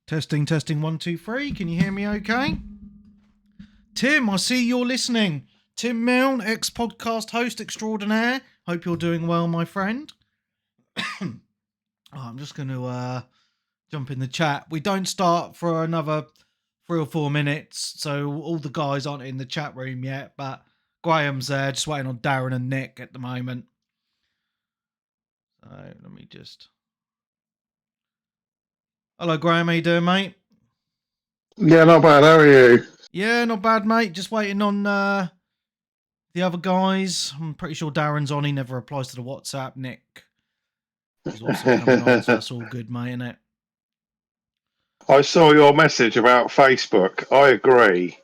Testing, testing, 1, 2, 3. Can you hear me okay? Tim, I see you're listening. Tim Milne, ex-podcast host extraordinaire. Hope you're doing well, my friend. I'm just going to jump in the chat. We don't start for another 3 or 4 minutes, so all the guys aren't in the chat room yet, but Graham's there, just waiting on Darren and Nick at the moment. So let me just... Hello, Graham. How you doing, mate? Yeah, not bad. How are you? Yeah, not bad, mate. Just waiting on the other guys. I'm pretty sure Darren's on. He never replies to the WhatsApp. Nick is also coming on, so that's all good, mate, innit? I saw your message about Facebook. I agree.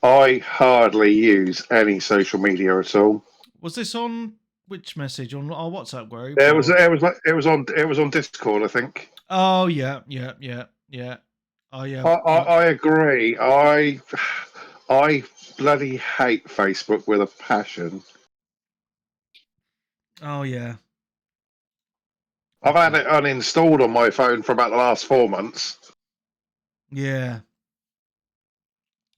I hardly use any social media at all. Was this on which message? On our WhatsApp group? It was on Discord, I think. Oh yeah. Oh yeah. I agree. I bloody hate Facebook with a passion. Oh yeah. I've had it uninstalled on my phone for about the last 4 months. Yeah.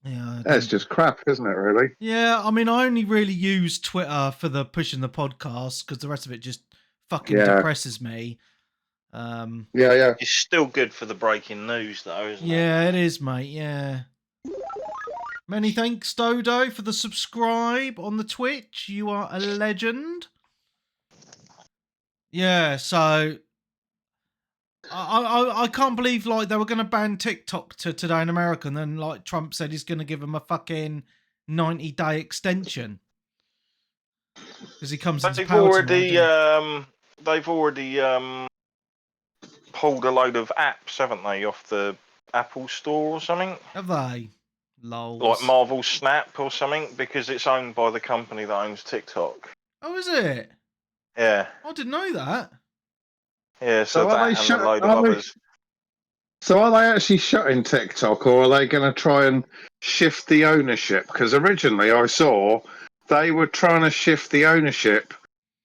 Yeah. It's just crap, isn't it, really? Yeah, I mean, I only really use Twitter for the pushing the podcast because the rest of it just fucking depresses me. Yeah. It's still good for the breaking news, though, isn't it? Yeah, it is, mate. Yeah. Many thanks, Dodo, for the subscribe on the Twitch. You are a legend. Yeah, so I can't believe like they were going to ban TikTok today in America, and then like Trump said he's going to give them a fucking 90-day extension because he comes into power tomorrow. They've already pulled a load of apps, haven't they, off the Apple Store or something? Have they? Lols. Like Marvel Snap or something, because it's owned by the company that owns TikTok. Oh, is it? Yeah. I didn't know that. Yeah, so that and a load of others. So are they actually shutting TikTok, or are they going to try and shift the ownership? Because originally I saw they were trying to shift the ownership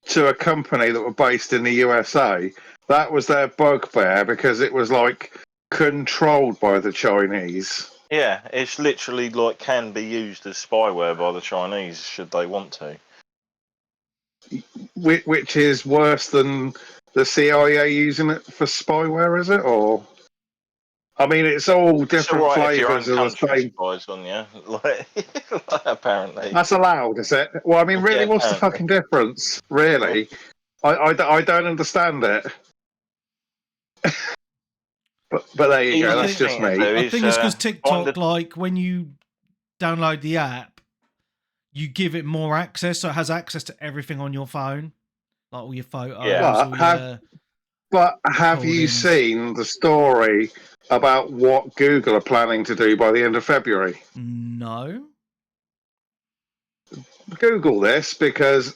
to a company that were based in the USA. That was their bugbear because it was like controlled by the Chinese. Yeah, it's literally like can be used as spyware by the Chinese should they want to. Which is worse than the CIA using it for spyware, is it? Or I mean, it's all different flavours of the same. Spies on you, like, apparently. That's allowed, is it? Well, I mean, really, what's the fucking difference? Really, I don't understand it. but there you go. That's just me. I think it's because TikTok, like when you download the app, you give it more access, so it has access to everything on your phone, like all your photos. Yeah. But have you seen the story about what Google are planning to do by the end of February? No. Google this because,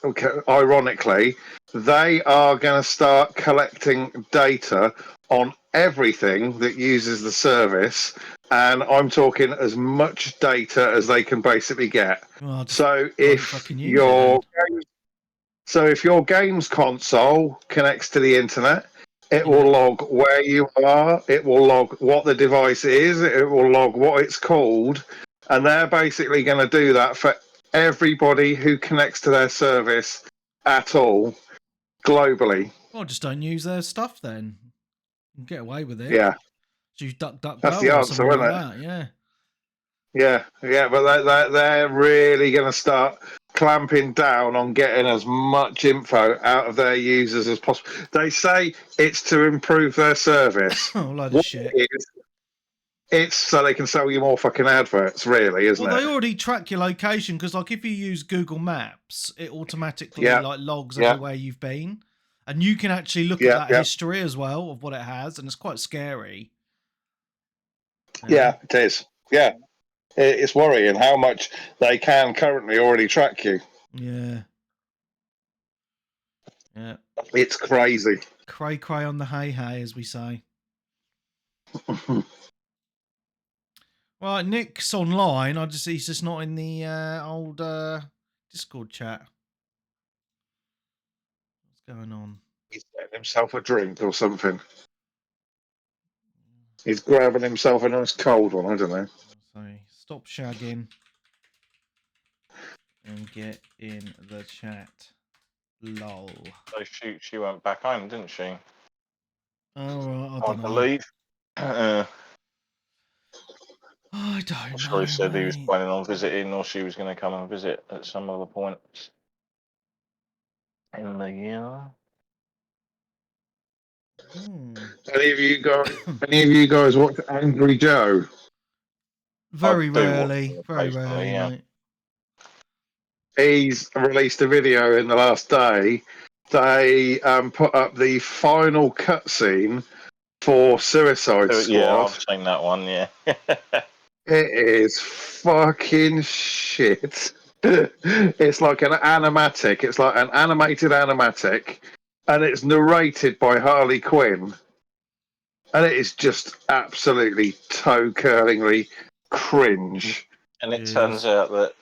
ironically, they are going to start collecting data on everything that uses the service, and I'm talking as much data as they can basically get. Well, so if your games console connects to the internet, it will log where you are, it will log what the device is, it will log what it's called, and they're basically going to do that for everybody who connects to their service at all, globally. Well, just don't use their stuff then. You can get away with it. Yeah. Use DuckDuckGo. That's the answer, isn't it? That. Yeah, but they're really going to start clamping down on getting as much info out of their users as possible. They say it's to improve their service. Oh, load of shit. It's so they can sell you more fucking adverts, really, isn't it? Well, they already track your location because, like, if you use Google Maps, it automatically like logs everywhere you've been, and you can actually look at that history as well of what it has, and it's quite scary. Yeah, it is. Yeah. It's worrying how much they can currently already track you. Yeah. It's crazy. Cray on the hay, as we say. Right, Nick's online. He's just not in the old Discord chat. What's going on? He's getting himself a drink or something. He's grabbing himself a nice cold one, I don't know. So stop shagging and get in the chat. Lol. So she went back home, didn't she? Oh, I I don't know. believe. I don't I'm know. sure he said he was mate. planning on visiting, or she was going to come and visit at some other point in the year. Any of you guys watch Angry Joe? Very I do watch rarely, them very occasionally, rarely, yeah. mate. He's released a video in the last day. They put up the final cutscene for Suicide So, yeah, Squad. I've seen that one, yeah. It is fucking shit. It's like an animatic. It's like an animated animatic, and it's narrated by Harley Quinn. And it is just absolutely toe-curlingly cringe. And it Jeez. turns out that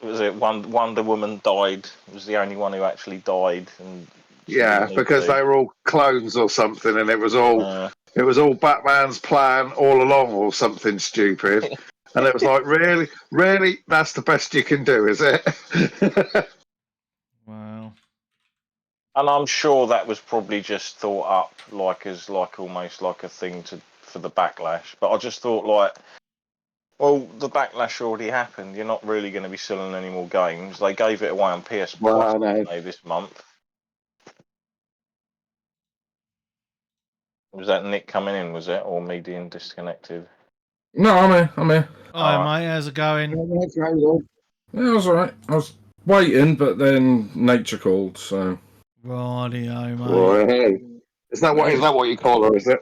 Wonder Woman died. It was the only one who actually died. And she Yeah, didn't need because to. they were all clones or something, and it was all Batman's plan all along, or something stupid. And it was like, really, that's the best you can do, is it? Wow. And I'm sure that was probably just thought up as almost like a thing for the backlash. But I just thought well, the backlash already happened. You're not really going to be selling any more games. They gave it away on PS Plus this month. Was that Nick coming in? Was it, or me being disconnected? No, I'm here. Hi, mate. How's it going? Yeah, it was alright. I was waiting, but then nature called, so. Radio, mate. Right. Is that what you call her, is it?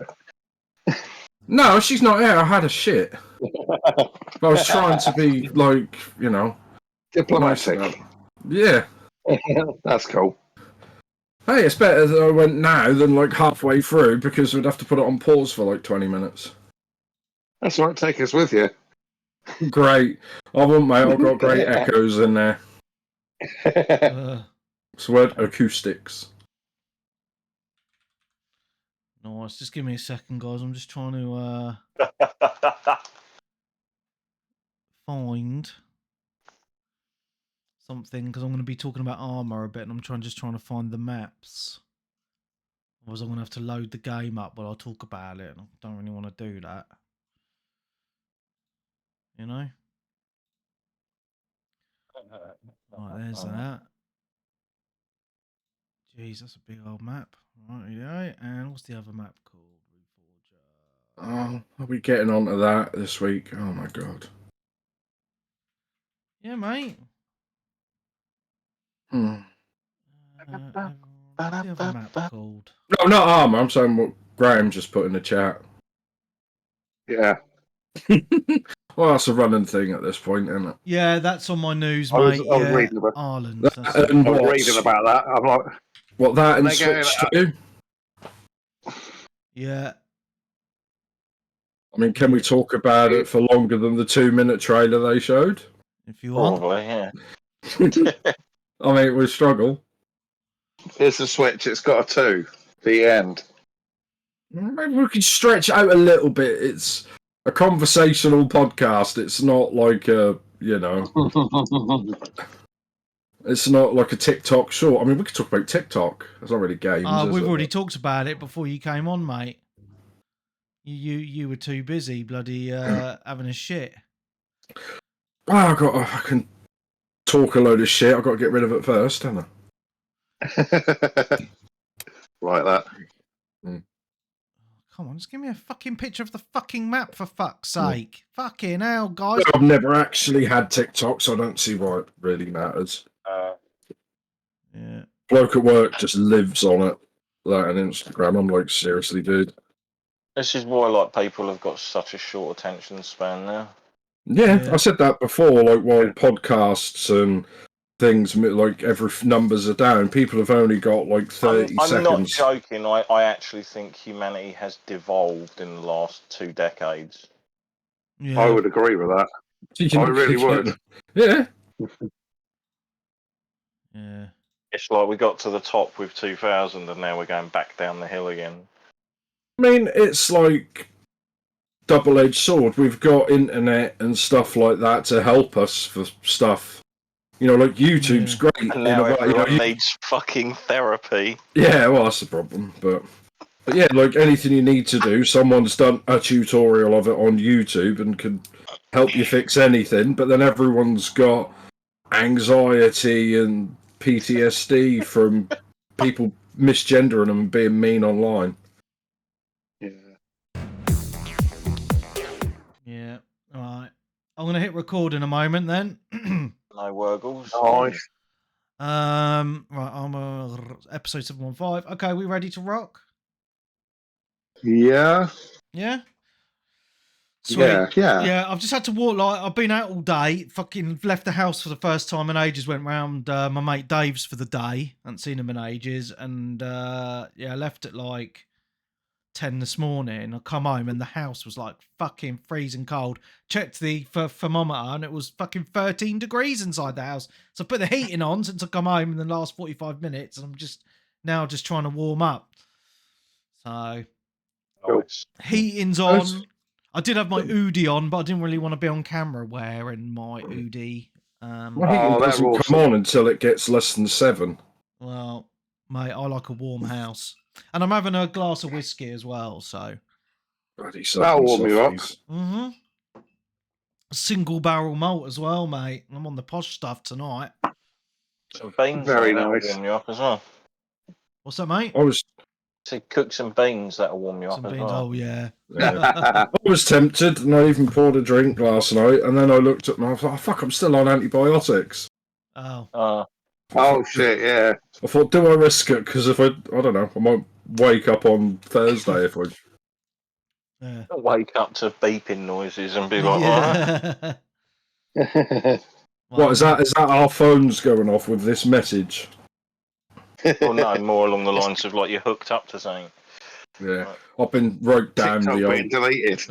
No, she's not here. I had a shit. I was trying to be, Diplomatic. nice. Yeah. That's cool. Hey, it's better that I went now than halfway through, because we'd have to put it on pause for 20 minutes. That's all right, take us with you. Great. I won't, mate. I've got great echoes in there. It's the word acoustics. Nice. Just give me a second, guys. I'm just trying to find something, because I'm going to be talking about ARMA a bit, and I'm just trying to find the maps. Otherwise, I'm going to have to load the game up while I talk about it, and I don't really want to do that. You know? Right, there's that. Jeez, that's a big old map. Right, yeah. And what's the other map called? Reforger. I'll be getting onto that this week. Oh my god. Yeah, mate. What's the other map called? No, not ARMA. I'm saying what Graham just put in the chat. Yeah. Well, that's a running thing at this point, isn't it? Yeah, that's on my news, I was mate. reading about Ireland. That, That's it. and I was what? reading about that. I'm like, What, that and They're going, Switch 2? Yeah. I mean, can we talk about it for longer than the 2-minute trailer they showed? If you want. Probably, yeah. I mean, we struggle. here's the Switch. It's got a 2. The end. Maybe we could stretch out a little bit. It's a conversational podcast. It's not like a, it's not like a TikTok short. I mean, we could talk about TikTok. It's not really games. We've already talked about it before you came on, mate. You were too busy, bloody having a shit. Well, I can talk a load of shit. I've got to get rid of it first, haven't I? Like that. Come on, just give me a fucking picture of the fucking map, for fuck's sake. Fucking hell, guys. I've never actually had TikTok, so I don't see why it really matters. Yeah. Bloke at work just lives on it, like an Instagram. I'm like, seriously, dude. This is why people have got such a short attention span now. Yeah, I said that before. While podcasts and things every numbers are down, people have only got 30 seconds. I'm not joking. I actually think humanity has devolved in the last 2 decades. Yeah. I would agree with that. I really would. Yeah. Yeah. It's like we got to the top with 2000 and now we're going back down the hill again. I mean, it's like double-edged sword. We've got internet and stuff like that to help us for stuff. You know, like YouTube's great. And in now a way, everyone needs fucking therapy. Yeah, well, that's the problem. But yeah, like anything you need to do, someone's done a tutorial of it on YouTube and can help you fix anything. But then everyone's got anxiety and PTSD from people misgendering them and being mean online. Yeah. Yeah. All right. I'm gonna hit record in a moment then. No Wurgles. Nice. Right, I'm episode 715. Okay, we ready to rock? Yeah. Yeah. Sweet. Yeah. Yeah, I've just had to walk. Like, I've been out all day. Fucking left the house for the first time in ages. Went round my mate Dave's for the day. Hadn't seen him in ages, and yeah, I left at like 10 this morning. I come home and the house was like fucking freezing cold. Checked the thermometer and it was fucking 13 degrees inside the house. So I put the heating on since I come home in the last 45 minutes, and I'm just trying to warm up. So Nice. heating's on. I did have my Udi on, but I didn't really want to be on camera wearing my Udi. My heating doesn't come on until it gets less than 7. Well, mate, I like a warm house. And I'm having a glass of whiskey as well, so. That'll warm you up. Mm-hmm. Single barrel malt as well, mate. I'm on the posh stuff tonight. Some beans. Very that'll nice. warm you up as well. What's that, mate? To cook some beans, that'll warm you Some up beans. as well. Oh, yeah. I was tempted, and I even poured a drink last night, and then I looked at my, I thought, oh, fuck, I'm still on antibiotics. Oh. Oh, shit, yeah. I thought, do I risk it? Because if I don't know, I might wake up on Thursday if I... Yeah. Wake up to beeping noises and be like, Yeah. What, is that our phones going off with this message? Well, no, more along the lines of like you're hooked up to something. Yeah, I've been wrote down TikTok the being deleted.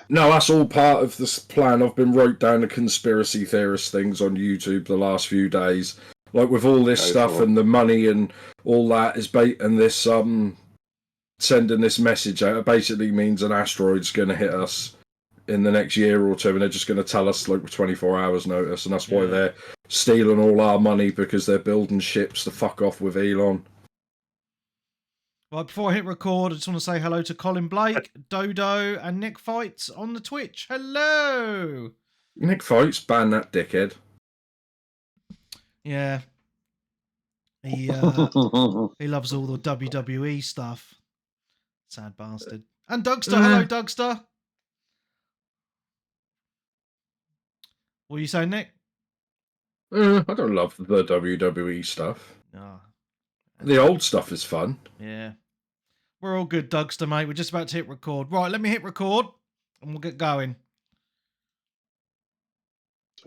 No, that's all part of this plan. I've been wrote down the conspiracy theorist things on YouTube the last few days. Like with all this stuff and the money and all that is and this sending this message out, it basically means an asteroid's going to hit us in the next year or two, and they're just going to tell us like with 24 hours notice, and that's why they're stealing all our money, because they're building ships to fuck off with Elon. Right, before I hit record, I just want to say hello to Colin Blake, Dodo, and Nick Fights on the Twitch. Hello! Nick Fights, ban that dickhead. Yeah. He loves all the WWE stuff. Sad bastard. And Dougster, hello Dougster. What are you saying, Nick? I don't love the WWE stuff. Oh, the old stuff is fun. Yeah. We're all good, Dougster, mate. We're just about to hit record. Right, let me hit record and we'll get going.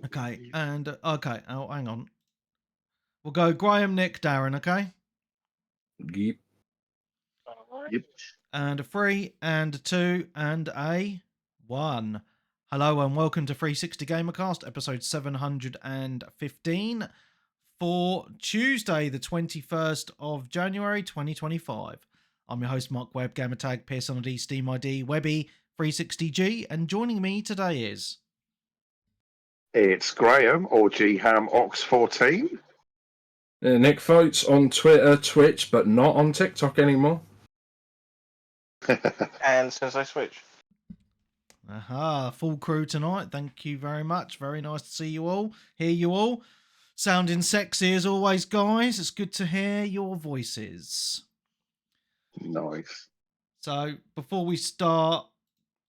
Okay, and okay, oh, hang on. We'll go Graham, Nick, Darren, okay? Yep. Yep. And a 3, and a 2, and a 1. Hello and welcome to 360 Gamercast, episode 715 for Tuesday, the 21st of January, 2025. I'm your host, Mark Webb, Gamertag, Pearson ID, Steam ID, Webby, 360G, and joining me today is... It's Graham, or GHamOx14. Nick Fights on Twitter, Twitch, but not on TikTok anymore. And since I switched. Aha, full crew tonight. Thank you very much. Very nice to see you all, hear you all. Sounding sexy as always, guys. It's good to hear your voices. Nice. So, before we start,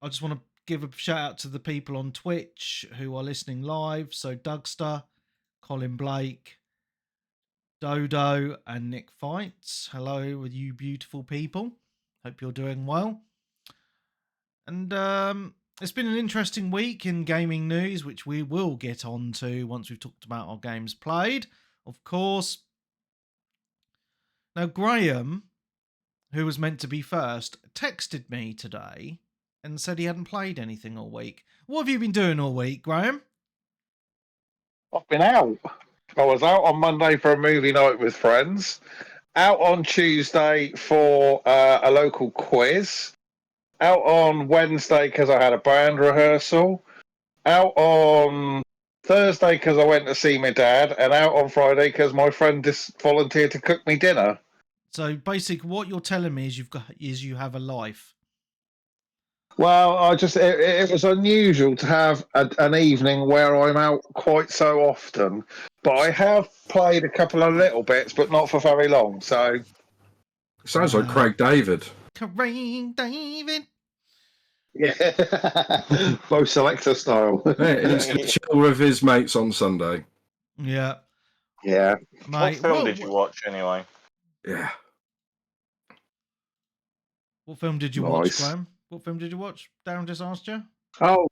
I just want to give a shout out to the people on Twitch who are listening live. So, Dougster, Colin Blake, Dodo, and Nick Fights. Hello, with you beautiful people. Hope you're doing well. And it's been an interesting week in gaming news, which we will get on to once we've talked about our games played, of course. Now, Graham, who was meant to be first, texted me today and said he hadn't played anything all week. What have you been doing all week, Graham? I've been out. I was out on Monday for a movie night with friends. Out on Tuesday for a local quiz. out on Wednesday because I had a band rehearsal, out on Thursday because I went to see my dad, and out on Friday because my friend just volunteered to cook me dinner. So basically, what you're telling me is you have a life. Well, it was unusual to have an evening where I'm out quite so often, but I have played a couple of little bits, but not for very long. So Sounds like Craig David. Craig David. yeah, Bo Selector style. Yeah, he's going to chill with his mates on Sunday. Yeah, Yeah. What mate. film did you watch anyway? Yeah. What film did you watch, Graham? What film did you watch? Darren just asked you. Oh,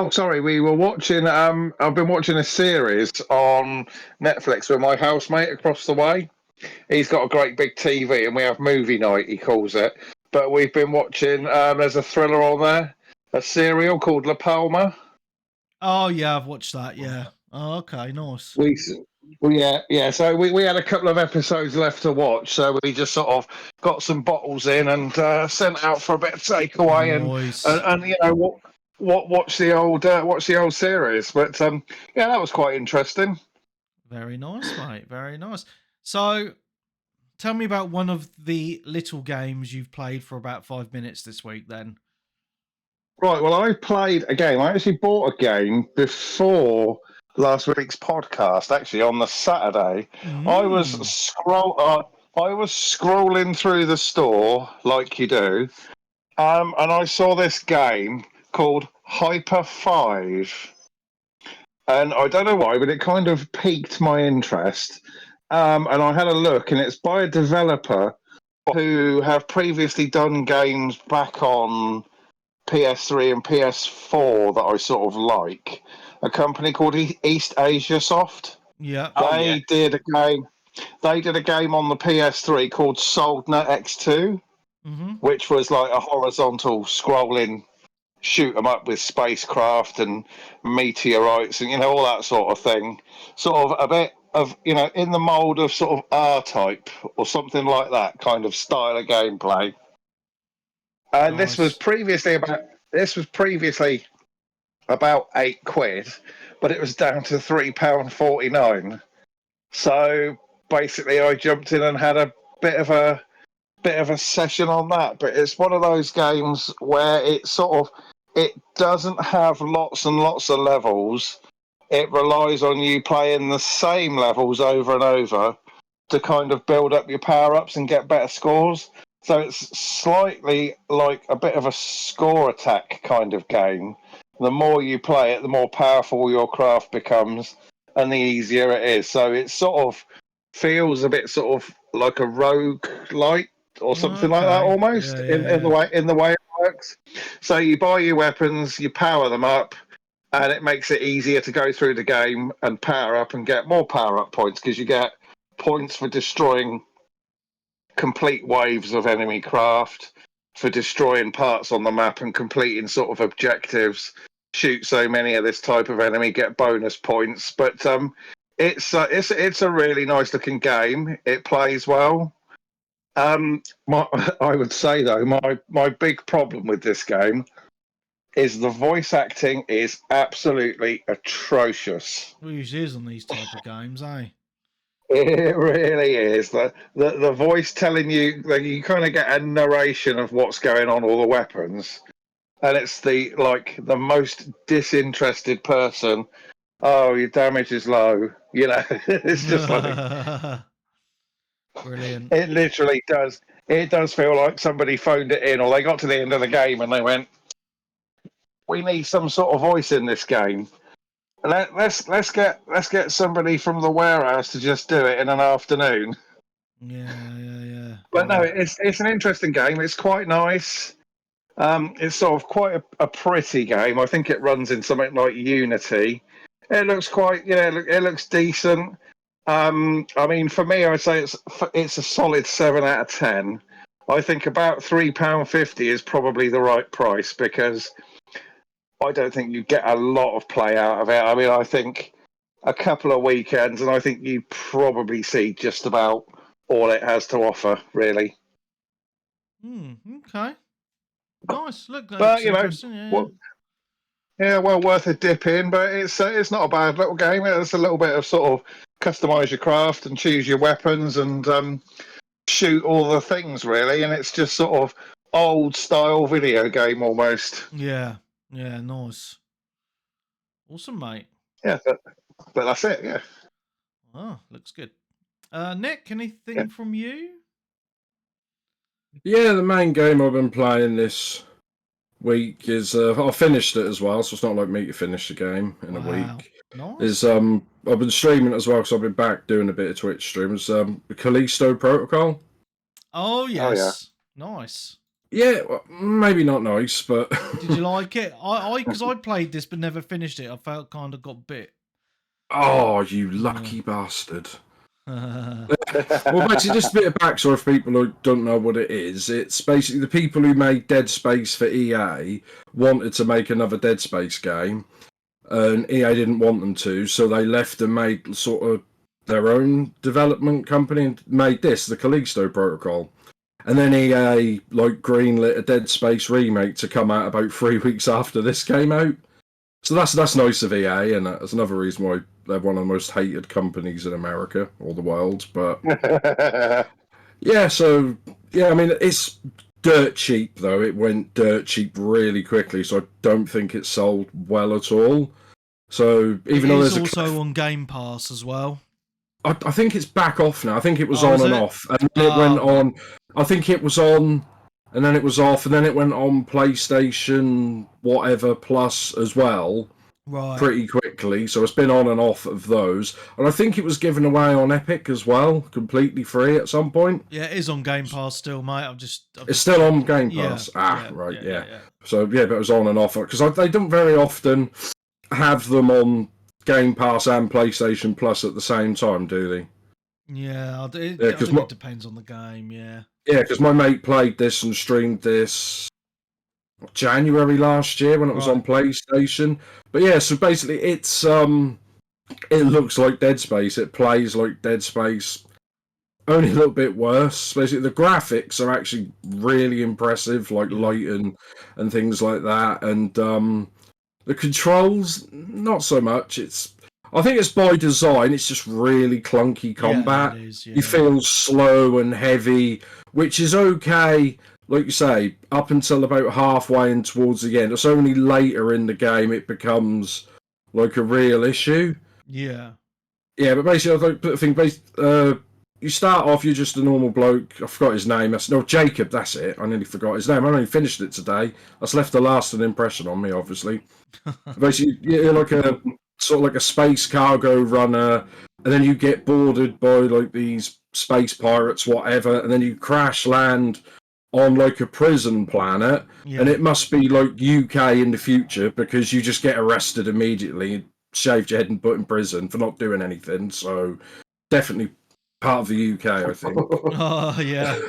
sorry. We were watching. I've been watching a series on Netflix with my housemate across the way. He's got a great big TV, and we have movie night. He calls it. But we've been watching. There's a thriller on there, a serial called La Palma. Oh yeah, I've watched that. Yeah. Oh, okay, nice. Yeah. So we had a couple of episodes left to watch. So we just sort of got some bottles in and sent out for a bit of takeaway, Nice. and you know watch the old series. But yeah, that was quite interesting. Very nice, mate. Very nice. So, tell me about one of the little games you've played for about 5 minutes this week, then. Right. Well, I played a game. I actually bought a game before last week's podcast. Actually, on the Saturday, I was scrolling through the store like you do, and I saw this game called Hyper 5. And I don't know why, but it kind of piqued my interest. And I had a look, and it's by a developer who have previously done games back on PS3 and PS4 that I sort of like. A company called East Asia Soft. Yeah. They did a game. They did a game on the PS3 called Soldner X2, which was like a horizontal scrolling shoot 'em up with spacecraft and meteorites and all that sort of thing. Sort of a bit of in the mold of sort of R-Type or something like that kind of style of gameplay. And Nice. this was previously about £8, but it was down to £3.49. So basically, I jumped in and had a bit of a session on that. But it's one of those games where it doesn't have lots and lots of levels. It relies on you playing the same levels over and over to kind of build up your power-ups and get better scores. So it's slightly like a bit of a score attack kind of game. The more you play it, the more powerful your craft becomes and the easier it is. So it sort of feels a bit sort of like a rogue light or something like that almost in the way it works. So you buy your weapons, you power them up, and it makes it easier to go through the game and power up and get more power up points because you get points for destroying complete waves of enemy craft, for destroying parts on the map and completing sort of objectives. Shoot so many of this type of enemy, get bonus points. But it's a really nice looking game. It plays well. I would say though, my big problem with this game is the voice acting is absolutely atrocious. Well, usually is on these type of games, eh? It really is. The voice telling you, like, you kind of get a narration of what's going on, all the weapons, and it's the most disinterested person. Oh, your damage is low. It's just like brilliant. it literally does. It does feel like somebody phoned it in, or they got to the end of the game and they went, "We need some sort of voice in this game. Let's get somebody from the warehouse to just do it in an afternoon." Yeah. But no, it's an interesting game. It's quite nice. It's sort of quite a pretty game. I think it runs in something like Unity. It looks quite, it looks decent. I mean, for me, I'd say it's a solid 7 out of 10. I think about £3.50 is probably the right price because I don't think you get a lot of play out of it. I mean, I think a couple of weekends, and I think you probably see just about all it has to offer, really. Okay. Nice. Look, that But looks you know, interesting. Yeah. well, yeah, well worth a dip in. But it's not a bad little game. It's a little bit of sort of customize your craft and choose your weapons and shoot all the things really. And it's just sort of old style video game almost. Yeah. Nice. Awesome, mate. Yeah, but that's it. Yeah. Oh, looks good. Nick, anything Yeah. from you? Yeah, the main game I've been playing this week is I finished it as well, so it's not like me to finish the game in a week. Nice. Is I've been streaming it as well because I've been back doing a bit of Twitch streams. The Callisto Protocol. Oh yes. Nice. Yeah, well, maybe not nice, but Did you like it? Because I played this but never finished it. I felt kind of got bit. Oh, you lucky bastard. Well, basically, just a bit of backstory for people who don't know what it is. It's basically the people who made Dead Space for EA wanted to make another Dead Space game, and EA didn't want them to, so they left and made sort of their own development company and made this, the Callisto Protocol. And then EA greenlit a Dead Space remake to come out about 3 weeks after this came out. So that's nice of EA, and that's another reason why they're one of the most hated companies in America or the world. But yeah, I mean, it's dirt cheap though. It went dirt cheap really quickly, so I don't think it sold well at all. So even though there's also on Game Pass as well. I think it's back off now. I think it was on and off, and then it went right. on. I think it was on, and then it was off, and then it went on PlayStation whatever Plus as well. Right. Pretty quickly, so it's been on and off of those, and I think it was given away on Epic as well, completely free at some point. Yeah, it is on Game Pass still, mate. It's still on Game Pass. Yeah. So yeah, but it was on and off because they don't very often have them on Game Pass and PlayStation Plus at the same time, do they? Yeah, I think it depends on the game. Yeah. Yeah, because my mate played this and streamed this January last year when it was on PlayStation. But yeah, so basically it's it looks like Dead Space. It plays like Dead Space, only a little bit worse. Basically, the graphics are actually really impressive, like light and things like that. And the controls, not so much. I think it's by design. It's just really clunky combat. Yeah, it is, yeah. You feel slow and heavy, which is okay. Like you say, up until about halfway and towards the end. It's only later in the game it becomes like a real issue. Yeah. Yeah, but basically, I think you start off, you're just a normal bloke. I forgot his name. Jacob, that's it. I nearly forgot his name. I only finished it today. That's left a lasting impression on me, obviously. Basically, you're like a sort of like a space cargo runner, and then you get boarded by like these space pirates, whatever, and then you crash land on like a prison planet, and it must be like UK in the future because you just get arrested immediately, shaved your head and put in prison for not doing anything. So definitely part of the UK, I think. Oh yeah.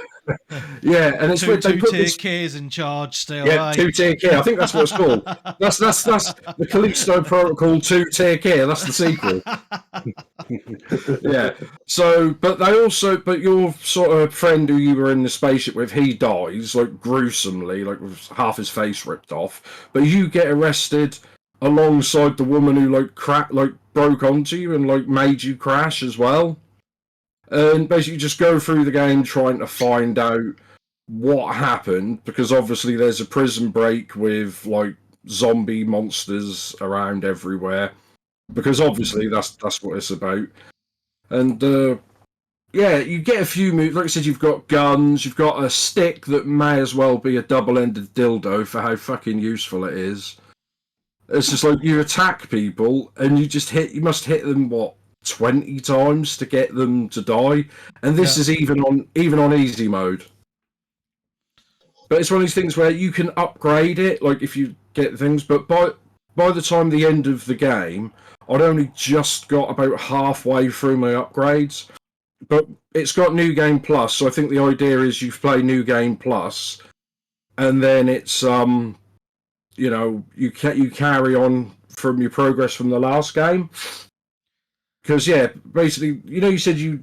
Yeah, and it's two they put tier this Kiers in charge still. Yeah, 2-tier Kier. I think that's what it's called. That's the Callisto Protocol 2-tier Kier. That's the sequel. Yeah. So, but your sort of friend who you were in the spaceship with, he dies like gruesomely, like with half his face ripped off. But you get arrested alongside the woman who broke onto you and like made you crash as well. And basically, just go through the game trying to find out what happened, because obviously there's a prison break with like zombie monsters around everywhere, because obviously that's what it's about. And yeah, you get a few moves. Like I said, you've got guns, you've got a stick that may as well be a double-ended dildo for how fucking useful it is. It's just like you attack people and you must hit them 20 times to get them to die, and this is even on easy mode. But it's one of these things where you can upgrade it, like if you get things. But by the time the end of the game, I'd only just got about halfway through my upgrades. But it's got New Game Plus, so I think the idea is you play New Game Plus, and then it's you carry on from your progress from the last game. Because basically, you said you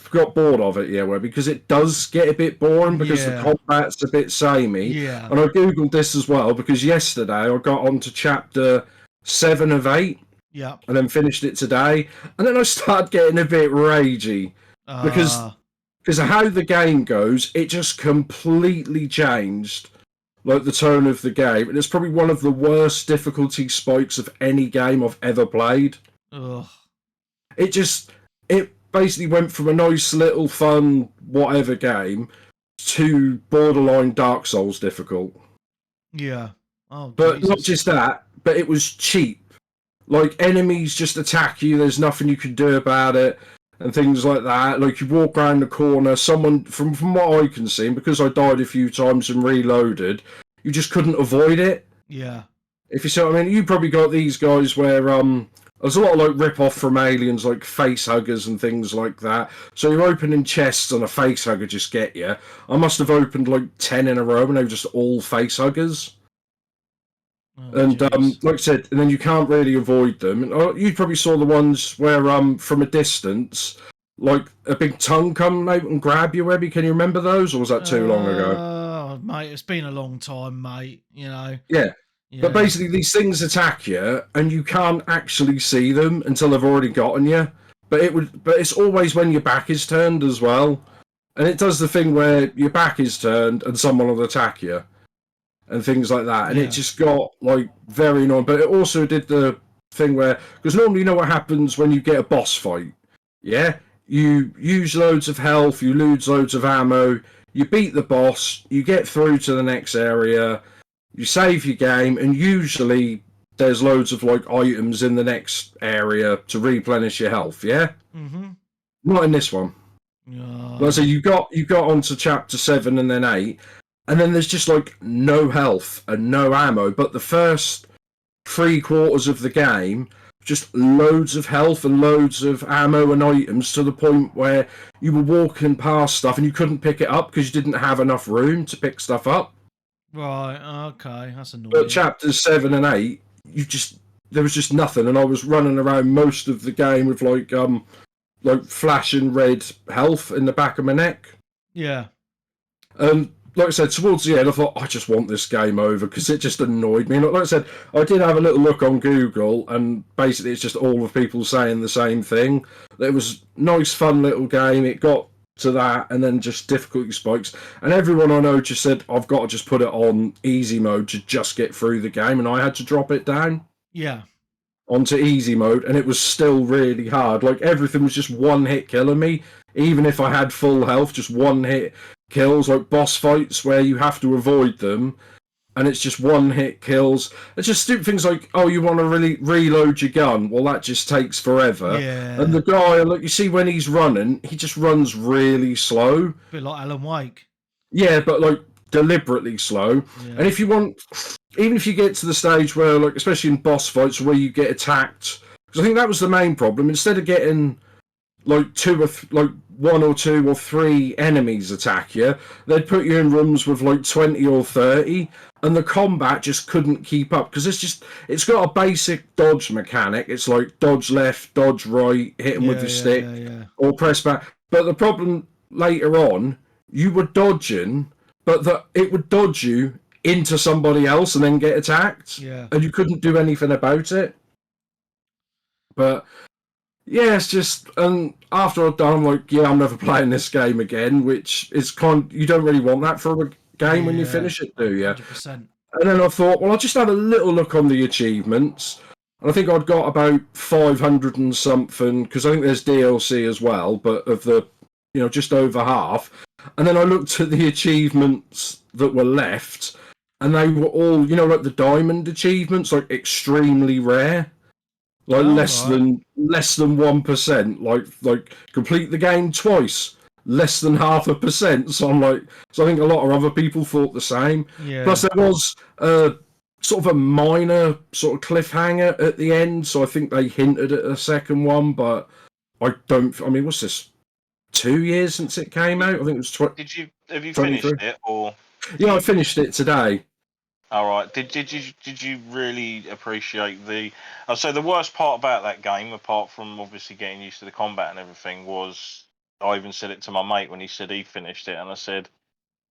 got bored of it, Webby, because it does get a bit boring because the combat's a bit samey. Yeah. And I googled this as well because yesterday I got on to chapter 7 of 8. Yeah. And then finished it today, and then I started getting a bit ragey because of how the game goes. It just completely changed, like the tone of the game, and it's probably one of the worst difficulty spikes of any game I've ever played. Ugh. It basically went from a nice little fun whatever game to borderline Dark Souls difficult. Yeah. Oh, but Jesus. not just that, but it was cheap. Like, enemies just attack you, there's nothing you can do about it, and things like that. Like, you walk around the corner, someone, from what I can see, and because I died a few times and reloaded, you just couldn't avoid it. Yeah. If you see what I mean, you probably got these guys where, there's a lot of, like, rip-off from Aliens, like face huggers and things like that. So you're opening chests and a face hugger just get you. I must have opened, like, 10 in a row, and they were just all face huggers. Oh, and like I said, and then you can't really avoid them. And you probably saw the ones where, from a distance, like a big tongue come out and grab you. Webby, can you remember those, or was that too long ago? Oh, mate, it's been a long time, mate. Yeah. But basically, these things attack you, and you can't actually see them until they've already gotten you. But it's always when your back is turned as well, and it does the thing where your back is turned and someone will attack you. And things like that, and it just got like very annoying. But it also did the thing where, because normally you know what happens when you get a boss fight, you use loads of health, you lose loads of ammo, you beat the boss, you get through to the next area, you save your game, and usually there's loads of like items in the next area to replenish your health. Not in this one. So you got onto chapter 7 and then 8. And then there's just like no health and no ammo. But the first 3/4 of the game, just loads of health and loads of ammo and items to the point where you were walking past stuff and you couldn't pick it up because you didn't have enough room to pick stuff up. Right, okay, that's annoying. But chapters 7 and 8, there was just nothing, and I was running around most of the game with like flashing red health in the back of my neck. Yeah. Like I said, towards the end, I thought, I just want this game over because it just annoyed me. Like I said, I did have a little look on Google, and basically it's just all of people saying the same thing. It was a nice, fun little game. It got to that, and then just difficulty spikes. And everyone I know just said, I've got to just put it on easy mode to just get through the game, and I had to drop it down. Yeah. Onto easy mode, and it was still really hard. Like, everything was just one hit killing me. Even if I had full health, just one hit kills, like boss fights where you have to avoid them, and it's just one hit kills. It's just stupid things like, oh, you want to really reload your gun? Well, that just takes forever. Yeah. And the guy, like, you see when he's running, he just runs really slow. A bit like Alan Wake. Yeah, but like deliberately slow. Yeah. And if you want, even if you get to the stage where, like, especially in boss fights where you get attacked, because I think that was the main problem. Instead of getting like one or two or three enemies attack you, they'd put you in rooms with like 20 or 30, and the combat just couldn't keep up because it's got a basic dodge mechanic. It's like dodge left, dodge right, hit them with your stick, or press back. But the problem later on, you were dodging, but it would dodge you into somebody else and then get attacked, and you couldn't do anything about it. But yeah, it's just, and after I've done, I'm like, I'm never playing this game again, which is you don't really want that for a game when you finish it, do you? 100%. And then I thought, well, I'll just have a little look on the achievements, and I think I'd got about 500 and something, because I think there's DLC as well, but of the, just over half. And then I looked at the achievements that were left, and they were all, like the diamond achievements, like extremely rare. Like less than 1%. Like complete the game twice, less than 0.5%. So I'm like, I think a lot of other people thought the same. Yeah. Plus there was sort of a minor sort of cliffhanger at the end. So I think they hinted at a second one, but I mean, what's this? 2 years since it came out? I think it was. Have you finished it or? Yeah, I finished it today. All right. Did you really appreciate the? So the worst part about that game, apart from obviously getting used to the combat and everything, was I even said it to my mate when he said he finished it, and I said,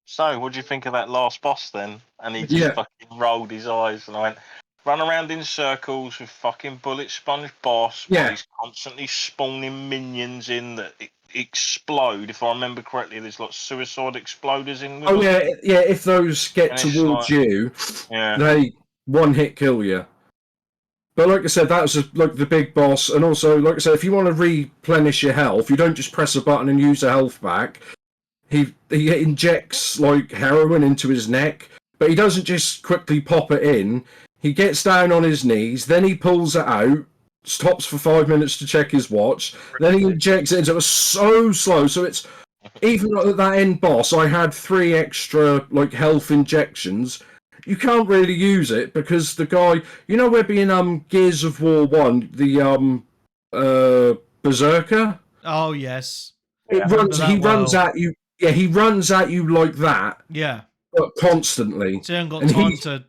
"So, what do you think of that last boss then?" And he just Yeah. fucking rolled his eyes, and I went, "Run around in circles with fucking bullet sponge boss while Yeah. he's constantly spawning minions in that explode." If I remember correctly, there's like suicide exploders in with Oh them. yeah. If those get And it's towards like- you, Yeah. they one hit kill you. But like I said, that was like the big boss, and also like I said, if you want to replenish your health, you don't just press a button and use the health back. He injects like heroin into his neck, but he doesn't just quickly pop it in. He gets down on his knees, then he pulls it out, stops for 5 minutes to check his watch, then he injects it into it. Was so slow. So it's even at that end boss, I had 3 extra like health injections. You can't really use it because the guy, you know, we're being Gears of War 1, the Berserker. Oh yes. It runs. He runs at you. Yeah, he runs at you like that, Yeah. but constantly. So you haven't got And time to.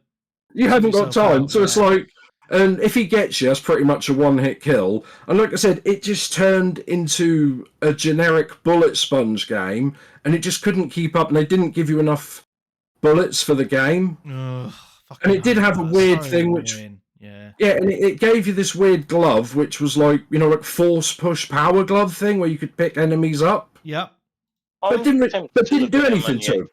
You haven't got yourself time, out, so it's yeah. like, and if he gets you, that's pretty much a one-hit kill. And like I said, it just turned into a generic bullet sponge game, and it just couldn't keep up. And they didn't give you enough bullets for the game. Ugh, And it did have a weird so thing, which annoying. Yeah. yeah, and it gave you this weird glove, which was like, you know, like force push power glove thing where you could pick enemies up, Yep. but didn't do anything to them.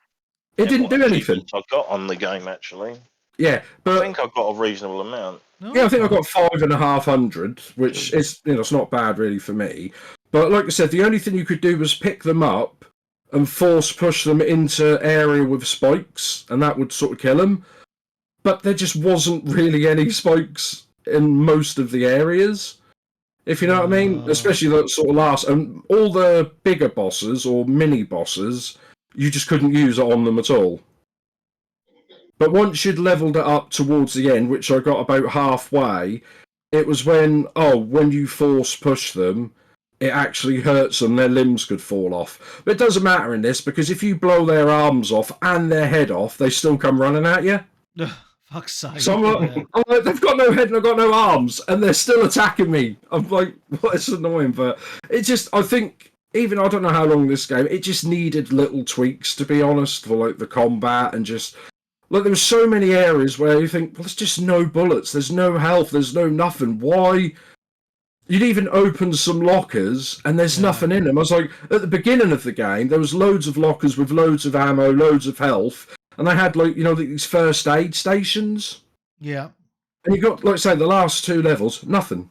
It didn't do anything. I got on the game actually. Yeah, I but think I got a reasonable amount. yeah, I think I got 5,500, which is, you know, it's not bad really for me. But like I said, the only thing you could do was pick them up and force push them into area with spikes, and that would sort of kill them. But there just wasn't really any spikes in most of the areas, if you know what I mean. Especially the sort of last, and all the bigger bosses or mini bosses, you just couldn't use it on them at all. But once you'd leveled it up towards the end, which I got about halfway, it was when you force push them, it actually hurts them, their limbs could fall off. But it doesn't matter in this, because if you blow their arms off and their head off, they still come running at you. Fuck's sake. So I'm like, they've got no head and I've got no arms, and they're still attacking me. I'm like, what? It's annoying, but it just, I think, even I don't know how long this game, it just needed little tweaks, to be honest, for like the combat and just. Like, there were so many areas where you think, well, there's just no bullets, there's no health, there's no nothing. Why? You'd even open some lockers and there's nothing in them. I was like, at the beginning of the game, there was loads of lockers with loads of ammo, loads of health, and they had, like, you know, these first aid stations. Yeah. And you got, like I say, the last 2 levels, nothing.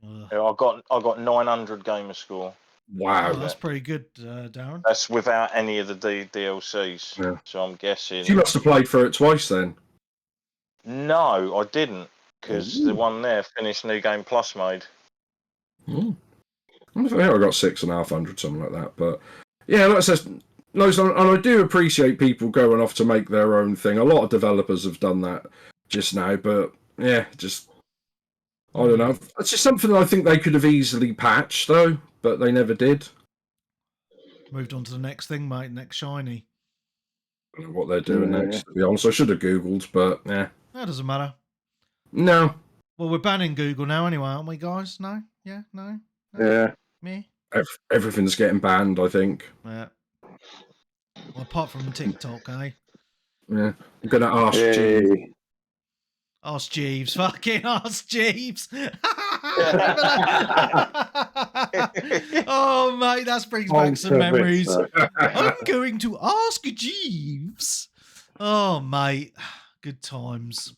Yeah, I got 900 gamer score. Wow. Oh, that's pretty good, Darren. That's without any of the DLCs. Yeah. So I'm guessing. You must have played through it twice then. No, I didn't, because the one there finished New Game Plus mode. I think I got 6,500, something like that. But yeah, like I said, and I do appreciate people going off to make their own thing. A lot of developers have done that just now, but yeah, just I don't know. It's just something I think they could have easily patched though, but they never did. Moved on to the next thing, mate. Next shiny. I don't know what they're doing next, to be honest. I should have Googled, but yeah. That doesn't matter. No. Well, we're banning Google now anyway, aren't we, guys? No? Yeah? No? Yeah. Me? Everything's getting banned, I think. Yeah. Well, apart from TikTok, eh? Yeah. I'm going to ask Jeeves. Ask Jeeves. Fucking ask Jeeves. Oh, mate, that brings back some memories. I'm going to ask Jeeves. Oh, mate. Good times.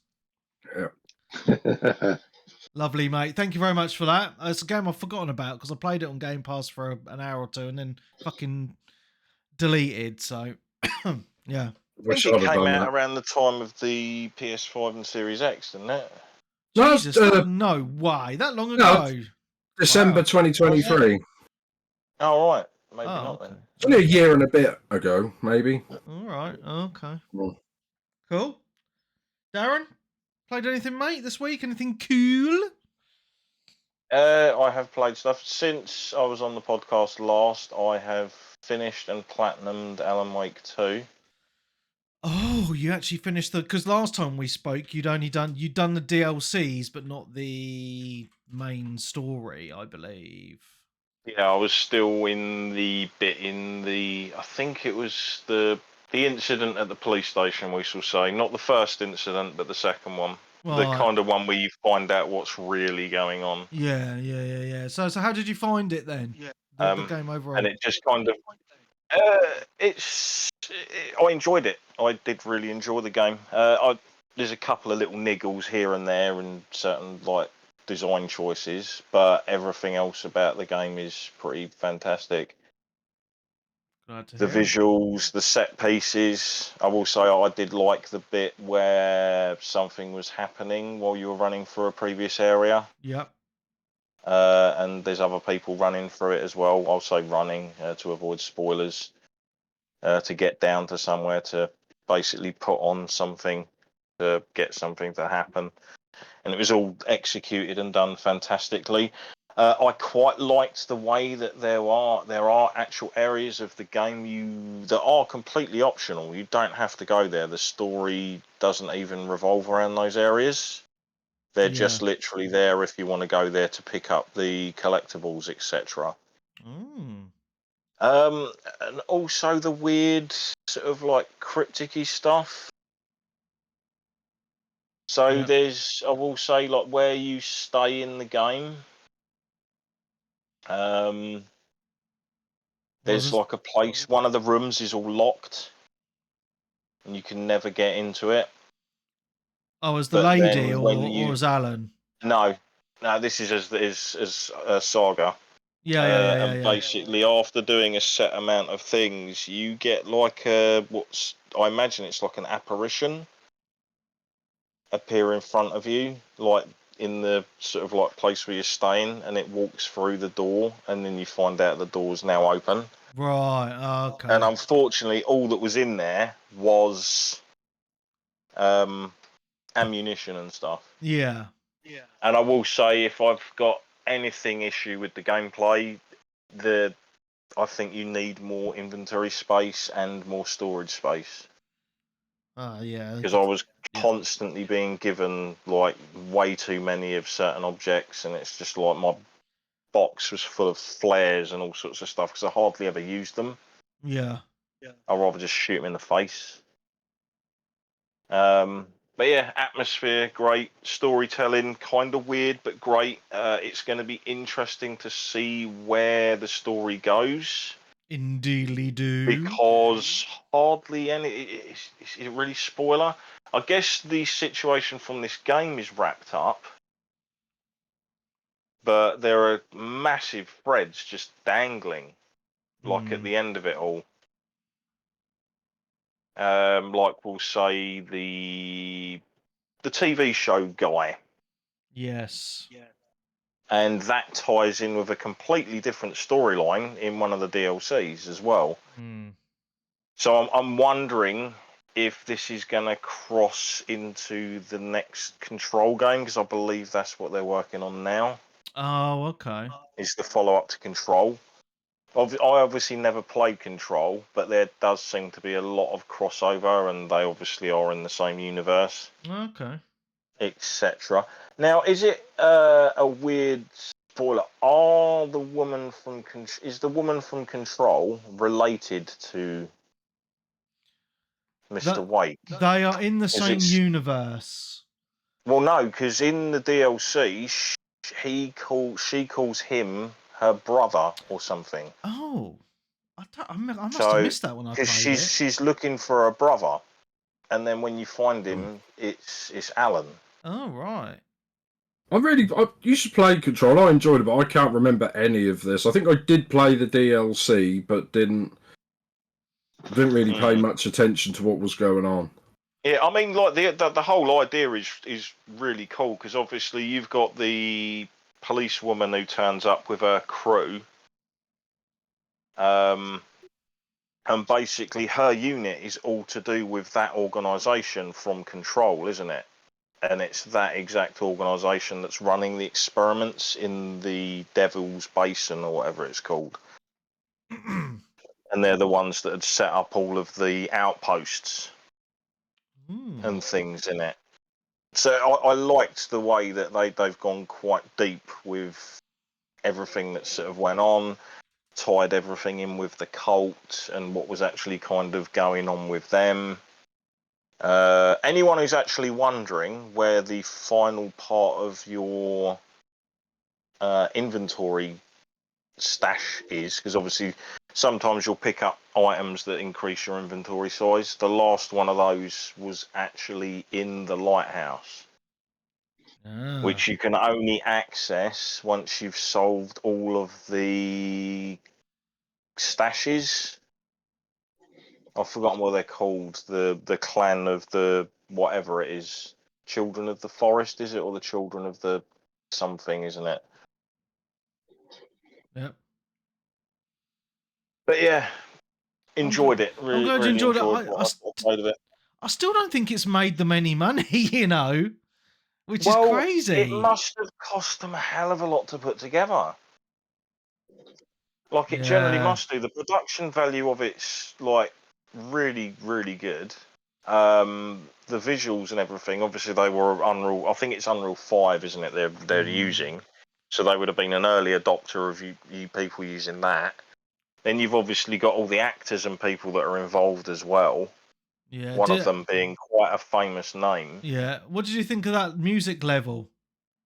Yeah. Lovely, mate. Thank you very much for that. It's a game I've forgotten about because I played it on Game Pass for an hour or two and then fucking deleted. So, yeah. I think it came out around the time of the PS5 and Series X, didn't it? Jesus, no way. That long ago? December 2023. Oh, right. Maybe not then. It's only a year and a bit ago, maybe. All right. Okay. Well. Cool. Darren, played anything, mate, this week? Anything cool? I have played stuff since I was on the podcast last. I have finished and platinumed Alan Wake 2. Oh, you actually finished because last time we spoke, you'd done the DLCs, but not the main story, I believe. Yeah, I was still in the bit I think it was the incident at the police station, we shall say. Not the first incident, but the second one. The Right. kind of one where you find out what's really going on. Yeah. So how did you find it then? Yeah. The game overall. And it just kind of I enjoyed it. I did really enjoy the game. There's a couple of little niggles here and there and certain like design choices, but everything else about the game is pretty fantastic. Glad to The hear it. visuals, the set pieces. I will say I did like the bit where something was happening while you were running through a previous area. Yep. And there's other people running through it as well. I'll say running to avoid spoilers. To get down to somewhere to basically put on something to get something to happen, and it was all executed and done fantastically. I quite liked the way that there are actual areas of the game that are completely optional. You don't have to go there. The story doesn't even revolve around those areas. They're just literally there if you want to go there to pick up the collectibles, etc. And also the weird sort of like cryptic-y stuff. So there's, I will say, like where you stay in the game. There's like a place. One of the rooms is all locked, and you can never get into it. Oh, as the But lady then or as Alan? No, this is as Saga. Yeah. And basically, after doing a set amount of things, you get like I imagine it's like an apparition appear in front of you, like in the sort of like place where you're staying, and it walks through the door, and then you find out the door's now open. Right. Okay. And unfortunately, all that was in there was ammunition and stuff. Yeah. And I will say, if I've got anything issue with the gameplay, I think you need more inventory space and more storage space. Yeah. Because I was constantly being given like way too many of certain objects, and it's just like my box was full of flares and all sorts of stuff because I hardly ever used them. Yeah. I'd rather just shoot them in the face. But yeah, atmosphere, great. Storytelling, kind of weird, but great. It's going to be interesting to see where the story goes. Indeedly do. Because hardly any. Is it really spoiler? I guess the situation from this game is wrapped up, but there are massive threads just dangling, like at the end of it all. Like we'll say the TV show guy. Yes. And that ties in with a completely different storyline in one of the DLCs as well. So I'm wondering if this is going to cross into the next Control game, because I believe that's what they're working on now. Oh, okay. Is the follow-up to Control. I obviously never played Control, but there does seem to be a lot of crossover, and they obviously are in the same universe. Okay. Etc. Now, is it a weird spoiler? Is the woman from Control related to Mr. Wake? They are in the same universe. Well, no, because in the DLC, she calls him her brother or something. Oh, I must have missed that when I played it. She's looking for her brother, and then when you find him, it's Alan. Oh, right. You should play Control. I enjoyed it, but I can't remember any of this. I think I did play the DLC, but didn't really pay much attention to what was going on. Yeah, I mean, like the whole idea is really cool, because obviously you've got the policewoman who turns up with her crew, and basically her unit is all to do with that organisation from Control, isn't it? And it's that exact organisation that's running the experiments in the Devil's Basin or whatever it's called. And they're the ones that had set up all of the outposts. and things in it. So I liked the way that they've gone quite deep with everything that sort of went on, tied everything in with the cult and what was actually kind of going on with them. Anyone who's actually wondering where the final part of your inventory stash is, because obviously sometimes you'll pick up items that increase your inventory size. The last one of those was actually in the lighthouse, which you can only access once you've solved all of the stashes. I've forgotten what they're called. The clan of the whatever it is, children of the forest, is it, or the children of the something, isn't it? Yep. But yeah, enjoyed it. I'm Really, glad you really enjoyed it. enjoyed what I played of it. I still don't think it's made them any money, you know, which is Well, crazy. it must have cost them a hell of a lot to put together. Like it generally must do. The production value of it's like really, really good. The visuals and everything. Obviously, they were Unreal. I think it's Unreal 5, isn't it? They're using. So they would have been an early adopter of you people using that. Then you've obviously got all the actors and people that are involved as well. Yeah. One of them being quite a famous name. Yeah. What did you think of that music level?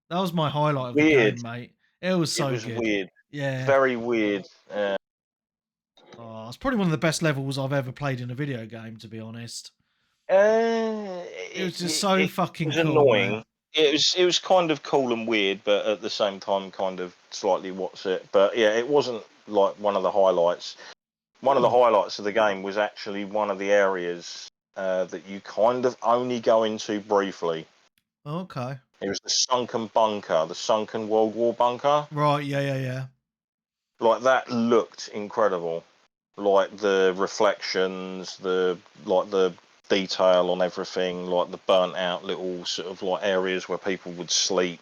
That was my highlight of Weird. the game, mate. It was so It was good. weird. Yeah. Very weird. Oh, it's probably one of the best levels I've ever played in a video game, to be honest. It was just so fucking was cool, annoying. man. It was kind of cool and weird, but at the same time, kind of slightly what's it. But yeah, it wasn't like one of the highlights. One of the highlights of the game was actually one of the areas that you kind of only go into briefly. Okay. It was the sunken bunker, the sunken World War bunker. Right. Yeah. Like that looked incredible. Like the reflections, the detail on everything, like the burnt out little sort of like areas where people would sleep.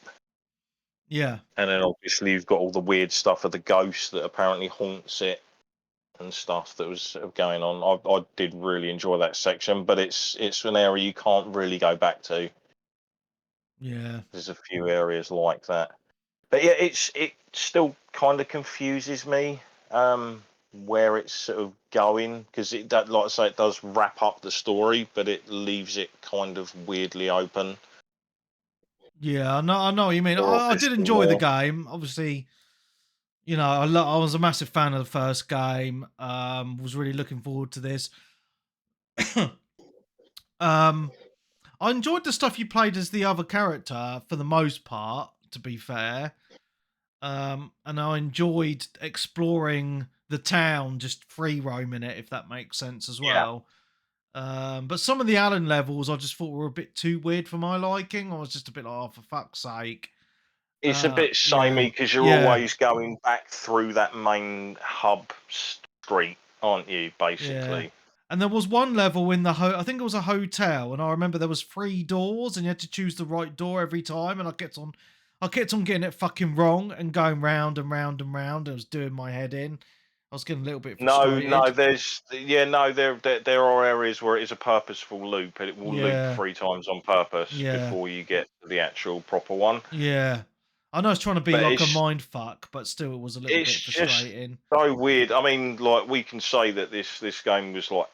Yeah. And then obviously you've got all the weird stuff of the ghost that apparently haunts it and stuff that was sort of going on. I did really enjoy that section, but it's an area you can't really go back to. Yeah. There's a few areas like that. But yeah, it still kind of confuses me where it's sort of going, because like I say, it does wrap up the story, but it leaves it kind of weirdly open. Yeah. I know what you mean. I did enjoy the game. Obviously, you know, I was a massive fan of the first game. Was really looking forward to this. I enjoyed the stuff you played as the other character for the most part, to be fair. And I enjoyed exploring the town, just free roaming it, if that makes sense as well. But some of the Allen levels I just thought were a bit too weird for my liking. I was just a bit like, oh, for fuck's sake. It's a bit samey because you're always going back through that main hub street, aren't you, basically? Yeah. And there was one level in the I think it was a hotel, and I remember there was 3 doors, and you had to choose the right door every time. And I kept on getting it fucking wrong and going round and round and round. I was doing my head in. I was getting a little bit frustrated. There are areas where it is a purposeful loop, and it will loop 3 times on purpose before you get to the actual proper one. Yeah. I know it's trying to be But like a mind fuck, but still it was a little bit frustrating. So weird. I mean, like, we can say that this game was like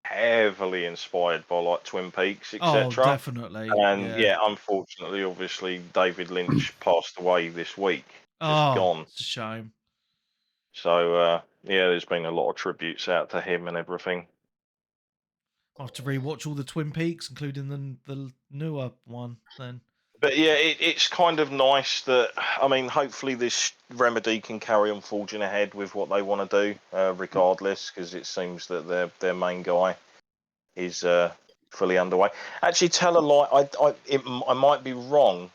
heavily inspired by like Twin Peaks, etc. Oh, definitely. And yeah, unfortunately, obviously, David Lynch passed away this week. Just gone. It's a shame. So yeah, there's been a lot of tributes out to him and everything. I'll have to rewatch all the Twin Peaks, including the newer one then. But yeah, it's kind of nice that, I mean, hopefully this Remedy can carry on forging ahead with what they want to do, regardless, because it seems that their main guy is fully underway. Actually, tell a lie, I might be wrong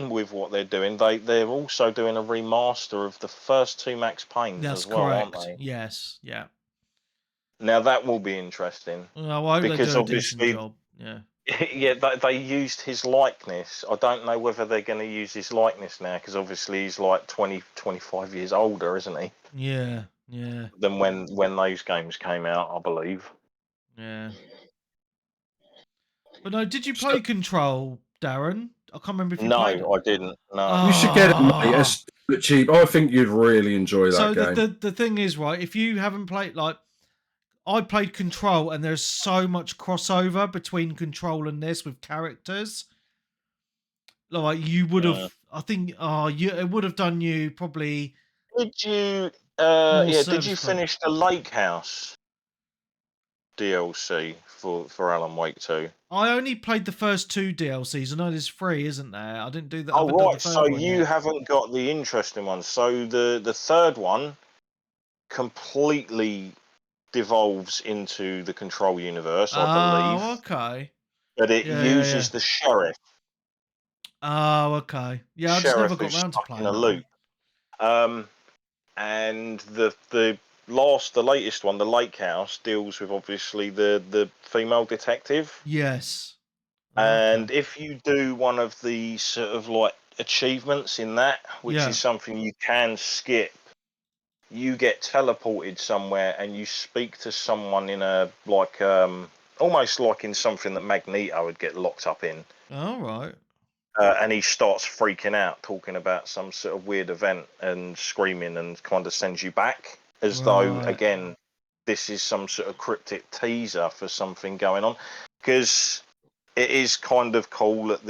with what they're doing. They're also doing a remaster of the first 2 Max Paynes as well, correct. aren't they? Yes, yeah. Now that will be interesting. Well, I hope because they do a decent job. Yeah. Yeah, they used his likeness. I don't know whether they're going to use his likeness now, because obviously he's like 20, 25 years older, isn't he? Yeah. Than when those games came out, I believe. Yeah. But no, did you play Control, Darren? I can't remember if you No, played it. I didn't. No. You should get it, mate. Ah. It's a bit cheap. I think you'd really enjoy that So game. the thing is, right, if you haven't played, like, I played Control, and there's so much crossover between Control and this with characters. Like, you would have, I think, it would have done you probably Did you? more Did you serviceable. finish the Lake House DLC for Alan Wake 2? I only played the first 2 DLCs. I know there's 3, isn't there? I didn't do that. I Oh haven't done the right, third so one you yet. haven't got the interesting one. So the third one completely devolves into the Control universe, I believe, Oh, okay. but it Yeah. uses the sheriff. Oh, okay. The Yeah, I just never sheriff got who's round to stuck in playing a that loop. one. And the latest one, the Lake House, deals with obviously the female detective. Yes. And Okay. if you do one of the sort of like achievements in that, which Yeah. is something you can skip, you get teleported somewhere and you speak to someone in a like almost like in something that Magneto would get locked up in. All right. And he starts freaking out, talking about some sort of weird event and screaming, and kind of sends you back as though, Right. again, this is some sort of cryptic teaser for something going on. Because it is kind of cool that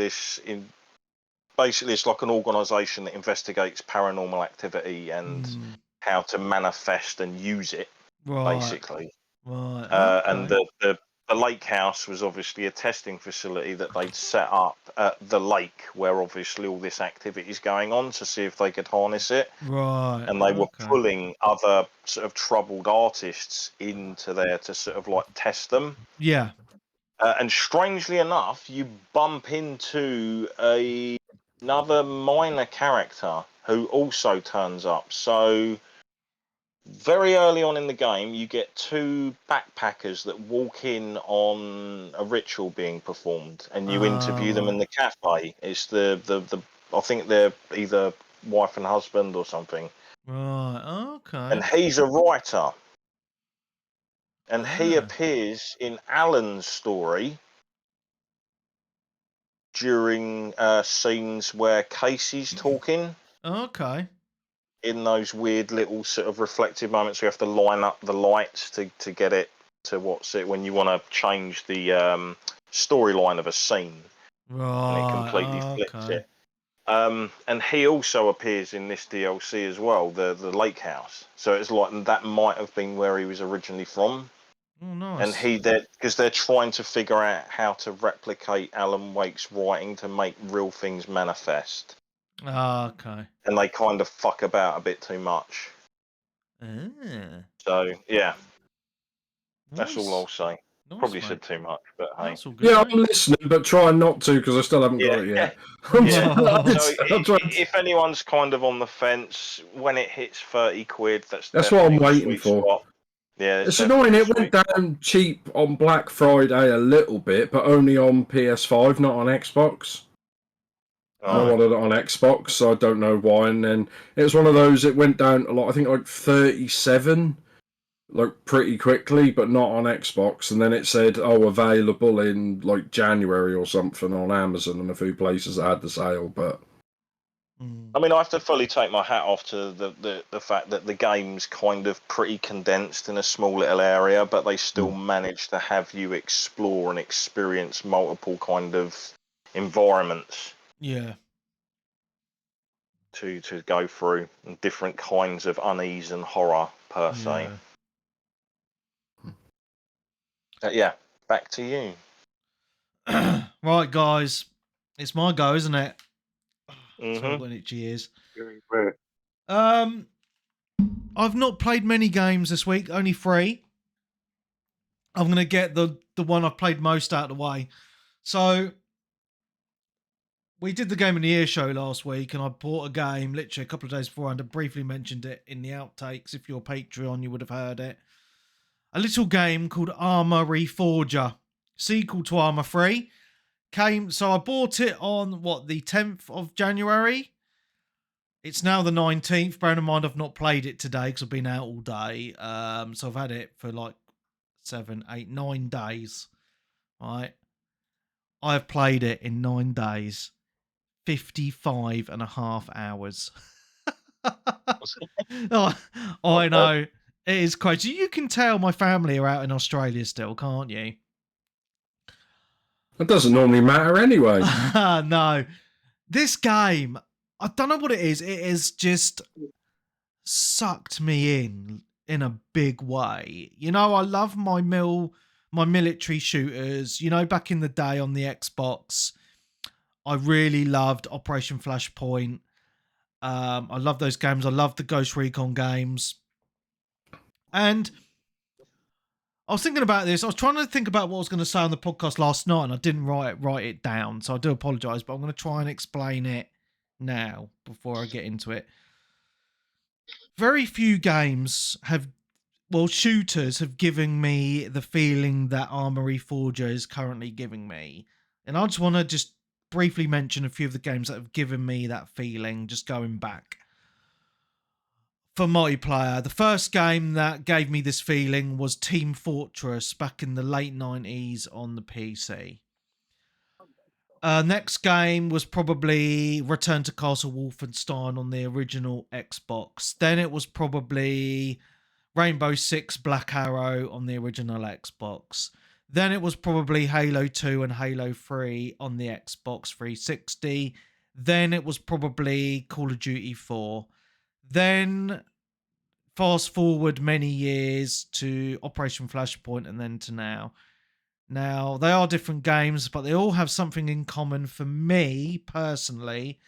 basically it's like an organisation that investigates paranormal activity and how to manifest and use it, basically. Right. Okay. And the lake house was obviously a testing facility that they'd set up at the lake where obviously all this activity is going on to see if they could harness it. Right. And they were Okay. pulling other sort of troubled artists into there to sort of like test them. Yeah. And strangely enough, you bump into another minor character who also turns up. So very early on in the game, you get 2 backpackers that walk in on a ritual being performed, and you interview them in the cafe. It's the I think they're either wife and husband or something. Right. Okay. And he's a writer, and he appears in Alan's story during scenes where Casey's talking. Okay. In those weird little sort of reflective moments, we have to line up the lights to get it to what's it when you want to change the storyline of a scene, Right. and it completely flips it. And he also appears in this DLC as well, the lake house. So it's like that might have been where he was originally from. Oh, nice. And because they're trying to figure out how to replicate Alan Wake's writing to make real things manifest. Okay. And they kind of fuck about a bit too much. So yeah, that's all I'll say. Nice, Probably mate. said too much, but hey. That's all good. Yeah, I'm listening, but trying not to because I still haven't got it yet. So if anyone's kind of on the fence, when it hits 30 quid, that's what I'm definitely the waiting sweet for. spot. Yeah, It's annoying. It went down cheap on Black Friday a little bit, but only on PS5, not on Xbox. I wanted it on Xbox, so I don't know why. And then it was one of those. It went down a lot. I think like 37, like pretty quickly, but not on Xbox. And then it said, "Oh, available in like January or something on Amazon and a few places that had the sale." But I mean, I have to fully take my hat off to the fact that the game's kind of pretty condensed in a small little area, but they still manage to have you explore and experience multiple kind of environments. Yeah. To go through and different kinds of unease and horror per se. Yeah, back to you. Right, guys, it's my go, isn't it? Mm-hmm. Sorry, I've got itchy ears. I've not played many games this week, only 3. I'm going to get the one I've played most out of the way. So, we did the Game of the Year show last week, and I bought a game literally a couple of days beforehand. I briefly mentioned it in the outtakes. If you're Patreon, you would have heard it. A little game called ARMA Reforger, sequel to ARMA 3. So I bought it on, the 10th of January? It's now the 19th. Bearing in mind I've not played it today because I've been out all day. So I've had it for like 7, 8, 9 days. Right. I've played it in 9 days, 55 and a half hours. Oh, I know. It is crazy. You can tell my family are out in Australia still, can't you? It doesn't normally matter anyway. No. This game, I don't know what it is. It has just sucked me in a big way. You know, I love my military shooters. You know, back in the day on the Xbox, I really loved Operation Flashpoint. I love those games. I love the Ghost Recon games. And I was thinking about this. I was trying to think about what I was going to say on the podcast last night, and I didn't write it down. So I do apologise, but I'm going to try and explain it now before I get into it. Very few games shooters have given me the feeling that ARMA Reforger is currently giving me. And I just want to just briefly mention a few of the games that have given me that feeling, just going back. For multiplayer, the first game that gave me this feeling was Team Fortress back in the late 90s on the PC. Next game was probably Return to Castle Wolfenstein on the original Xbox. Then it was probably Rainbow Six Black Arrow on the original Xbox. Then it was probably Halo 2 and Halo 3 on the Xbox 360. Then it was probably Call of Duty 4. Then fast forward many years to Operation Flashpoint and then to now. Now, they are different games, but they all have something in common for me personally,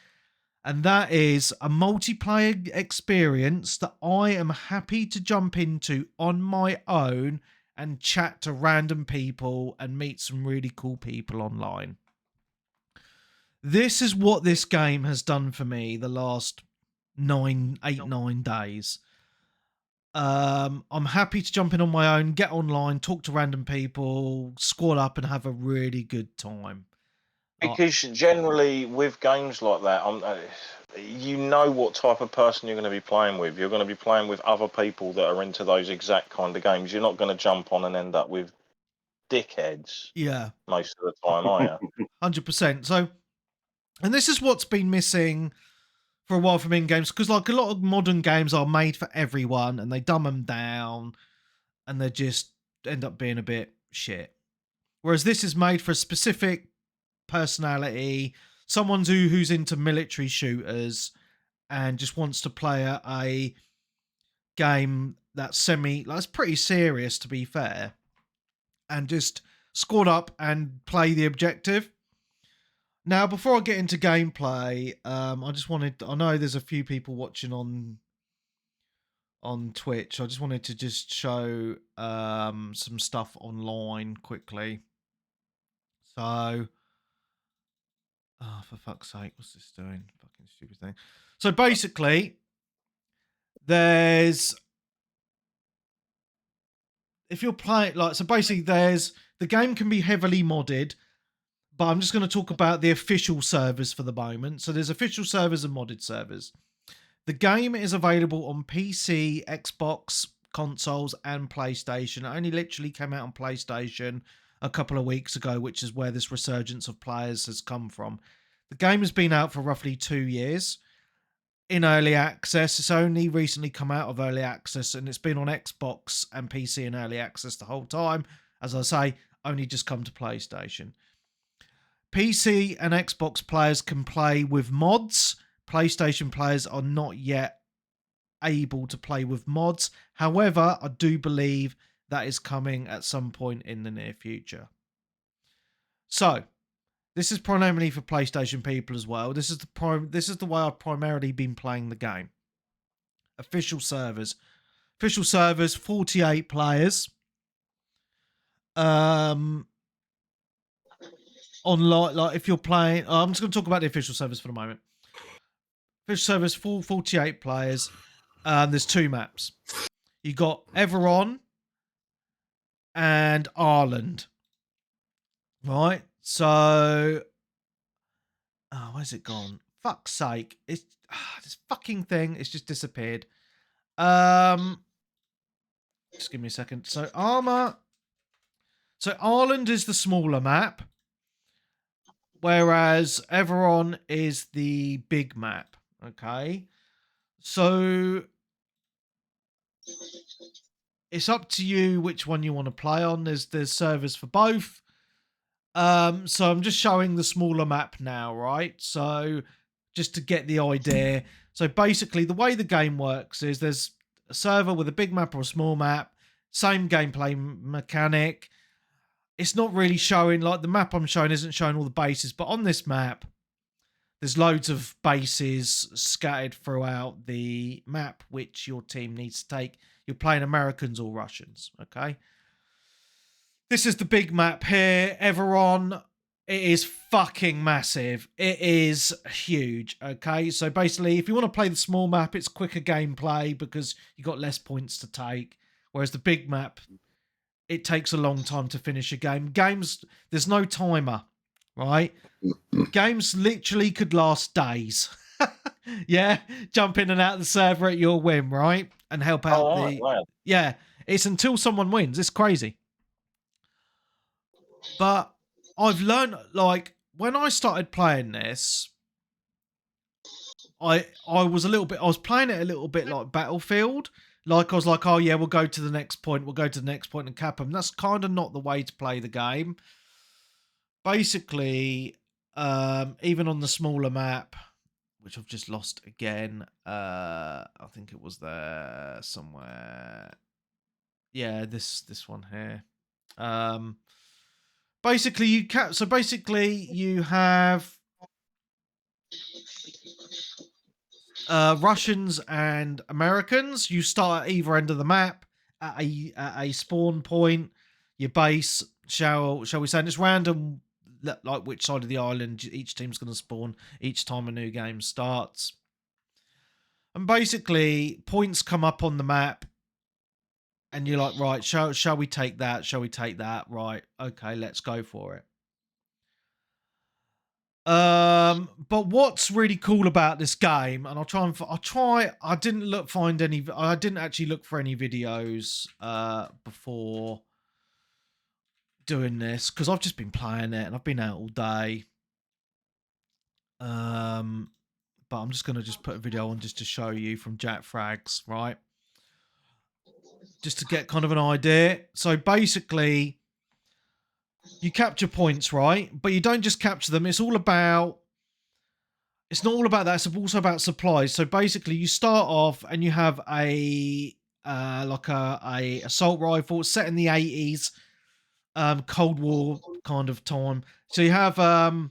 and that is a multiplayer experience that I am happy to jump into on my own and chat to random people and meet some really cool people online. This is what this game has done for me the last 9 days. I'm happy to jump in on my own, get online, talk to random people, squad up and have a really good time. Because generally with games like that, you know what type of person you're going to be playing with. You're going to be playing with other people that are into those exact kind of games. You're not going to jump on and end up with dickheads. Yeah. Most of the time, are you? 100%. So, and this is what's been missing for a while from in-games, because like a lot of modern games are made for everyone and they dumb them down and they just end up being a bit shit. Whereas this is made for a specific personality, someone who's into military shooters and just wants to play a game that's that's pretty serious, to be fair, and just squad up and play the objective. Now, before I get into gameplay, I know there's a few people watching on Twitch. I just wanted to just show some stuff online quickly. So, oh, for fuck's sake, what's this doing? Fucking stupid thing. So basically, if you're playing, the game can be heavily modded, but I'm just going to talk about the official servers for the moment. So there's official servers and modded servers. The game is available on PC, Xbox, consoles, and PlayStation. It only literally came out on PlayStation a couple of weeks ago, which is where this resurgence of players has come from. The game has been out for roughly 2 years in early access. It's only recently come out of early access, and it's been on Xbox and PC in early access the whole time. As I say, only just come to PlayStation. PC and Xbox players can play with mods. PlayStation players are not yet able to play with mods. However, I do believe that is coming at some point in the near future. So, this is primarily for PlayStation people as well. This is the way I've primarily been playing the game. Official servers, 48 players. Online, like if you're playing, I'm just going to talk about the official servers for the moment. Official servers, 48 players. There's 2 maps. You got Everon and Ireland. Right? So, where's it gone? Fuck's sake. It's this fucking thing, it's just disappeared. Just give me a second. So Ireland is the smaller map. whereas Everon is the big map. Okay, so it's up to you which one you want to play on. There's servers for both. So I'm just showing the smaller map now, right? So just to get the idea. So basically the way the game works is there's a server with a big map or a small map, same gameplay mechanic. It's not really showing, like the map I'm showing isn't showing all the bases, but on this map, there's loads of bases scattered throughout the map, which your team needs to take. You're playing Americans or Russians, okay? This is the big map here, Everon. It is fucking massive. It is huge, okay? So basically, if you want to play the small map, it's quicker gameplay because you got less points to take. Whereas the big map, it takes a long time to finish a game. Games, there's no timer, right? Games literally could last days. Yeah, jump in and out of the server at your whim, right? And help out Wow. Yeah, it's until someone wins. It's crazy. But I've learned, like, when I started playing this, I was playing it a little bit like Battlefield. Like, I was like, oh yeah, we'll go to the next point, and cap them. That's kind of not the way to play the game. Basically, even on the smaller map, which I've just lost again, I think it was there somewhere. Yeah, this one here. Basically, you have Russians and Americans. You start at either end of the map at a spawn point. Your base, shall we say, and it's random, like which side of the island each team's going to spawn each time a new game starts. And basically, points come up on the map. And you're like, right, shall we take that? Shall we take that? Right, okay, let's go for it. But what's really cool about this game, and I didn't actually look for any videos before doing this because I've just been playing it and I've been out all day. But I'm just gonna put a video on just to show you from Jack Frags, right? Just to get kind of an idea. So basically, you capture points, right? But you don't just capture them. It's not all about that. It's also about supplies. So basically, you start off and you have a assault rifle set in the 80s, Cold War kind of time. So you have a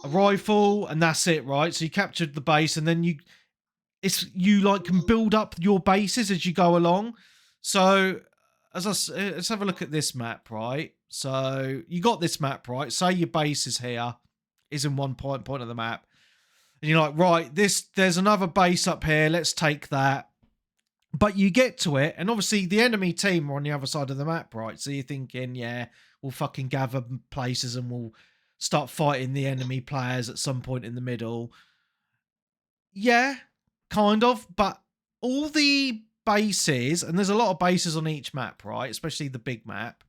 rifle and that's it, right? So you captured the base and then you can build up your bases as you go along. So let's have a look at this map, right? So you got this map, right? Say your base is here, is in one point of the map, and you're like, right, there's another base up here. Let's take that. But you get to it, and obviously the enemy team are on the other side of the map, right? So you're thinking, yeah, we'll fucking gather places and we'll start fighting the enemy players at some point in the middle. Yeah. Kind of, but all the bases, and there's a lot of bases on each map, right? Especially the big map.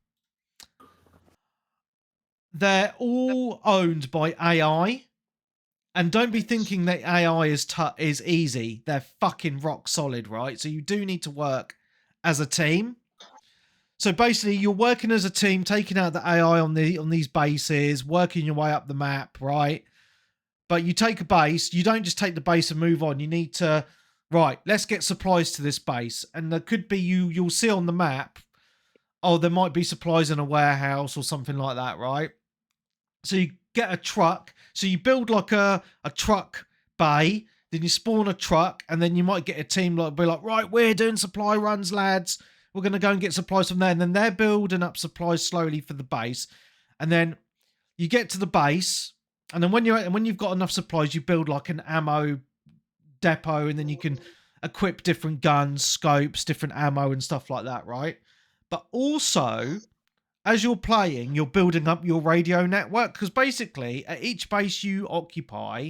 They're all owned by AI. And don't be thinking that AI is easy. They're fucking rock solid, right? So you do need to work as a team. So basically, you're working as a team, taking out the AI on these bases, working your way up the map, right? But you take a base, you don't just take the base and move on. You need to, right, let's get supplies to this base. And there could be, you'll see on the map, oh, there might be supplies in a warehouse or something like that, right? So you get a truck. So you build like a truck bay, then you spawn a truck, and then you might get a team be like, right, we're doing supply runs, lads. We're going to go and get supplies from there. And then they're building up supplies slowly for the base. And then you get to the base. And then when you've got enough supplies, you build like an ammo depot, and then you can equip different guns, scopes, different ammo and stuff like that, right? But also, as you're playing, you're building up your radio network, because basically at each base you occupy,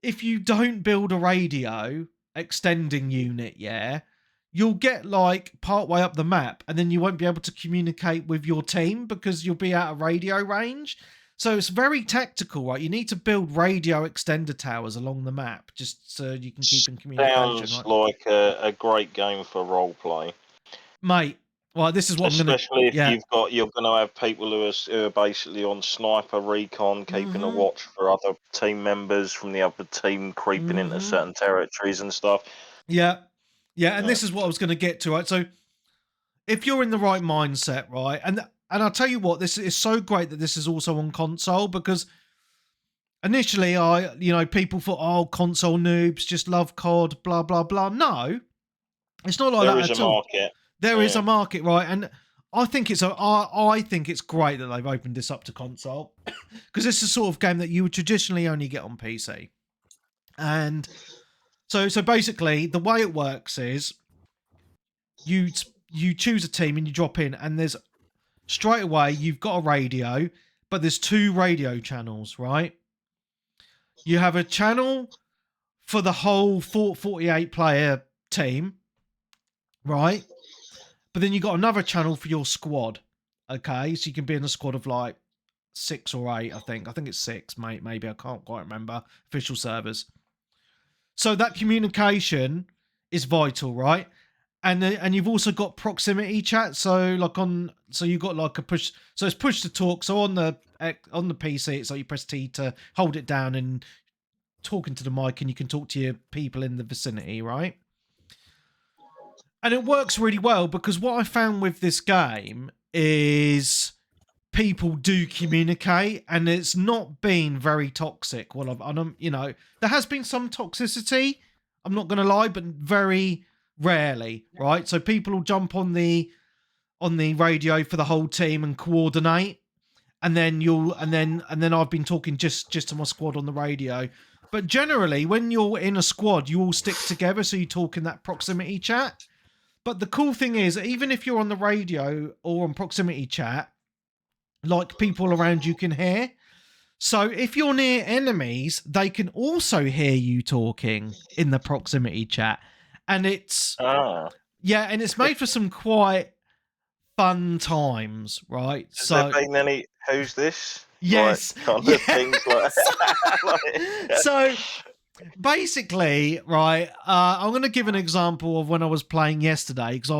if you don't build a radio extending unit, yeah, you'll get like part way up the map and then you won't be able to communicate with your team because you'll be out of radio range. So it's very tactical, right? You need to build radio extender towers along the map just so you can keep in communication, Sounds right? like a great game for role play. Mate, well, this is what I'm going to... Especially if Yeah. you're going to have people who are basically on sniper recon, keeping a watch for other team members from the other team creeping into certain territories and stuff. Yeah. Yeah, and this is what I was going to get to, right? So if you're in the right mindset, right? And I'll tell you what, this is so great that this is also on console, because initially people thought, oh, console noobs just love COD, blah, blah, blah. No, it's not like that at all. Market. There is a market, right? And I think it's great that they've opened this up to console, because it's the sort of game that you would traditionally only get on PC. And so basically the way it works is you choose a team and you drop in, and there's straight away you've got a radio, but there's 2 radio channels, right? You have a channel for the whole 48 player team, right? But then you got another channel for your squad. Okay, so you can be in a squad of like 6 or 8, I think. I think it's 6, mate. Maybe, I can't quite remember. Official servers. So that communication is vital, right? And you've also got proximity chat. So you've got like a push. So it's push to talk. So on the PC, it's like you press T to hold it down and talking to the mic, and you can talk to your people in the vicinity, right? And it works really well, because what I found with this game is people do communicate, and it's not been very toxic. Well, there has been some toxicity, I'm not going to lie, but very rarely, right? So people will jump on the radio for the whole team and coordinate, and then I've been talking just to my squad on the radio. But generally, when you're in a squad, you all stick together, so you talk in that proximity chat. But the cool thing is, even if you're on the radio or on proximity chat, like, people around you can hear. So if you're near enemies, they can also hear you talking in the proximity chat. And it's and it's made for some quite fun times, right? Has there been any who's this? Yes. Things like So basically, right, I'm going to give an example of when I was playing yesterday, because I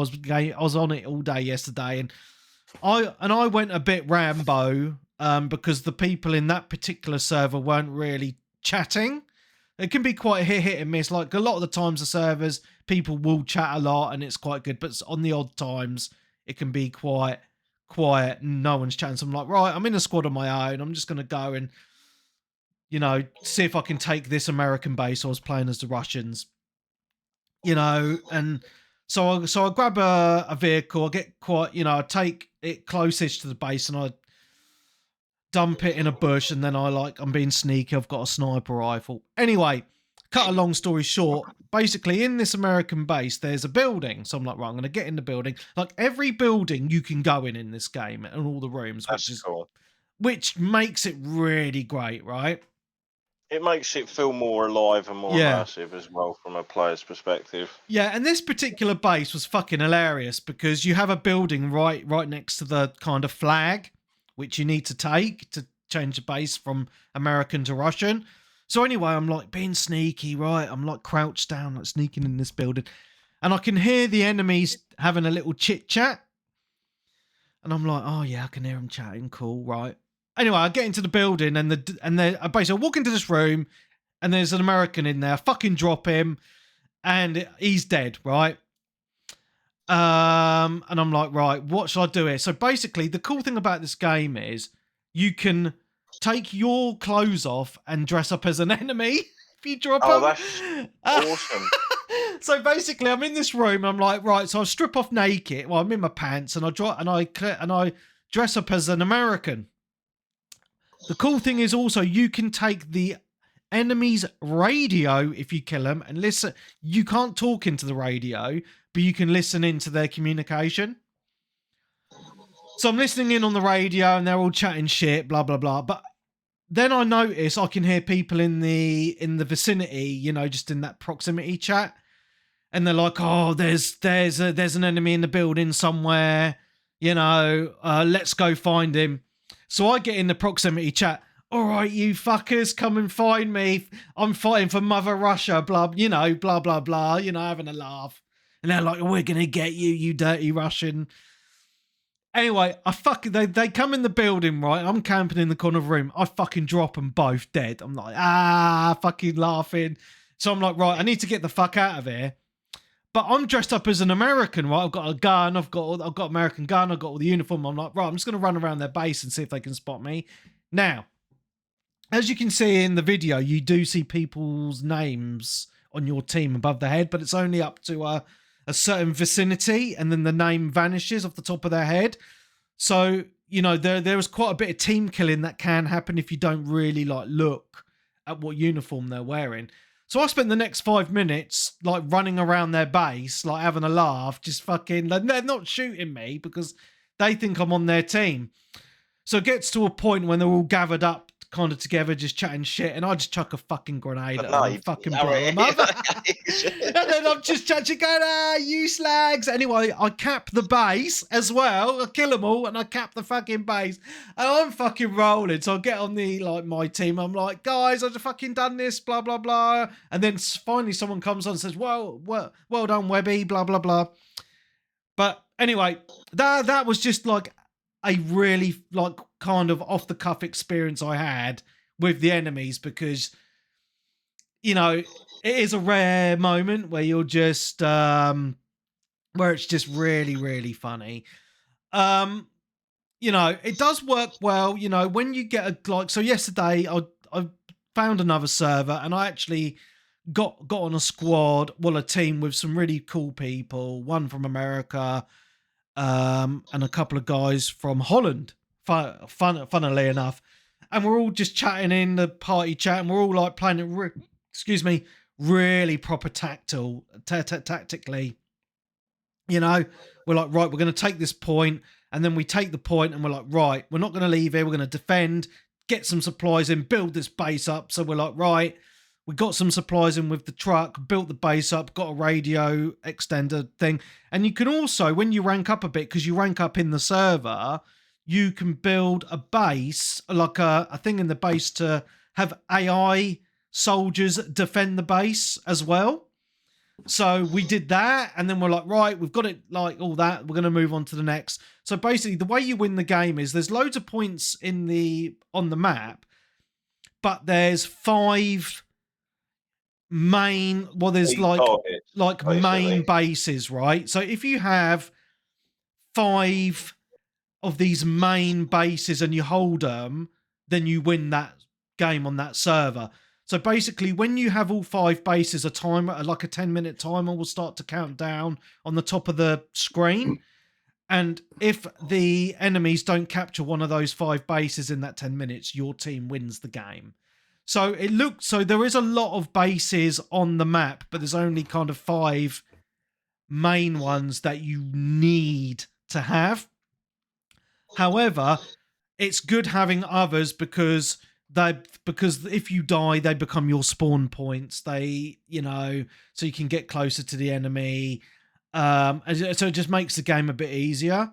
was on it all day yesterday, and I went a bit Rambo, because the people in that particular server weren't really chatting. It can be quite hit and miss. Like, a lot of the times the servers, people will chat a lot and it's quite good, but on the odd times it can be quite quiet and no one's chatting. So I'm like, right, I'm in a squad on my own. I'm just going to go and, see if I can take this American base. I was playing as the Russians, and so I grab a vehicle. I get quite, I take it closest to the base and I dump it in a bush, and then I'm being sneaky. I've got a sniper rifle. Anyway, cut a long story short, basically in this American base, there's a building. So I'm like, right, I'm going to get in the building. Like, every building you can go in this game, and all the rooms, which makes it really great, right? It makes it feel more alive and more immersive as well from a player's perspective. Yeah, and this particular base was fucking hilarious, because you have a building right next to the kind of flag, which you need to take to change the base from American to Russian. So anyway, I'm like being sneaky, right? I'm like crouched down, like sneaking in this building, and I can hear the enemies having a little chit chat. And I'm like, oh yeah, I can hear them chatting, cool, right? Anyway, I get into the building, and basically I walk into this room, and there's an American in there. I fucking drop him, and he's dead, right? And I'm like, right, what should I do here? So basically, the cool thing about this game is you can take your clothes off and dress up as an enemy if you drop them. Oh, that's awesome. So basically, I'm in this room. I'm like, right, so I strip off naked. Well, I'm in my pants, and I dress up as an American. The cool thing is also you can take the enemy's radio if you kill them and listen. You can't talk into the radio, but you can listen into their communication. So I'm listening in on the radio, and they're all chatting shit, blah blah blah. But then I notice I can hear people in the vicinity, just in that proximity chat, and they're like, "Oh, there's an enemy in the building somewhere, let's go find him." So I get in the proximity chat. All right, you fuckers, come and find me. I'm fighting for Mother Russia, blah, blah, blah, blah, having a laugh. And they're like, we're going to get you, you dirty Russian. Anyway, they come in the building, right? I'm camping in the corner of the room. I fucking drop them both dead. I'm like, fucking laughing. So I'm like, right, I need to get the fuck out of here. But I'm dressed up as an American, right? I've got a gun. I've got American gun. I've got all the uniform. I'm like, right, I'm just going to run around their base and see if they can spot me. Now, as you can see in the video, you do see people's names on your team above the head, but it's only up to a certain vicinity, and then the name vanishes off the top of their head. So, there is quite a bit of team killing that can happen if you don't really look at what uniform they're wearing. So I spent the next 5 minutes running around their base, having a laugh, just fucking, they're not shooting me because they think I'm on their team. So it gets to a point when they're all gathered up kind of together, just chatting shit, and I just chuck a fucking grenade at them and fucking blow them up. And then I'm just going, you slags. Anyway, I cap the base as well. I kill them all and I cap the fucking base. And I'm fucking rolling. So I get on the, my team. I'm like, guys, I've fucking done this, blah, blah, blah. And then finally someone comes on and says, well done, Webby, blah, blah, blah. But anyway, that was just a really kind of off the cuff experience I had with the enemies, because it is a rare moment where you're just where it's just really, really funny. It does work well, when you get so yesterday I found another server and I actually got on a squad, a team with some really cool people, one from America, and a couple of guys from Holland, funnily enough. And we're all just chatting in the party chat, and we're all playing it, really proper tactically. We're right, we're going to take this point, and then we take the point, and we're like, right, we're not going to leave here. We're going to defend, get some supplies in, build this base up. So we're like, right, we got some supplies in with the truck, built the base up, got a radio extender thing. And you can also, when you rank up a bit, because you rank up in the server, you can build a base, a thing in the base to have AI soldiers defend the base as well. So we did that, and then we're like, right, we've got it, all that, we're going to move on to the next. So basically, the way you win the game is there's loads of points on the map, but there's 5 main, there's main bases, right? So if you have 5 of these main bases and you hold them, then you win that game on that server. So basically, when you have all 5 bases, a timer, a 10-minute timer will start to count down on the top of the screen. And if the enemies don't capture one of those 5 bases in that 10 minutes, your team wins the game. So there is a lot of bases on the map, but there's only kind of 5 main ones that you need to have. However, it's good having others because if you die, they become your spawn points. So you can get closer to the enemy. So it just makes the game a bit easier.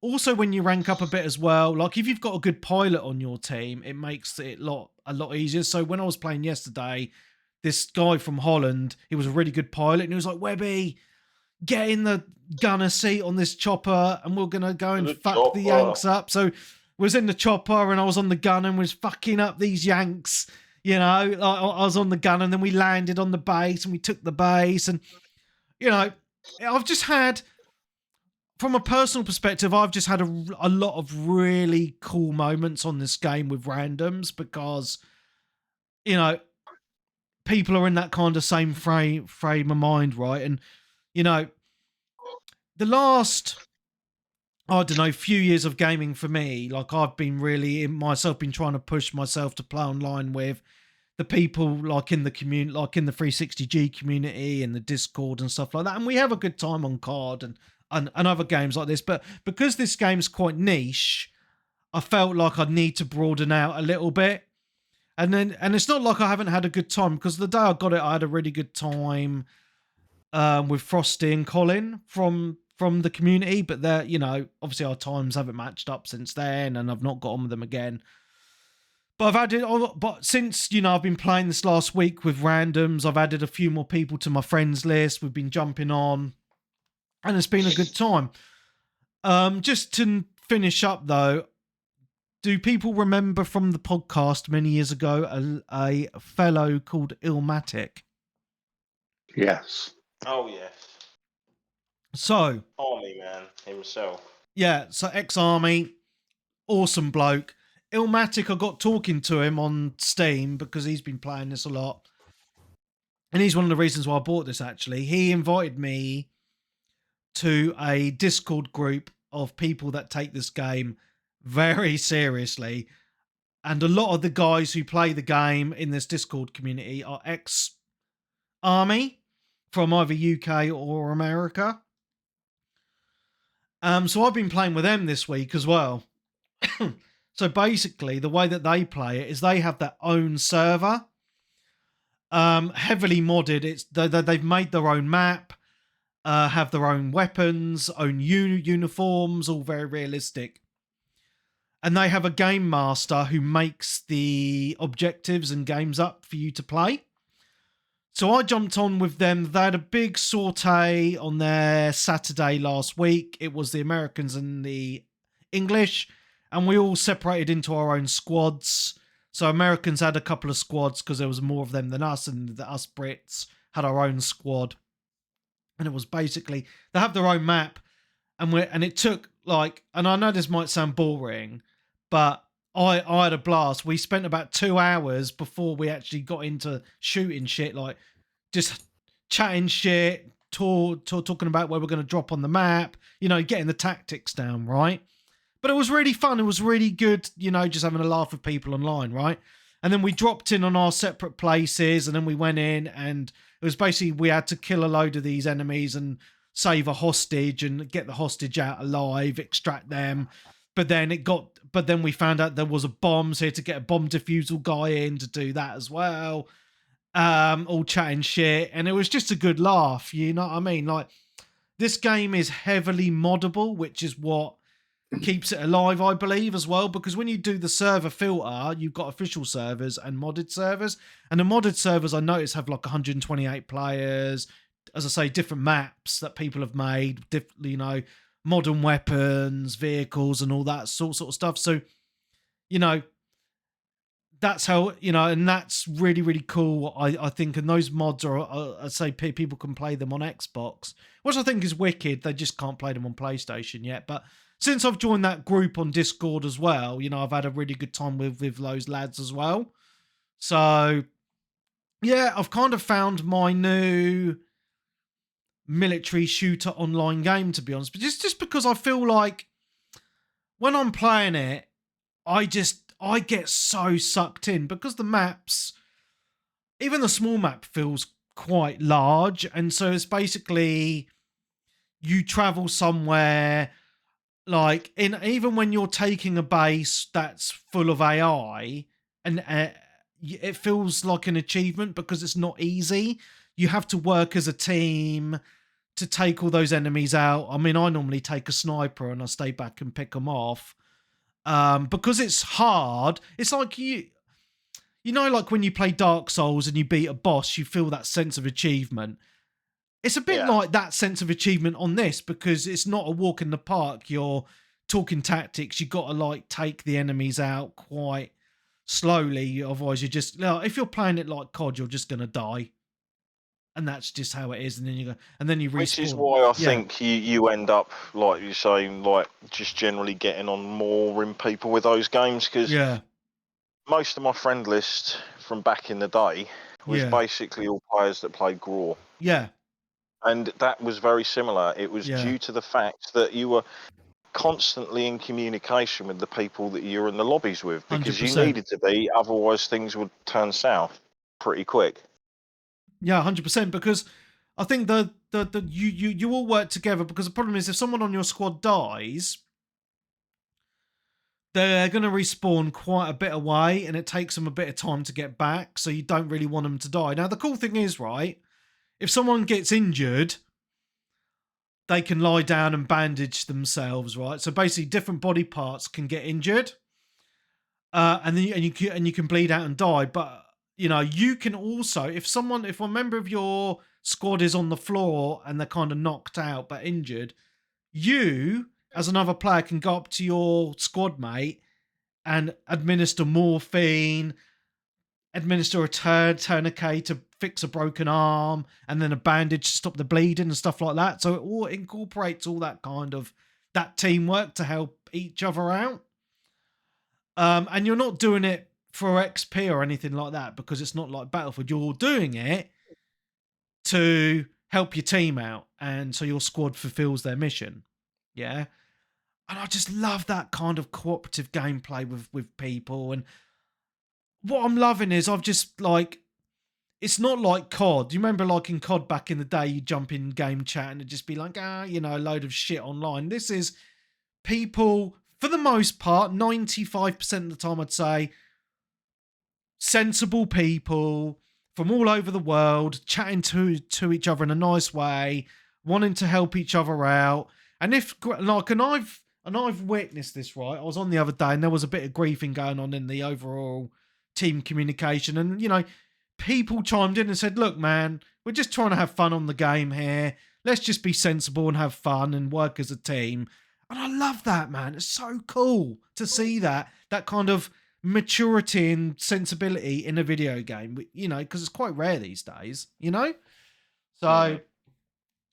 Also, when you rank up a bit as well, if you've got a good pilot on your team, it makes it a lot easier. So when I was playing yesterday, this guy from Holland, he was a really good pilot, and he was like, Webby, get in the gunner seat on this chopper, and we're going to go and fuck the Yanks up. So I was in the chopper, and I was on the gun and was fucking up these Yanks. I was on the gun, and then we landed on the base, and we took the base. And, I've just had... From a personal perspective, I've just had a lot of really cool moments on this game with randoms because, people are in that kind of same frame of mind, right? And, the last, few years of gaming for me, I've been really been trying to push myself to play online with the people in the community, in the 360G community and the Discord and stuff like that. And we have a good time on COD and other games like this, but because this game's quite niche, I felt like I'd need to broaden out a little bit. And it's not like I haven't had a good time, because the day I got it, I had a really good time with Frosty and Colin from from the community, but they're, you know, obviously our times haven't matched up since then, and I've not got on with them again. But but since, you know, I've been playing this last week with randoms, I've added a few more people to my friends list. We've been jumping on, and it's been a good time. Just to finish up though, do people remember from the podcast many years ago a fellow called Illmatic? Yes. Oh yes, So Army man himself. yeah, so ex-army, awesome bloke. Illmatic, I got talking to him on Steam because he's been playing this a lot. And he's one of the reasons why I bought this, actually. He invited me to a Discord group of people that take this game very seriously. And a lot of the guys who play the game in this Discord community are ex-army from either UK or America. So I've been playing with them this week as well. So basically, the way that they play it is they have their own server, heavily modded. They've made their own map, have their own weapons, own uniforms, all very realistic. And they have a game master who makes the objectives and games up for you to play. So I jumped on with them. They had a big saute on their Saturday last week. It was the Americans and the English, and we all separated into our own squads. So Americans had a couple of squads because there was more of them than us, and us Brits had our own squad. And it was basically, they have their own map, and it took like, and I know this might sound boring, but I had a blast. We spent about 2 hours before we actually got into shooting shit, like just chatting shit, talking about where we're going to drop on the map, you know, getting the tactics down, right? But it was really fun. It was really good, you know, just having a laugh with people online, right? And then we dropped in on our separate places, and then we went in, and it was basically we had to kill a load of these enemies and save a hostage and get the hostage out alive, extract them. But then we found out there was a bomb, so we had to get a bomb defusal guy in to do that as well. All chatting shit, and it was just a good laugh, you know what I mean? Like, this game is heavily moddable, which is what keeps it alive, I believe, as well, because when you do the server filter, you've got official servers and modded servers, and the modded servers I noticed have like 128 players, as I say, different maps that people have made, you know, modern weapons, vehicles, and all that sort of stuff. So, you know, that's how, you know, and that's really, really cool, I think. And those mods are, I'd say people can play them on Xbox, which I think is wicked. They just can't play them on PlayStation yet. But since I've joined that group on Discord as well, you know, I've had a really good time with those lads as well. So, yeah, I've kind of found my new military shooter online game, to be honest, but just because I feel like when I'm playing it, I get so sucked in, because the maps, even the small map, feels quite large, and so it's basically you travel somewhere, like even when you're taking a base that's full of AI, and it feels like an achievement because it's not easy. You have to work as a team to take all those enemies out. I mean, I normally take a sniper and I stay back and pick them off. Because it's hard. It's like you know, like when you play Dark Souls and you beat a boss, you feel that sense of achievement. It's a bit like that sense of achievement on this, because it's not a walk in the park. You're talking tactics. You got to like take the enemies out quite slowly. Otherwise, you just, if you're playing it like COD, you're just going to die. And that's just how it is. And then you go, and then you respawn. Which is why I think you end up, like you're saying, like just generally getting on more in people with those games, because most of my friend list from back in the day was basically all players that played GRAW. Yeah. And that was very similar. It was due to the fact that you were constantly in communication with the people that you're in the lobbies with, because 100%. you needed to be, otherwise things would turn south pretty quick. Yeah, 100%. Because I think you all work together, because the problem is if someone on your squad dies, they're going to respawn quite a bit away, and it takes them a bit of time to get back. So you don't really want them to die. Now, the cool thing is, right, if someone gets injured, they can lie down and bandage themselves, right? So basically, different body parts can get injured, and then you can bleed out and die. But you can also, if a member of your squad is on the floor and they're kind of knocked out but injured, you as another player can go up to your squad mate and administer morphine, administer a tourniquet to fix a broken arm, and then a bandage to stop the bleeding and stuff like that. So it all incorporates all that kind of that teamwork to help each other out. And you're not doing it for XP or anything like that, because it's not like Battlefield. You're doing it to help your team out, and so your squad fulfills their mission. Yeah. And I just love that kind of cooperative gameplay with people. And what I'm loving is I've just like, it's not like COD. You remember like in COD back in the day, you jump in game chat and it'd just be like, a load of shit online. This is people, for the most part, 95% of the time I'd say, sensible people from all over the world, chatting to each other in a nice way, wanting to help each other out. And I've witnessed this, right? I was on the other day and there was a bit of griefing going on in the overall team communication. And, people chimed in and said, look, man, we're just trying to have fun on the game here. Let's just be sensible and have fun and work as a team. And I love that, man. It's so cool to see that kind of maturity and sensibility in a video game, because it's quite rare these days, So,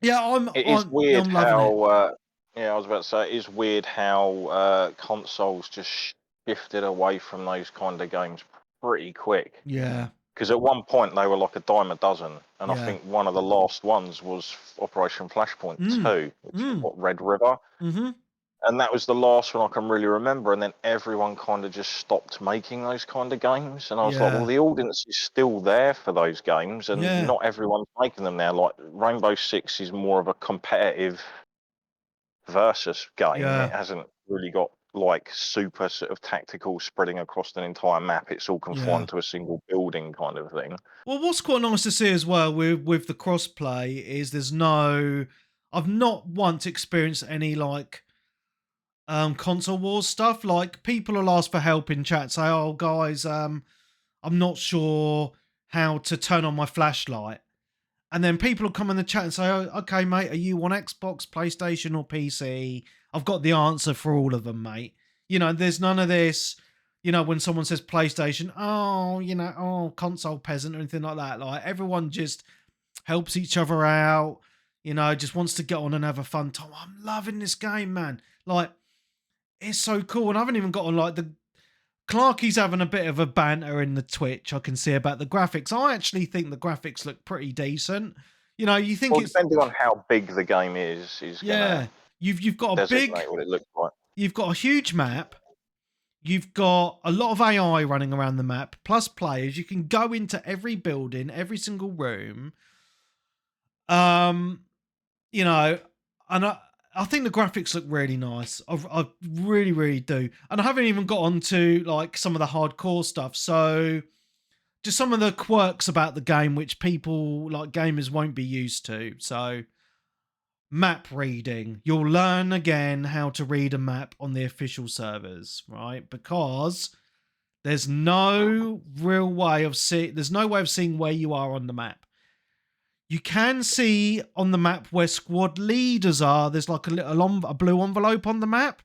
yeah, It's weird I'm how... loving it. I was about to say, it is weird how consoles just shifted away from those kind of games pretty quick. Yeah. Because at one point they were like a dime a dozen, and Yeah. I think one of the last ones was Operation Flashpoint 2, which is Red River. Mm-hmm. And that was the last one I can really remember, and then everyone kind of just stopped making those kind of games. And I was like, well, the audience is still there for those games, and not everyone's making them now. Like Rainbow Six is more of a competitive versus game. Yeah. It hasn't really got like super sort of tactical spreading across an entire map. It's all confined to a single building kind of thing. Well, what's quite nice to see as well with the crossplay is I've not once experienced any like console wars stuff. Like people will ask for help in chat, say, oh guys, I'm not sure how to turn on my flashlight. And then people will come in the chat and say, oh, okay, mate, are you on Xbox, PlayStation, or PC? I've got the answer for all of them, mate. There's none of this, when someone says PlayStation, console peasant or anything like that. Like, everyone just helps each other out, just wants to get on and have a fun time. I'm loving this game, man. Like, it's so cool. And I haven't even got on, like, Clarky's having a bit of a banter in the Twitch, I can see, about the graphics. I actually think the graphics look pretty decent. You think it's... depending on how big the game is yeah. You've got a big... what it looks like. You've got a huge map. You've got a lot of AI running around the map, plus players. You can go into every building, every single room. And I think the graphics look really nice. I really, really do. And I haven't even got onto like some of the hardcore stuff. So just some of the quirks about the game, which people like gamers won't be used to. So map reading. You'll learn again how to read a map on the official servers, right? Because there's no real way of seeing where you are on the map. You can see on the map where squad leaders are. There's like a blue envelope on the map.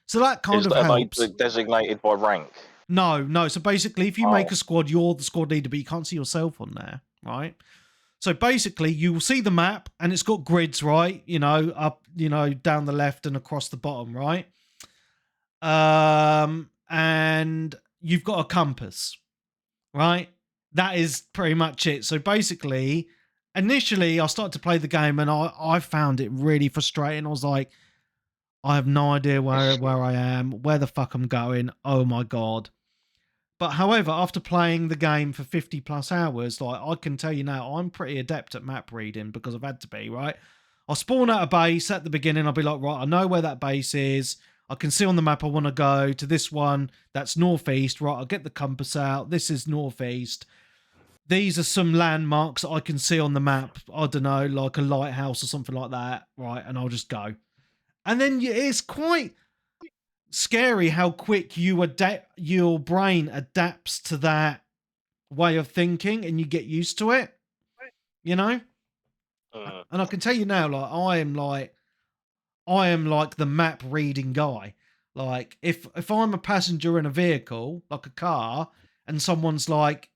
So that kind of helps. Are they designated by rank? No. So basically, if you make a squad, you're the squad leader, but you can't see yourself on there, right? So basically, you will see the map, and it's got grids, right? Up, down the left and across the bottom, right? And you've got a compass, right? That is pretty much it. So basically, initially, I started to play the game and I found it really frustrating. I was like, I have no idea where I am, where the fuck I'm going. Oh my God. But however, after playing the game for 50 plus hours, like I can tell you now, I'm pretty adept at map reading because I've had to be, right? I'll spawn at a base at the beginning. I'll be like, right, I know where that base is. I can see on the map I want to go to this one. That's northeast, right? I'll get the compass out. This is northeast. these are some landmarks that I can see on the map. I don't know, like a lighthouse or something like that, right? And I'll just go. And then it's quite scary how quick your brain adapts to that way of thinking, and you get used to it, you know. And I can tell you now, like I am like the map reading guy. Like if I'm a passenger in a vehicle, like a car, and someone's like,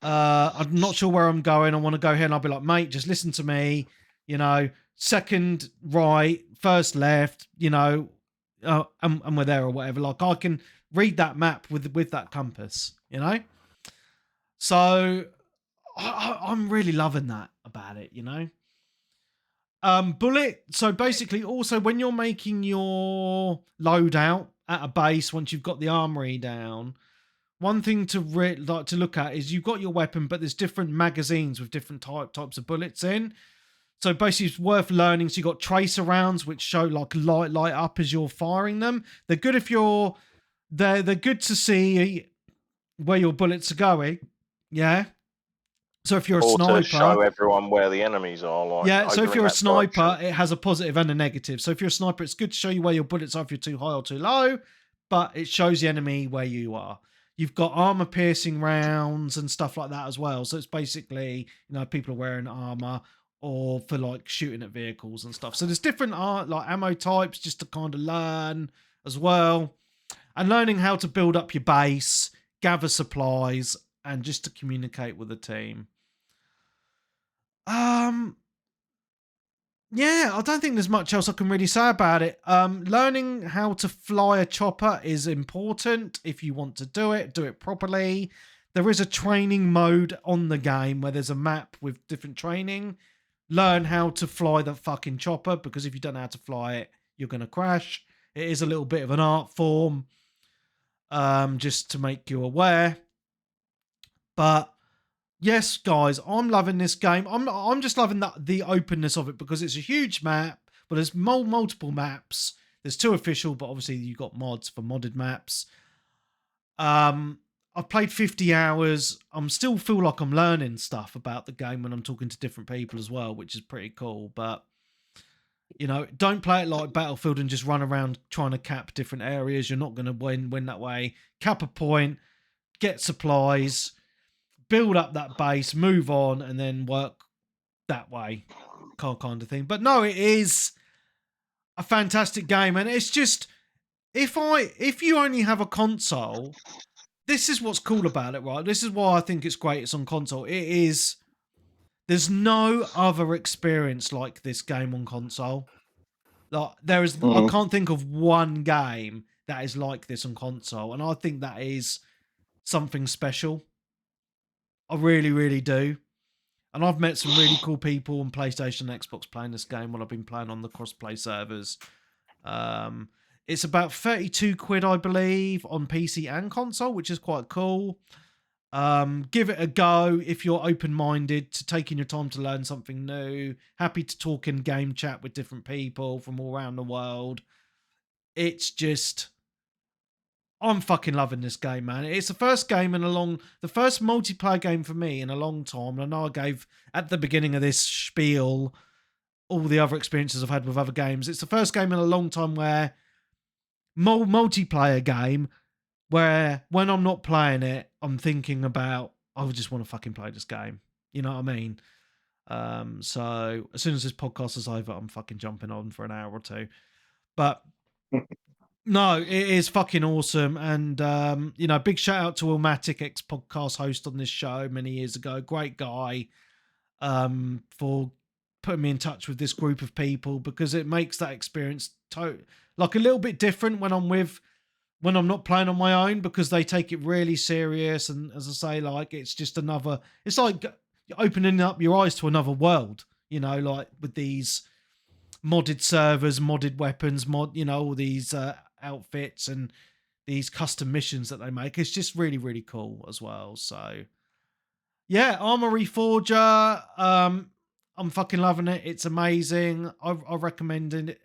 I'm not sure where I'm going, I want to go here, and I'll be like, mate, just listen to me, you know, second right, first left, you know, and we're there or whatever. Like I can read that map with that compass, you know. So I'm really loving that about it, you know. Bullet. So basically, also when you're making your loadout at a base, once you've got the armory down, one thing to like to look at is you've got your weapon, but there's different magazines with different types of bullets in. So basically, it's worth learning. So you got tracer rounds, which show like light up as you're firing them. They're good if you're they're good to see where your bullets are going. Yeah. So if you're a sniper, to show everyone where the enemies are. Like, yeah. So if you're a sniper, direction. it has a positive and a negative. So if you're a sniper, it's good to show you where your bullets are if you're too high or too low, but it shows the enemy where you are. You've got armor piercing rounds and stuff like that as well. So it's basically, you know, people are wearing armor or for like shooting at vehicles and stuff. So there's different like ammo types just to kind of learn as well, and learning how to build up your base, gather supplies, and just to communicate with the team. Yeah, I don't think there's much else I can really say about it. Learning how to fly a chopper is important if you want to do it properly. There is a training mode on the game where there's a map with different training. Learn how to fly the fucking chopper, because if you don't know how to fly it, you're going to crash. It is a little bit of an art form, just to make you aware. But yes, guys, I'm loving this game. I'm just loving the openness of it, because it's a huge map, but there's multiple maps. There's 2 official, but obviously you've got mods for modded maps. I've played 50 hours. I'm still feel like I'm learning stuff about the game when I'm talking to different people as well, which is pretty cool. But, you know, don't play it like Battlefield and just run around trying to cap different areas. You're not going to win that way. Cap a point, get supplies, build up that base, move on, and then work that way, kind of thing. But no, it is a fantastic game, and it's just if you only have a console, this is what's cool about it, right? This is why I think it's great. It's on console. There's no other experience like this game on console. Like I can't think of one game that is like this on console, and I think that is something special. I really, really do. And I've met some really cool people on PlayStation and Xbox playing this game while I've been playing on the crossplay servers. It's about 32 quid, I believe, on PC and console, which is quite cool. Give it a go if you're open-minded to taking your time to learn something new. Happy to talk in game chat with different people from all around the world. It's just... I'm fucking loving this game, man. It's the first game the first multiplayer game for me in a long time. And I know I gave, at the beginning of this spiel, all the other experiences I've had with other games. It's the first game in a long time where multiplayer game where when I'm not playing it, I'm thinking about, I just want to fucking play this game. You know what I mean? So as soon as this podcast is over, I'm fucking jumping on for an hour or two. But no, it is fucking awesome. And, you know, big shout out to Illmatic, ex-podcast host on this show many years ago. Great guy, for putting me in touch with this group of people, because it makes that experience like a little bit different when I'm not playing on my own, because they take it really serious. And as I say, like, it's just it's like opening up your eyes to another world, you know, like with these modded servers, modded weapons, you know, all these outfits and these custom missions that they make. It's just really, really cool as well. So yeah, ARMA Reforger, I'm fucking loving it. It's amazing. I recommend it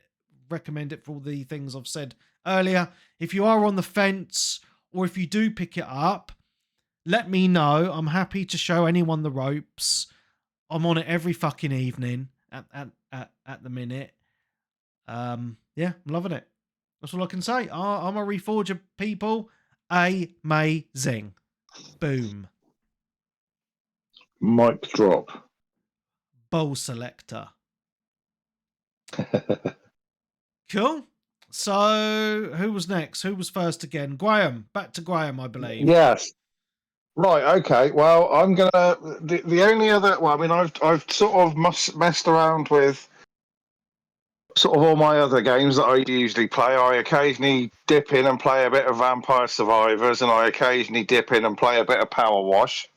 for all the things I've said earlier. If you are on the fence, or if you do pick it up, let me know. I'm happy to show anyone the ropes. I'm on it every fucking evening at the minute. Yeah, I'm loving it. That's all I can say. I'm a Reforger, people. Amazing. Boom. Mic drop. Bowl selector. Cool. So, who was next? Who was first again? Graham. Back to Graham, I believe. Yes. Right. Okay. Well, I'm gonna. The only other. Well, I mean, I've sort of messed around with sort of all my other games that I usually play. I occasionally dip in and play a bit of Vampire Survivors, and I occasionally dip in and play a bit of Power Wash.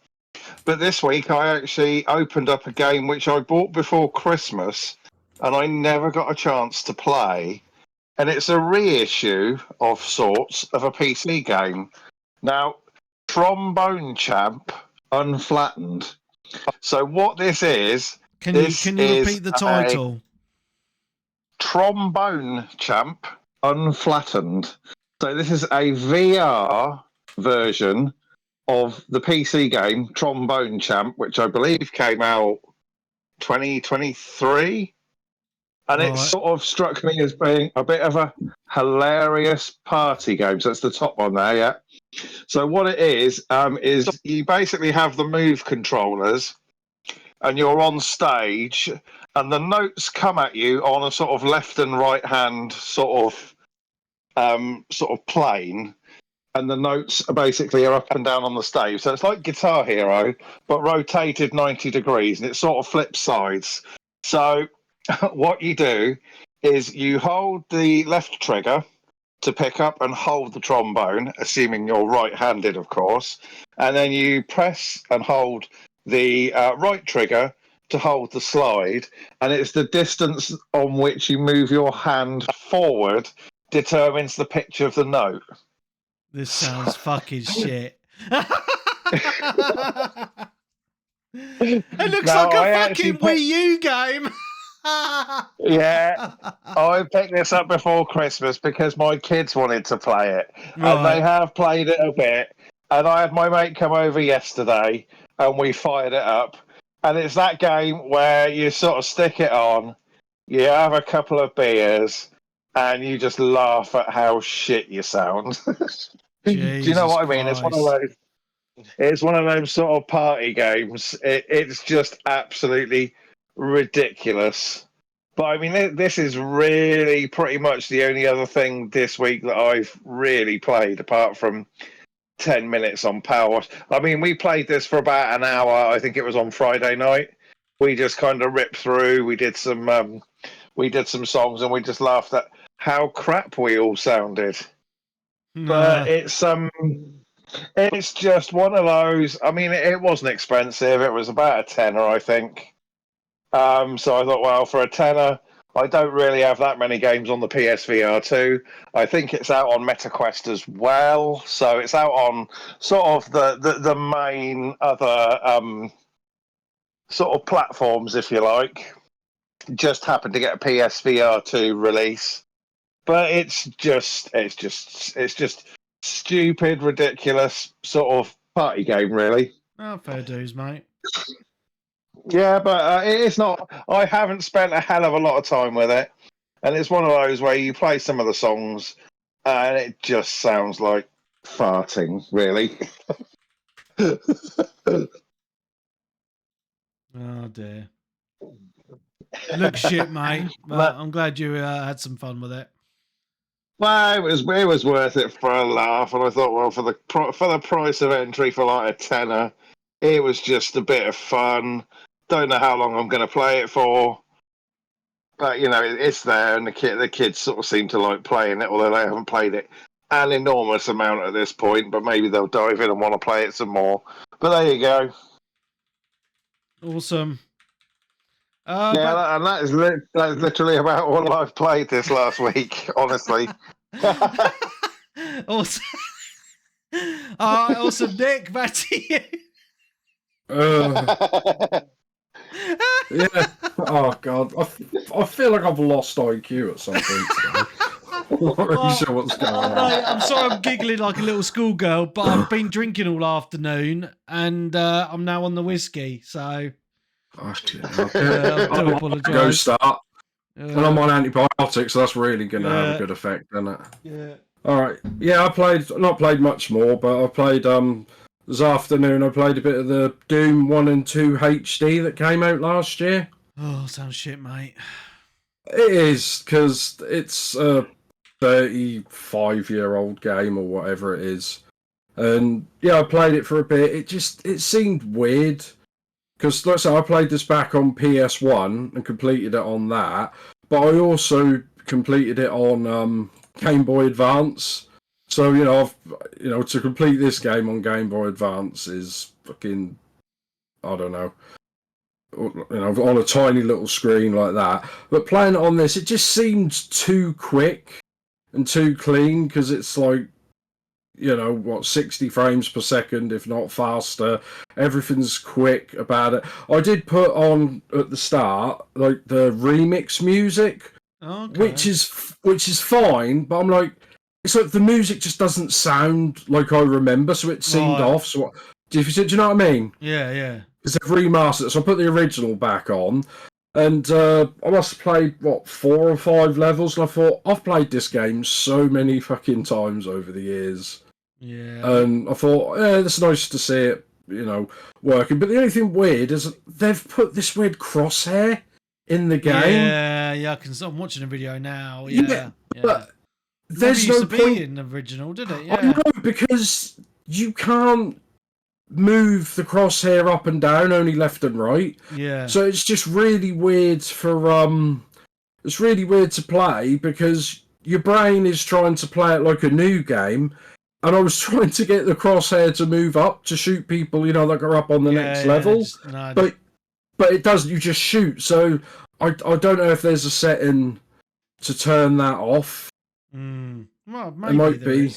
But this week, I actually opened up a game which I bought before Christmas, and I never got a chance to play. And it's a reissue of sorts of a PC game. Now, Trombone Champ Unflattened. So what this is... Can you repeat the title? Trombone Champ Unflattened. So this is a VR version of the PC game Trombone Champ, which I believe came out 2023. And it sort of struck me as being a bit of a hilarious party game. So that's the top one there, yeah. So what it is you basically have the Move controllers and you're on stage and the notes come at you on a sort of left and right hand sort of plane. And the notes basically are up and down on the stage. So it's like Guitar Hero, but rotated 90 degrees and it sort of flips sides. So what you do is you hold the left trigger to pick up and hold the trombone, assuming you're right-handed, of course, and then you press and hold the right trigger to hold the slide, and it's the distance on which you move your hand forward determines the pitch of the note. This sounds fucking shit. It looks like a fucking Wii U game. Yeah, I picked this up before Christmas because my kids wanted to play it, and they have played it a bit. And I had my mate come over yesterday, and we fired it up. And it's that game where you sort of stick it on, you have a couple of beers, and you just laugh at how shit you sound. Do you know what I mean? It's one of those. It's one of those sort of party games. It's just absolutely ridiculous. But I mean, this is really pretty much the only other thing this week that I've really played, apart from 10 minutes on Power Wash. I mean, we played this for about an hour. I think it was on Friday night. We just kind of ripped through. We did some songs, and we just laughed at how crap we all sounded. But it's just one of those. I mean, it wasn't expensive. It was about a tenner, I think. So I thought, well, for a tenner, I don't really have that many games on the PSVR 2. I think it's out on MetaQuest as well. So it's out on sort of the main other sort of platforms, if you like. Just happened to get a PSVR 2 release. But it's just stupid, ridiculous sort of party game, really. Oh, fair dues, mate. Yeah, but it's not. I haven't spent a hell of a lot of time with it, and it's one of those where you play some of the songs, and it just sounds like farting, really. Oh dear. It looks shit, mate. But I'm glad you had some fun with it. Well, it was worth it for a laugh, and I thought, well, for the price of entry for like a tenner, it was just a bit of fun. Don't know how long I'm going to play it for, but you know it's there, and the kids sort of seem to like playing it, although they haven't played it an enormous amount at this point. But maybe they'll dive in and want to play it some more. But there you go. Awesome. And that is literally about all I've played this last week, honestly. Awesome. Awesome, Nick, back to you. Yeah. Oh God, I feel like I've lost IQ at some point not really sure what's going on. Mate, I'm sorry I'm giggling like a little schoolgirl, but I've been drinking all afternoon and I'm now on the whiskey, so Okay. I do Go apologise. start. And I'm on antibiotics, so that's really going to have a good effect, isn't it? Yeah. All right. Yeah, not played much more, but I played this afternoon. I played a bit of the Doom 1 and 2 HD that came out last year. Oh, sounds shit, mate. It is, because it's a 35-year-old game or whatever it is. And yeah, I played it for a bit. It seemed weird. Because, let's say, I played this back on PS1 and completed it on that. But I also completed it on Game Boy Advance. So, to complete this game on Game Boy Advance is fucking, I don't know, on a tiny little screen like that. But playing it on this, it just seemed too quick and too clean, because it's like, 60 frames per second, if not faster. Everything's quick about it. I did put on at the start like the remix music, which is fine, but I'm like, it's like the music just doesn't sound like I remember, so it seemed off. So do you know what I mean? Yeah. Because they've remastered it, so I put the original back on. And I must have played, 4 or 5 levels, and I thought, I've played this game so many fucking times over the years. Yeah. And I thought, it's nice to see it, working. But the only thing weird is they've put this weird crosshair in the game. Yeah, I'm watching a video now. Yeah. But there's no point in the original, did it? I know, because you can't move the crosshair up and down, only left and right. Yeah. So it's just really weird it's really weird to play, because your brain is trying to play it like a new game. And I was trying to get the crosshair to move up to shoot people, that are up on the next level. But it doesn't. You just shoot. So I don't know if there's a setting to turn that off. Well, maybe it might be.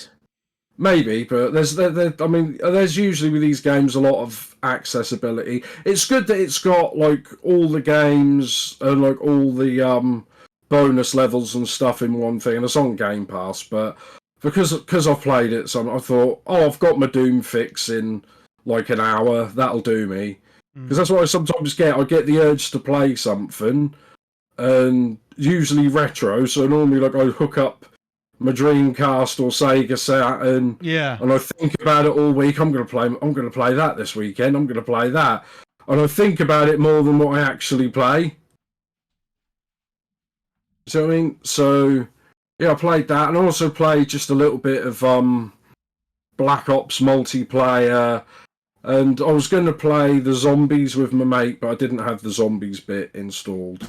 Maybe, but there's usually with these games a lot of accessibility. It's good that it's got like all the games and like all the bonus levels and stuff in one thing, and it's on Game Pass, but because I've played it, so I thought, I've got my Doom fix in like an hour. That'll do me. Because that's what I sometimes get. I get the urge to play something, and usually retro. So normally, like, I hook up my Dreamcast or Sega Saturn, and I think about it all week. I'm gonna play that this weekend. I'm gonna play that, and I think about it more than what I actually play. So I mean, yeah, I played that, and I also played just a little bit of Black Ops multiplayer, and I was going to play the zombies with my mate, but I didn't have the zombies bit installed,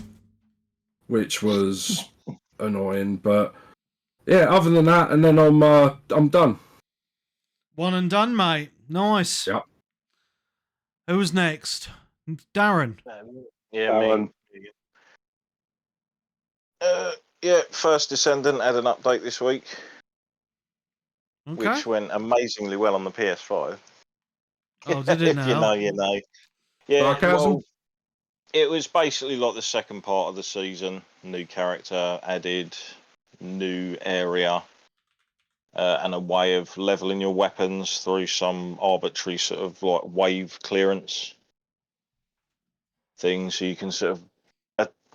which was annoying. But yeah, other than that, and then I'm done. One and done, mate. Nice. Yep. Who was next? Darren. Me. First Descendant had an update this week, which went amazingly well on the PS5. Oh, did it now? You know. Yeah, well, it was basically like the second part of the season. New character added, new area, and a way of leveling your weapons through some arbitrary sort of like wave clearance thing, so you can sort of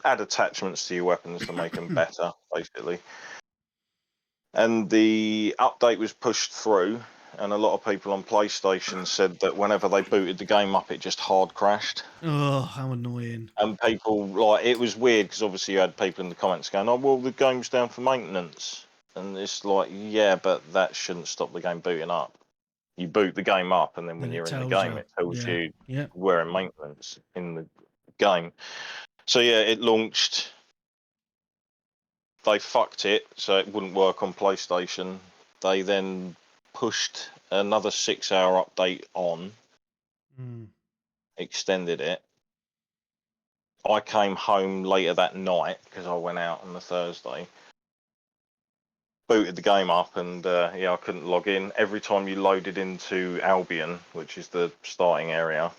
add attachments to your weapons to make them better, basically. And the update was pushed through, and a lot of people on PlayStation said that whenever they booted the game up, it just hard crashed. Oh, how annoying. And people, it was weird, because obviously you had people in the comments going, oh, well, the game's down for maintenance. And it's like, yeah, but that shouldn't stop the game booting up. You boot the game up, and then when you're in the game, it tells you we're in maintenance in the game. So yeah, it launched. They fucked it, so it wouldn't work on PlayStation. They then pushed another 6-hour update on, extended it. I came home later that night because I went out on the Thursday. Booted the game up, and I couldn't log in. Every time you loaded into Albion, which is the starting area,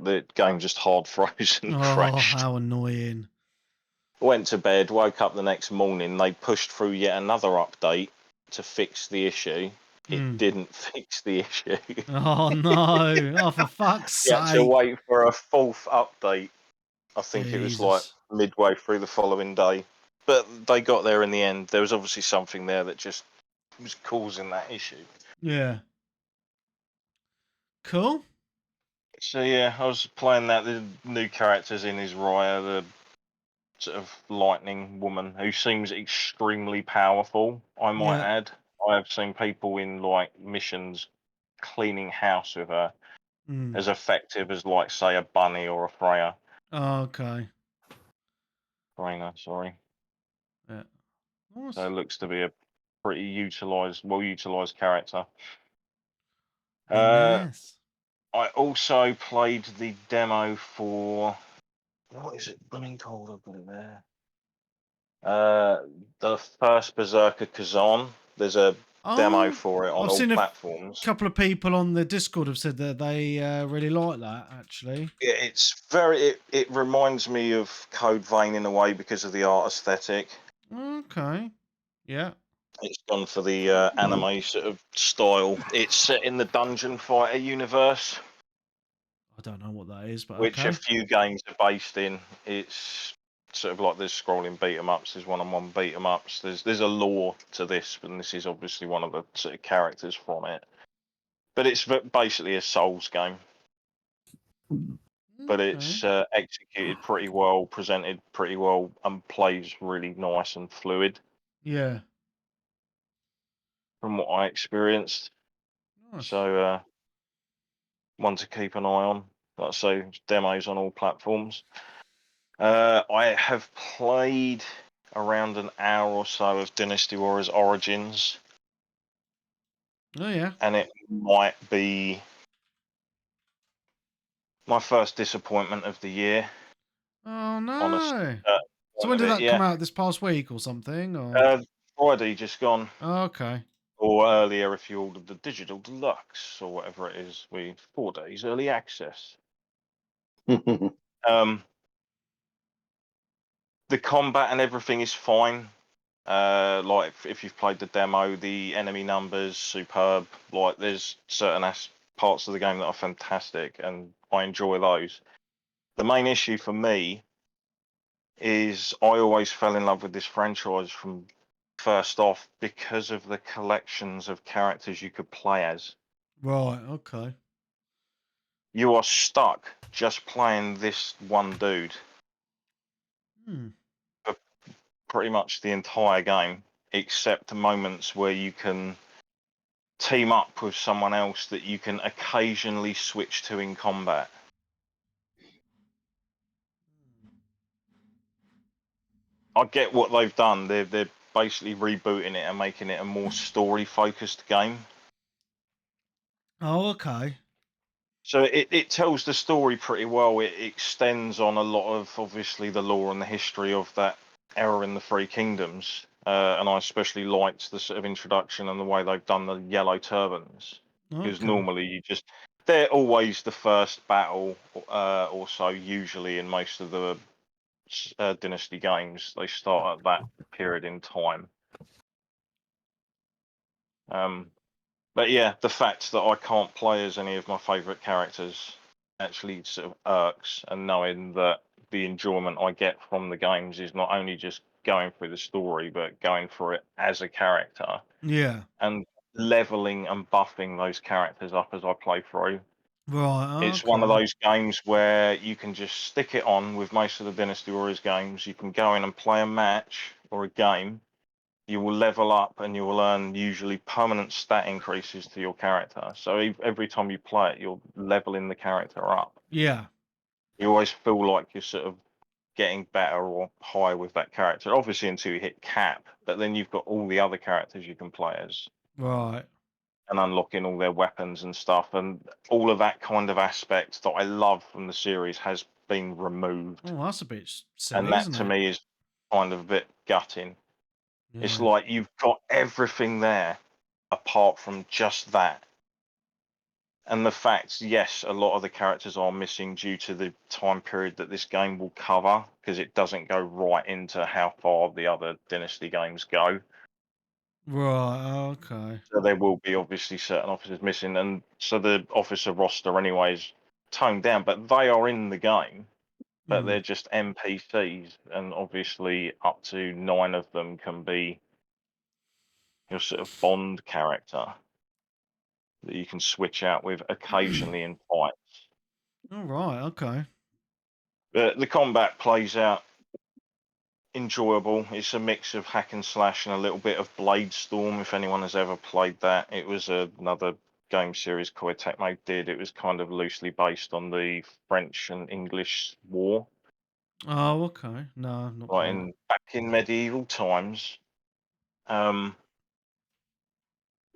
the game just hard froze and crashed. Oh, how annoying. Went to bed, woke up the next morning. They pushed through yet another update to fix the issue. It didn't fix the issue. Oh no! Oh, for fuck's You had to sake! wait for a fourth update. I think it was like Jesus. midway through the following day. But they got there in the end. There was obviously something there that just was causing that issue. Yeah. Cool. So yeah, I was playing that. The new characters in is Raya, the sort of lightning woman who seems extremely powerful, I might Yeah. add. I have seen people in like missions cleaning house with her as effective as like say a bunny or a Freya. Okay. Freya, sorry. Yeah. So it Nice. looks to be a pretty well utilised character. Nice. I also played the demo for what is it? Blooming cold, I've got it there. The first Beserker Khazan. There's a demo Oh, for it on I've all seen a platforms. couple of people on the Discord have said that they really like that. Actually. Yeah, it's very. It reminds me of Code Vein in a way because of the art aesthetic. Okay. Yeah. It's gone for the anime sort of style. It's set in the Dungeon Fighter universe, I don't know what that is, but which a okay. few games are based in. It's sort of like there's scrolling beat 'em ups, there's one-on-one beat 'em ups. There's a lore to this, and this is obviously one of the sort of characters from it. But it's basically a Souls game. But it's Okay. executed pretty well, presented pretty well, and plays really nice and fluid Yeah. from what I experienced. Nice. So one to keep an eye on. Like I say, demos on all platforms. I have played around an hour or so of Dynasty Warriors Origins, Oh yeah. and it might be my first disappointment of the year. Oh Honest, no. So point when of did it, that come yeah. out? This past week or something? Or Friday just gone, okay. or earlier if you ordered the digital deluxe or whatever it is. 4 days early access. Um, the combat and everything is fine. Like if you've played the demo, the enemy numbers superb. Like there's certain parts of the game that are fantastic, and I enjoy those. The main issue for me is I always fell in love with this franchise from first off because of the collections of characters you could play as. Right. Okay. You are stuck just playing this one dude Hmm. for pretty much the entire game, except the moments where you can team up with someone else that you can occasionally switch to in combat. I get what they've done. They're basically rebooting it and making it a more story focused game. Oh okay. So it tells the story pretty well. It extends on a lot of obviously the lore and the history of that era in the Three Kingdoms. And I especially liked the sort of introduction and the way they've done the yellow turbans. Because Okay. normally they're always the first battle, or so usually in most of the Dynasty games. They start at that period in time. But yeah, the fact that I can't play as any of my favourite characters actually sort of irks, and knowing that the enjoyment I get from the games is not only just going through the story, but going through it as a character Yeah. and leveling and buffing those characters up as I play through. Right. It's one of Okay. those games where you can just stick it on with most of the Dynasty Warriors games. You can go in and play a match or a game. You will level up and you will earn usually permanent stat increases to your character. So every time you play it, you're leveling the character up. Yeah. You always feel like you're sort of getting better or higher with that character, obviously until you hit cap, but then you've got all the other characters you can play as Right. and unlocking all their weapons and stuff. And all of that kind of aspect that I love from the series has been removed. Oh, that's a bit silly, And that isn't to it? me is kind of a bit gutting. It's Yeah. like you've got everything there apart from just that. And the fact, yes, a lot of the characters are missing due to the time period that this game will cover, because it doesn't go right into how far the other Dynasty games go. Right. Okay. So there will be obviously certain officers missing, and so the officer roster anyway is toned down, but they are in the game, but they're just NPCs, and obviously up to 9 of them can be your sort of Bond character that you can switch out with occasionally in fights. All right. Okay. The combat plays out enjoyable. It's a mix of hack and slash and a little bit of Blade Storm, if anyone has ever played that. It was another game series Koei Tecmo did. It was kind of loosely based on the French and English war, Oh, okay. No, I'm not like playing. back in medieval times.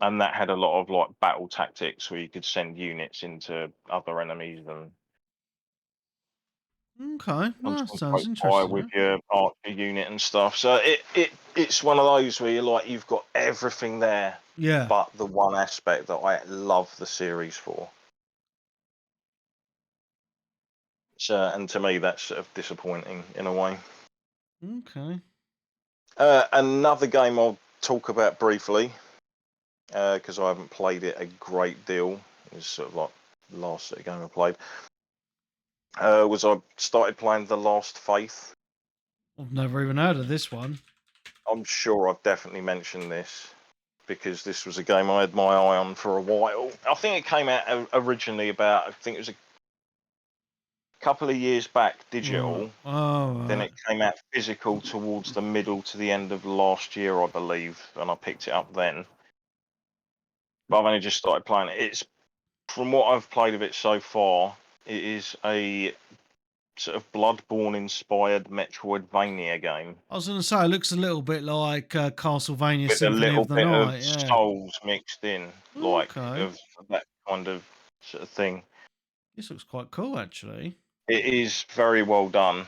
And that had a lot of like battle tactics where you could send units into other enemies and Okay. No, sounds concentrate fire interesting. with your archer unit and stuff. So it's one of those where you're like, you've got everything there, Yeah. but the one aspect that I love the series for. So, and to me, that's sort of disappointing in a way. Okay. Another game I'll talk about briefly, because I haven't played it a great deal. It's sort of like the last sort of game I played. Was I started playing The Last Faith. I've never even heard of this one. I'm sure I've definitely mentioned this because this was a game I had my eye on for a while. I think it came out originally about, I think it was a couple of years back digital. Oh, Then right. it came out physical towards the middle to the end of last year, I believe, and I picked it up then. But I've only just started playing it. It's, from what I've played of it so far, it is a sort of Bloodborne-inspired Metroidvania game. I was going to say, it looks a little bit like Castlevania With a Symphony little of the bit of Night. Yeah. souls mixed in, like Okay. of that kind of sort of thing. This looks quite cool, actually. It is very well done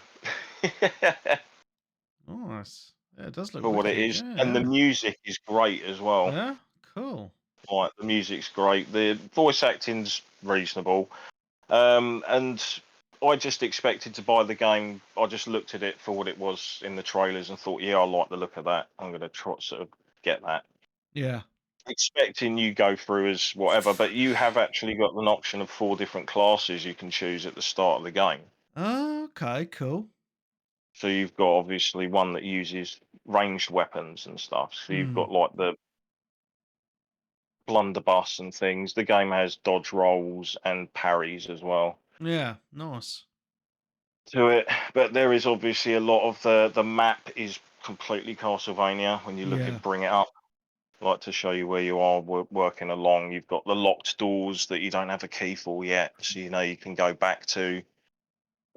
Nice. Yeah, it does look for what it wicked. is, Yeah. and the music is great as well. Yeah. Cool. Like the music's great, the voice acting's reasonable, and I just expected to buy the game. I just looked at it for what it was in the trailers and thought, yeah, I like the look of that. I'm going to try sort of get that. Yeah. Expecting you go through as whatever, but you have actually got an option of 4 different classes you can choose at the start of the game. Okay. Cool. So you've got obviously one that uses ranged weapons and stuff. So you've got like the blunderbuss and things. The game has dodge rolls and parries as well Yeah. Nice. to it. But there is obviously a lot of the map is completely Castlevania when you look Yeah. at Bring It Up. Like to show you where you are working along. You've got the locked doors that you don't have a key for yet, so you know you can go back to.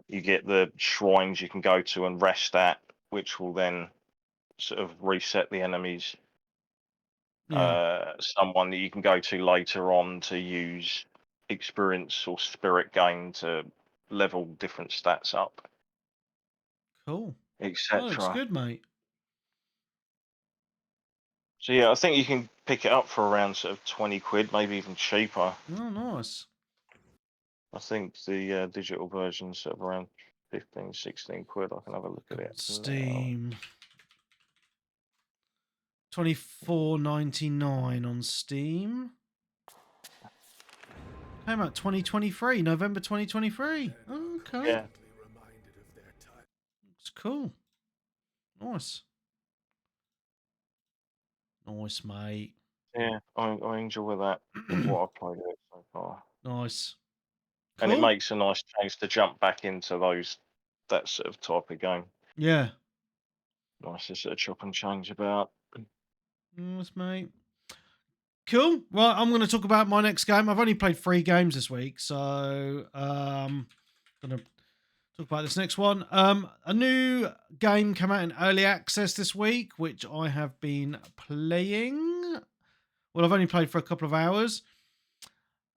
You get the shrines you can go to and rest at, which will then sort of reset the enemies. Yeah. Someone that you can go to later on to use experience or spirit gain to level different stats up, Cool. That looks etc. good, mate. So yeah, I think you can pick it up for around sort of 20 quid, maybe even cheaper. Oh, nice. I think the digital version's sort of around 15, 16 quid. I can have a look at it now. Steam. 24.99 on Steam. Came out 2023, November 2023. Okay. Yeah. It's cool. Nice. Nice, mate. Yeah, I enjoy that of what I've played of it so far. Nice. And it Cool. makes a nice change to jump back into that sort of type of game. Yeah. Nice to sort of chop and change about. Nice, mate. Cool. Right, I'm going to talk about my next game. I've only played 3 games this week, so going to talk about this next one. A new game came out in early access this week, which I have been playing. Well, I've only played for a couple of hours.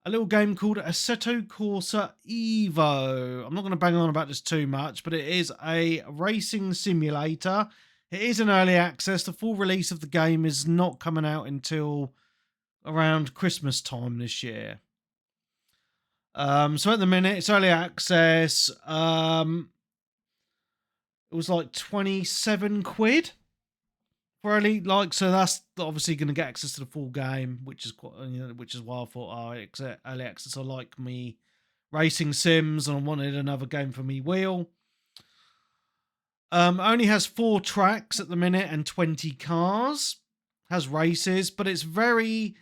A little game called Assetto Corsa EVO. I'm not going to bang on about this too much, but it is a racing simulator. It is in early access. The full release of the game is not coming out until around Christmas time this year. So at the minute, it's early access. It was like 27 quid for early, like, so that's obviously going to get access to the full game, which is quite, which is why I thought, early access. I like me racing sims, and I wanted another game for me wheel. Only has 4 tracks at the minute and 20 cars. Has races, but it's very.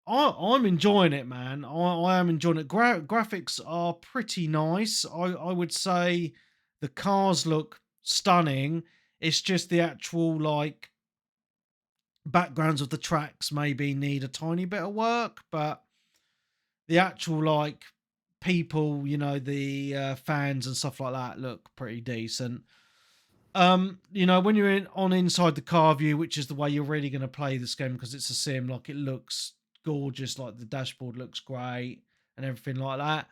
I'm enjoying it, man. I am enjoying it. Graphics are pretty nice. I would say the cars look stunning. It's just the actual, like, backgrounds of the tracks maybe need a tiny bit of work, but the actual, like, people, the fans and stuff like that look pretty decent. When you're inside the car view, which is the way you're really going to play this game, because it's a sim, like, it looks gorgeous, like the dashboard looks great and everything like that.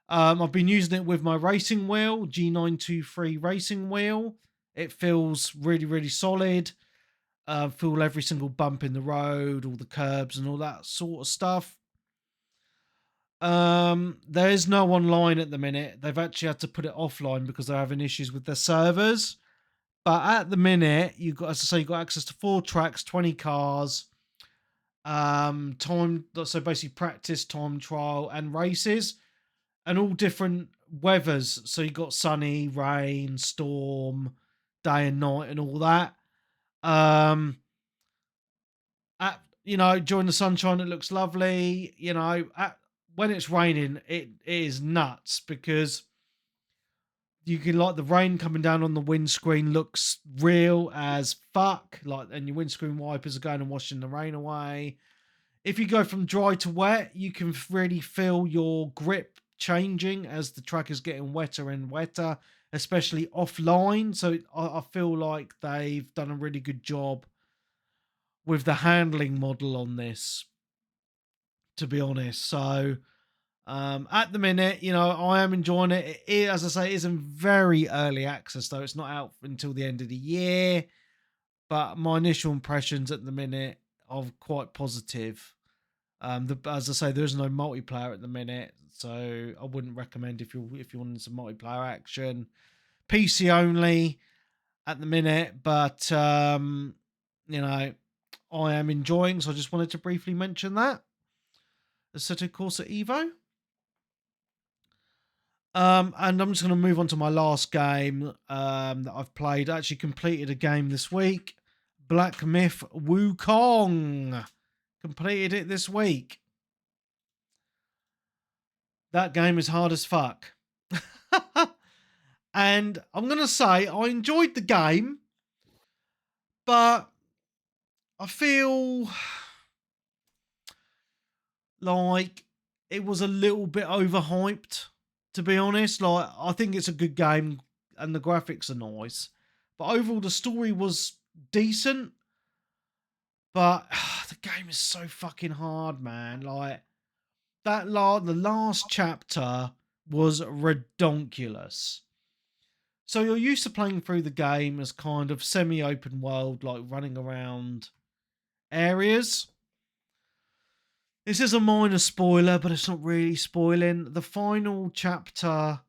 I've been using it with my racing wheel, G923 racing wheel. It feels really, really solid. Feel every single bump in the road, all the curbs and all that sort of stuff. There is no online at the minute. They've actually had to put it offline because they're having issues with their servers. But at the minute, you've got access to 4 tracks, 20 cars, time, so basically practice, time trial, and races, and all different weathers. So you've got sunny, rain, storm, day and night, and all that. During the sunshine, it looks lovely. When it's raining, it is nuts, because you can, like, the rain coming down on the windscreen looks real as fuck, like, and your windscreen wipers are going and washing the rain away. If you go from dry to wet, you can really feel your grip changing as the track is getting wetter and wetter, especially offline. So I feel like they've done a really good job with the handling model on this, to be honest. So at the minute, I am enjoying it. As I say, it is in very early access, though. It's not out until the end of the year. But my initial impressions at the minute are quite positive. As I say, there is no multiplayer at the minute, so I wouldn't recommend if you wanted some multiplayer action. PC only at the minute, but I am enjoying. So I just wanted to briefly mention that. Assetto Corsa EVO. And I'm just going to move on to my last game that I've played. I actually completed a game this week. Black Myth Wukong. Completed it this week. That game is hard as fuck. And I'm going to say I enjoyed the game, but I feel like it was a little bit overhyped, to be honest. Like, I think it's a good game and the graphics are nice, but overall the story was decent. But the game is so fucking hard, man. Like, the last chapter was redonkulous. So you're used to playing through the game as kind of semi-open world, like running around areas. This is a minor spoiler, but it's not really spoiling. The final chapter,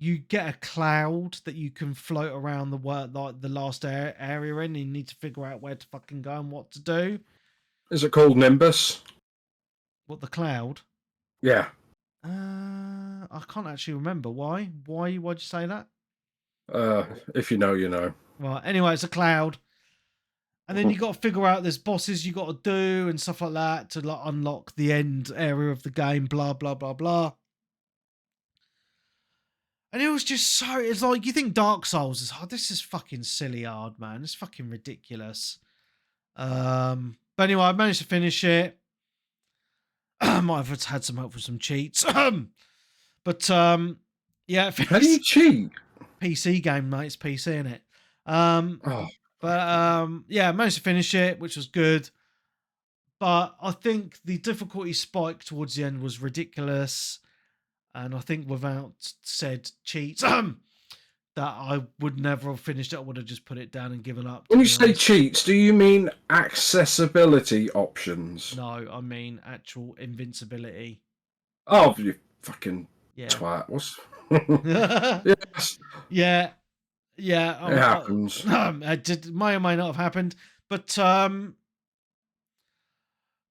you get a cloud that you can float around the world, like the last area in, and you need to figure out where to fucking go and what to do. Is it called Nimbus? What, the cloud? Yeah. I can't actually remember. Why? Why'd you say that? If you know, you know. Well, anyway, it's a cloud. And then you got to figure out there's bosses you got to do and stuff like that to, like, unlock the end area of the game, blah, blah, blah, blah. And it was just so, it's like, you think Dark Souls is hard. This is fucking silly hard, man. It's fucking ridiculous. But anyway, I managed to finish it. I might have had some help with some cheats. But yeah. How do you cheat? PC game, mate. It's PC, innit? Oh. But yeah, I managed to finish it, which was good. But I think the difficulty spike towards the end was ridiculous. And I think without said cheats, that I would never have finished it. I would have just put it down and given up. When you say cheats, do you mean accessibility options? No, I mean actual invincibility. Oh, you fucking Yeah. twat. What's... yeah. Yes, Yeah. it happens. It may or may not have happened. But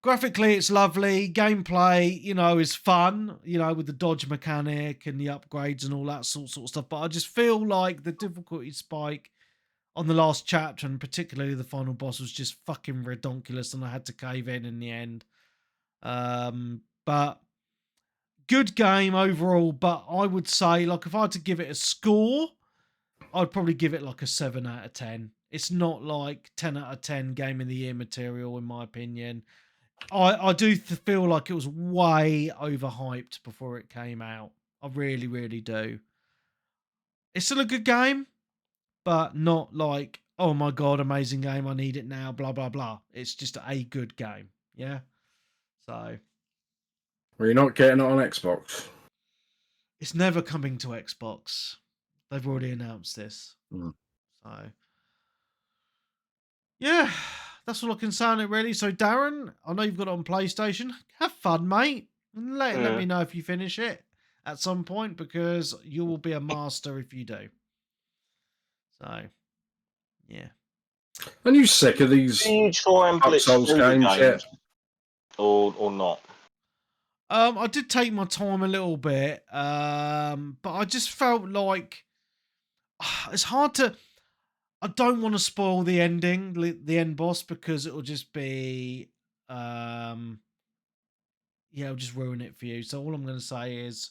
graphically, it's lovely. Gameplay, is fun, with the dodge mechanic and the upgrades and all that sort of stuff. But I just feel like the difficulty spike on the last chapter, and particularly the final boss, was just fucking redonkulous, and I had to cave in the end. But good game overall. But I would say, like, if I had to give it a score, I'd probably give it like a 7 out of 10. It's not like 10 out of 10 game of the year material, in my opinion. I do feel like it was way overhyped before it came out. I really, really do. It's still a good game, but not like, oh my God, amazing game, I need it now, blah, blah, blah. It's just a good game. Yeah. So. Well, you're not getting it on Xbox. It's never coming to Xbox. They've already announced this. Mm. So. Yeah. That's all I can say on it, really. So, Darren, I know you've got it on PlayStation. Have fun, mate. And let me know if you finish it at some point, because you will be a master if you do. So, yeah. Are you sick of these Do you try and blitz Souls through the games yet? or not? I did take my time a little bit, but I just felt like it's hard to. I don't want to spoil the ending, the end boss, because it will just be, it'll just ruin it for you. So all I'm going to say is,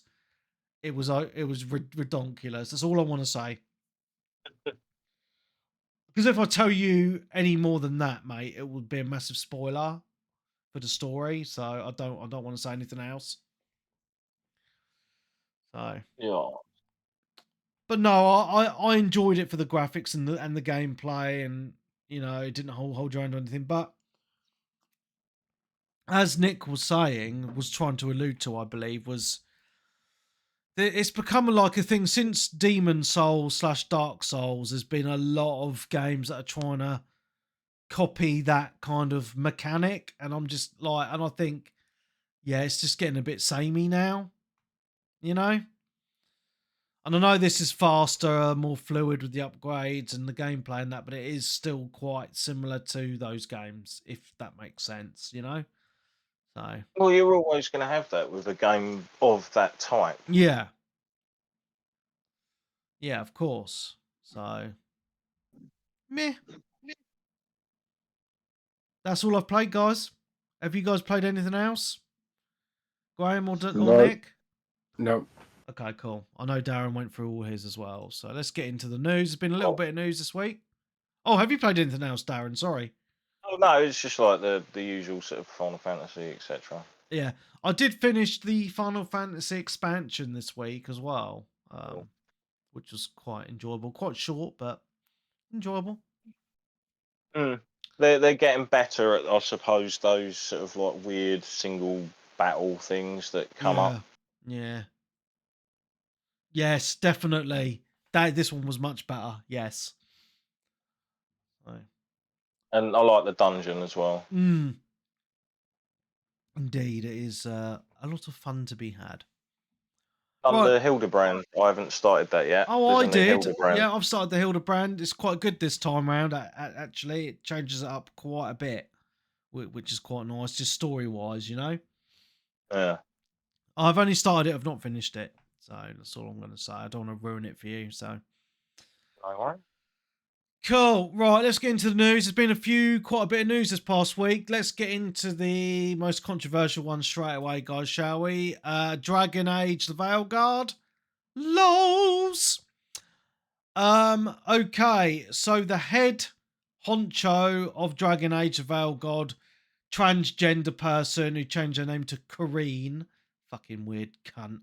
it was redonkulous. That's all I want to say. Because if I tell you any more than that, mate, it would be a massive spoiler for the story. So I don't want to say anything else. So Yeah. but no, I enjoyed it for the graphics and the gameplay, and it didn't hold your hand or anything. But as Nick was trying to allude to, I believe, was it's become like a thing since Demon Souls / Dark Souls. There's been a lot of games that are trying to copy that kind of mechanic, and I'm just like, and I think, yeah, it's just getting a bit samey now, And I know this is faster, more fluid with the upgrades and the gameplay and that, but it is still quite similar to those games, if that makes sense, So. Well, you're always going to have that with a game of that type. Yeah. Yeah, of course. So. Meh. That's all I've played, guys. Have you guys played anything else? Graham or Nick? No. Okay, cool. I know Darren went through all his as well. So let's get into the news. There's been a little bit of news this week. Oh, have you played anything else, Darren? Sorry. Oh, no, it's just like the usual sort of Final Fantasy, etc. Yeah, I did finish the Final Fantasy expansion this week as well, which was quite enjoyable. Quite short, but enjoyable. They're getting better at, I suppose, those sort of like weird single battle things that come up. Yeah. Yes, definitely. This one was much better. Yes. And I like the dungeon as well. Indeed, it is a lot of fun to be had. The Hildebrand, I haven't started that yet. Oh, I did. Yeah, I've started the Hildebrand. It's quite good this time around. Actually, it changes it up quite a bit, which is quite nice, just story-wise, Yeah. I've only started it. I've not finished it. So that's all I'm going to say. I don't want to ruin it for you. So. No worries. Cool. Right, let's get into the news. There's been quite a bit of news this past week. Let's get into the most controversial one straight away, guys, shall we? Dragon Age the Veilguard. LOLs. Okay, so the head honcho of Dragon Age the Veilguard, transgender person who changed her name to Corrine, fucking weird cunt,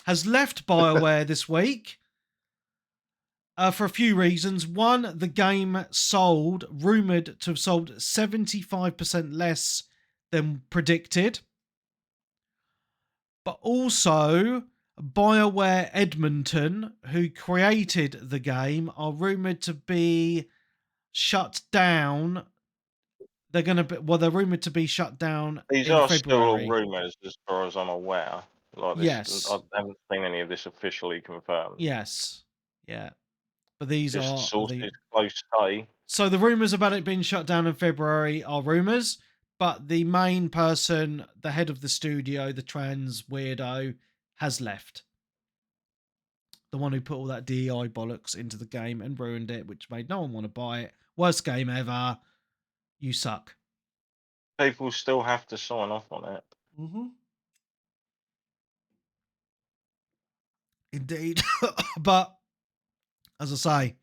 has left BioWare this week. For a few reasons. One, the game rumored to have sold 75% less than predicted. But also, BioWare Edmonton, who created the game, are rumored to be shut down they're going to be, well, they're rumored to be shut down These in are still all February. rumours, as far as I'm aware. Like this, Yes. I haven't seen any of this officially confirmed. Yes. Yeah. But these Just are sources close say. So the rumors about it being shut down in February are rumors, but the main person, the head of the studio, the trans weirdo, has left. The one who put all that DEI bollocks into the game and ruined it, which made no one want to buy it. Worst game ever. You suck. People still have to sign off on it. Mm-hmm. Indeed. But, as I say,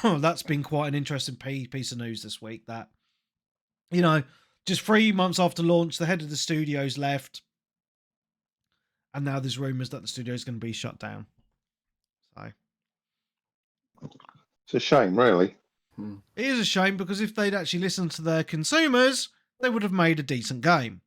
that's been quite an interesting piece of news this week. That, you know, just 3 months after launch, the head of the studio's left. And now there's rumours that the studio is going to be shut down. So It's a shame, really. it is a shame, because if they'd actually listened to their consumers, they would have made a decent game.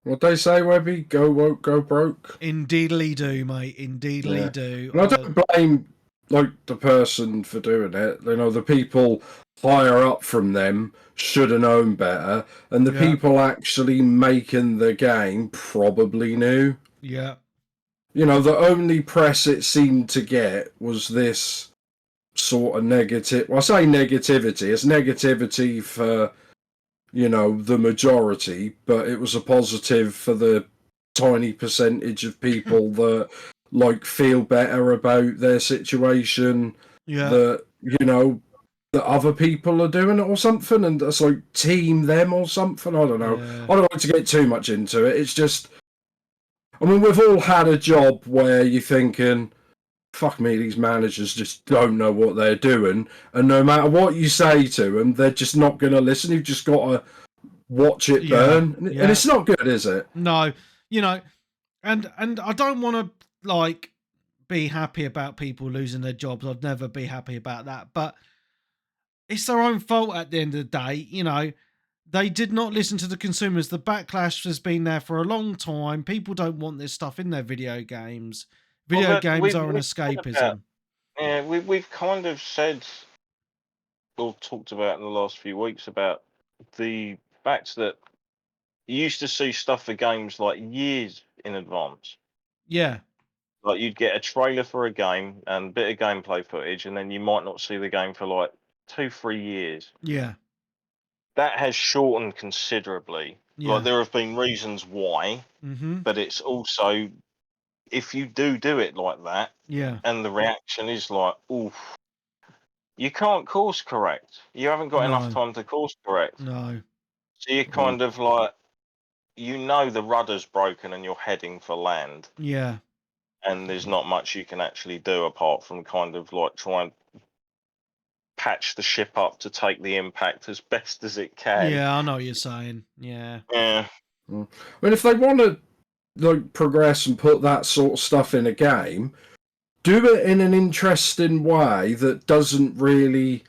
What they say, Webby? Go woke, go broke. Indeedly do, mate. Indeedly do. And I don't blame the person for doing it. You know, the people higher up from them should have known better, and the people actually making the game probably knew. Yeah. You know, the only press it seemed to get was this sort of negative. Well, I say negativity. It's negativity for, you know, the majority, but it was a positive for the tiny percentage of people that feel better about their situation. Yeah. That, you know, that other people are doing it or something, and that's team them or something. I don't know. Yeah. I don't like to get too much into it. It's just, I mean, we've all had a job where you're thinking, fuck me, these managers just don't know what they're doing, and no matter what you say to them, they're just not going to listen. You've just got to watch it burn, and it's not good, is it? No, you know, and I don't want to be happy about people losing their jobs. I'd never be happy about that, but it's their own fault at the end of the day. You know, they did not listen to the consumers. The backlash has been there for a long time. People don't want this stuff in their video games. Video games are an escapism. We've kind of said, or talked about in the last few weeks, about the fact that you used to see stuff for games years in advance. Yeah. Like you'd get a trailer for a game and a bit of gameplay footage, and then you might not see the game for 2-3 years. Yeah. That has shortened considerably. Yeah. There have been reasons why, but it's also, if you do it like that, and the reaction is oof, you can't course correct. You haven't got enough time to course correct. No. So you're kind of the rudder's broken and you're heading for land. Yeah. And there's not much you can actually do apart from kind of try and patch the ship up to take the impact as best as it can. Yeah, I know what you're saying. Yeah. Yeah. I mean, if they want to progress and put that sort of stuff in a game, do it in an interesting way that doesn't really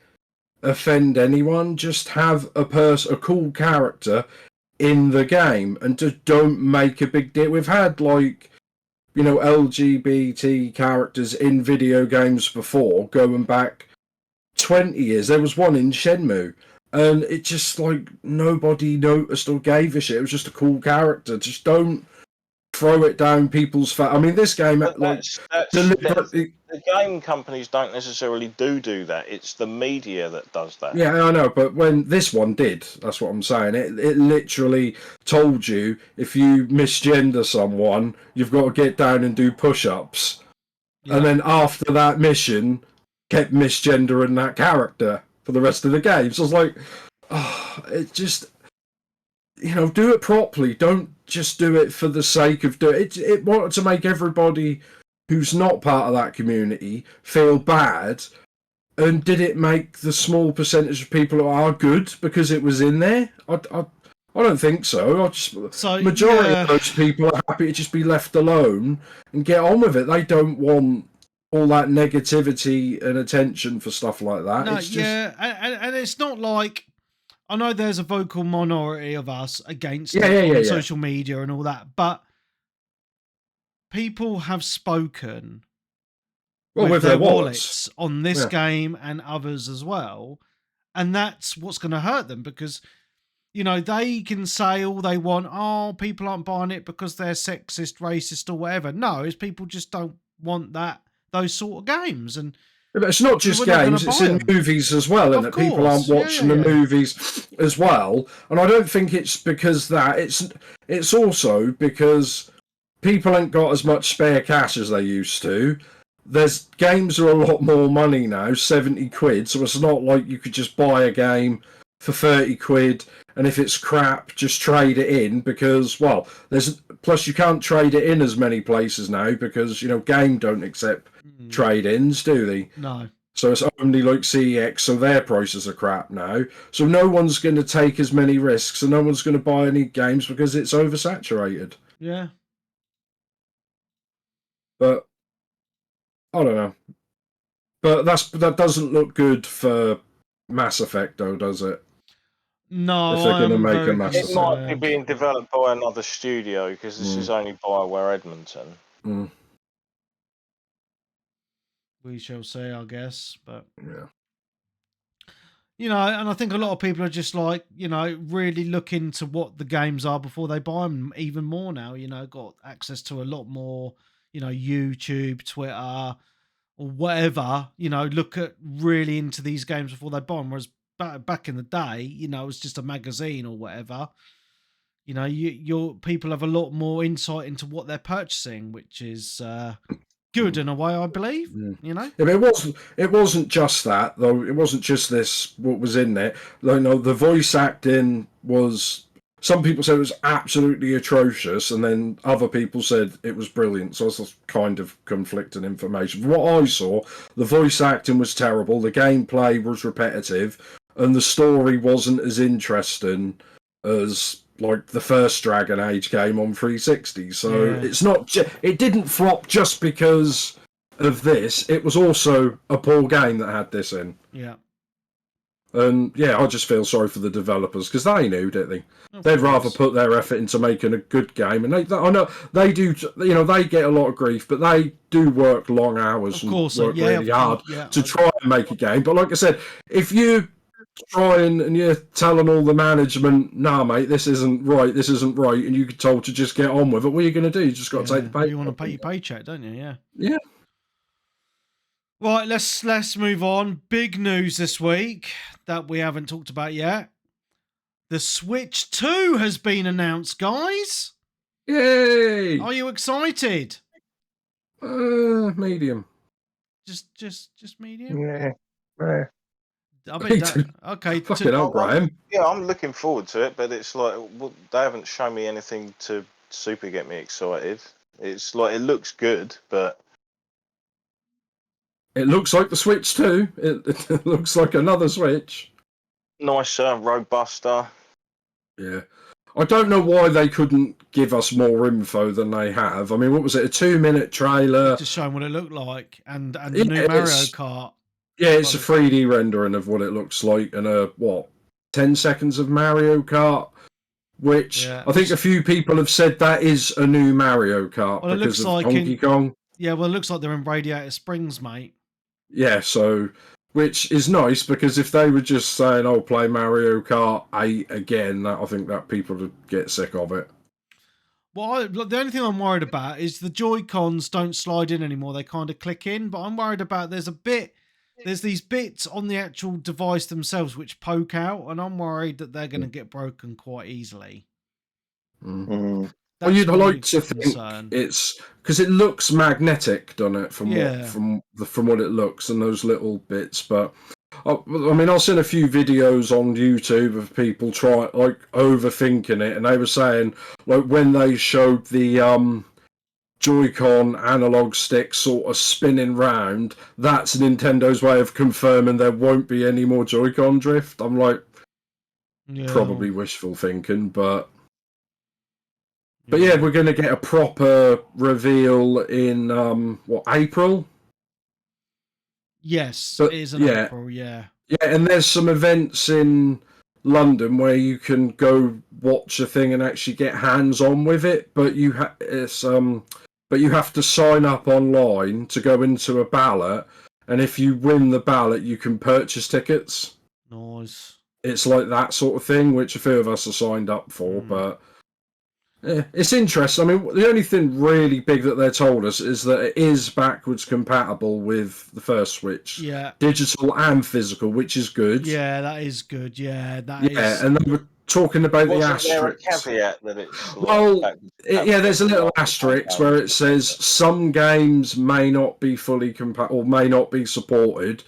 offend anyone. Just have a cool character in the game, and just don't make a big deal. We've had LGBT characters in video games before, going back 20 years. There was one in Shenmue, and it just nobody noticed or gave a shit. It was just a cool character. Just don't throw it down people's face. I mean, this game the game companies don't necessarily do that. It's the media that does that. Yeah, I know, but when this one did, that's what I'm saying. It literally told you if you misgender someone, you've got to get down and do push-ups. Yeah. And then after that mission, kept misgendering that character for the rest of the game. So I was it just, do it properly. Don't just do it for the sake of doing it. It wanted to make everybody who's not part of that community feel bad. And did it make the small percentage of people who are good because it was in there? I don't think so. Majority of those people are happy to just be left alone and get on with it. They don't want all that negativity and attention for stuff like that. No, and it's not I know there's a vocal minority of us against it on social media and all that, but people have spoken with their wallets on this game and others as well, And that's what's going to hurt them because, you know, they can say all they want. Oh, people aren't buying it because they're sexist, racist, or whatever. No, it's people just don't want those sort of games. And but it's not just games; it's in movies as well, and people aren't watching the movies as well. And I don't think it's because that. It's also because people ain't got as much spare cash as they used to. There's games are a lot more money now, 70 quid. So it's not like you could just buy a game for 30 quid, and if it's crap, just trade it in because, well, plus you can't trade it in as many places now because, you know, Game don't accept trade-ins, do they? No. So it's only like CEX, so their prices are crap now. So no one's going to take as many risks, and no one's going to buy any games because it's oversaturated. Yeah. But I don't know. But that doesn't look good for Mass Effect, though, does it? No, if they're going to make a Mass It Effect. might be being developed by another studio because this is only Bioware Edmonton. We shall see, I guess. But yeah, you know, and I think a lot of people are just like, you know, really look into what the games are before they buy them even more now. You know, got access to a lot more, you know, YouTube, Twitter, or whatever. You know, look at really into these games before they buy them. Whereas back in the day, you know, it was just a magazine or whatever. You know, your people have a lot more insight into what they're purchasing, which is good in a way, I believe. You know, yeah, but it wasn't just that though. It wasn't just this. What was in there? Like, no, the voice acting was. Some people said it was absolutely atrocious, and then other people said it was brilliant. So it's kind of conflicting information. From what I saw, the voice acting was terrible. The gameplay was repetitive, and the story wasn't as interesting as like the first Dragon Age game on 360. So it's not. It didn't flop just because of this. It was also a poor game that had this in. Yeah. And yeah, I just feel sorry for the developers because they knew, didn't they? They'd rather put their effort into making a good game, and I know they do. You know, they get a lot of grief, but they do work long hours and work really hard to try and make a game. But like I said, if you trying and you're telling all the management, nah, mate, this isn't right, and you get told to just get on with it, what are you going to do? You just got to take the pay. You want to pay your paycheck, don't you? Yeah. Yeah. Right, let's move on. Big news this week that we haven't talked about yet. The Switch 2 has been announced, guys. Yay! Are you excited? Medium. Just medium? Yeah. I bet that, okay. Fucking hell, Graham. Yeah, I'm looking forward to it, but it's like, well, they haven't shown me anything to super get me excited. It's like, it looks good, but... It looks like the Switch 2. It looks like another Switch. Nicer, robuster. Yeah. I don't know why they couldn't give us more info than they have. I mean, what was it, a 2-minute trailer? Just showing what it looked like, and the new Mario Kart. Yeah, it's a 3D rendering of what it looks like, and 10 seconds of Mario Kart, which I think a few people have said that is a new Mario Kart because of Donkey Kong. Yeah, well, it looks like they're in Radiator Springs, mate. Yeah, so... Which is nice, because if they were just saying, oh, play Mario Kart 8 again, I think that people would get sick of it. Well, the only thing I'm worried about is the Joy-Cons don't slide in anymore. They kind of click in, but I'm worried about there's these bits on the actual device themselves which poke out, and I'm worried that they're going to get broken quite easily. Mm-hmm. Well, you'd like to think it's because it looks magnetic, doesn't it? From what it looks, and those little bits. But I mean, I've seen a few videos on YouTube of people overthinking it, and they were saying like when they showed the Joy-Con analog stick sort of spinning round, that's Nintendo's way of confirming there won't be any more Joy-Con drift. I'm like, probably wishful thinking, but. But yeah, we're going to get a proper reveal in, April? Yes, it is in April, yeah. Yeah, and there's some events in London where you can go watch a thing and actually get hands-on with it, but you have to sign up online to go into a ballot, and if you win the ballot, you can purchase tickets. Nice. It's like that sort of thing, which a few of us are signed up for, but yeah, it's interesting. I mean, the only thing really big that they told us is that it is backwards compatible with the first Switch. Yeah. Digital and physical, which is good. Yeah, that is good. Yeah, that is. Yeah, and they were talking about the asterisks. There a caveat that it's there's a little asterisk where it says some games may not be fully compatible or may not be supported.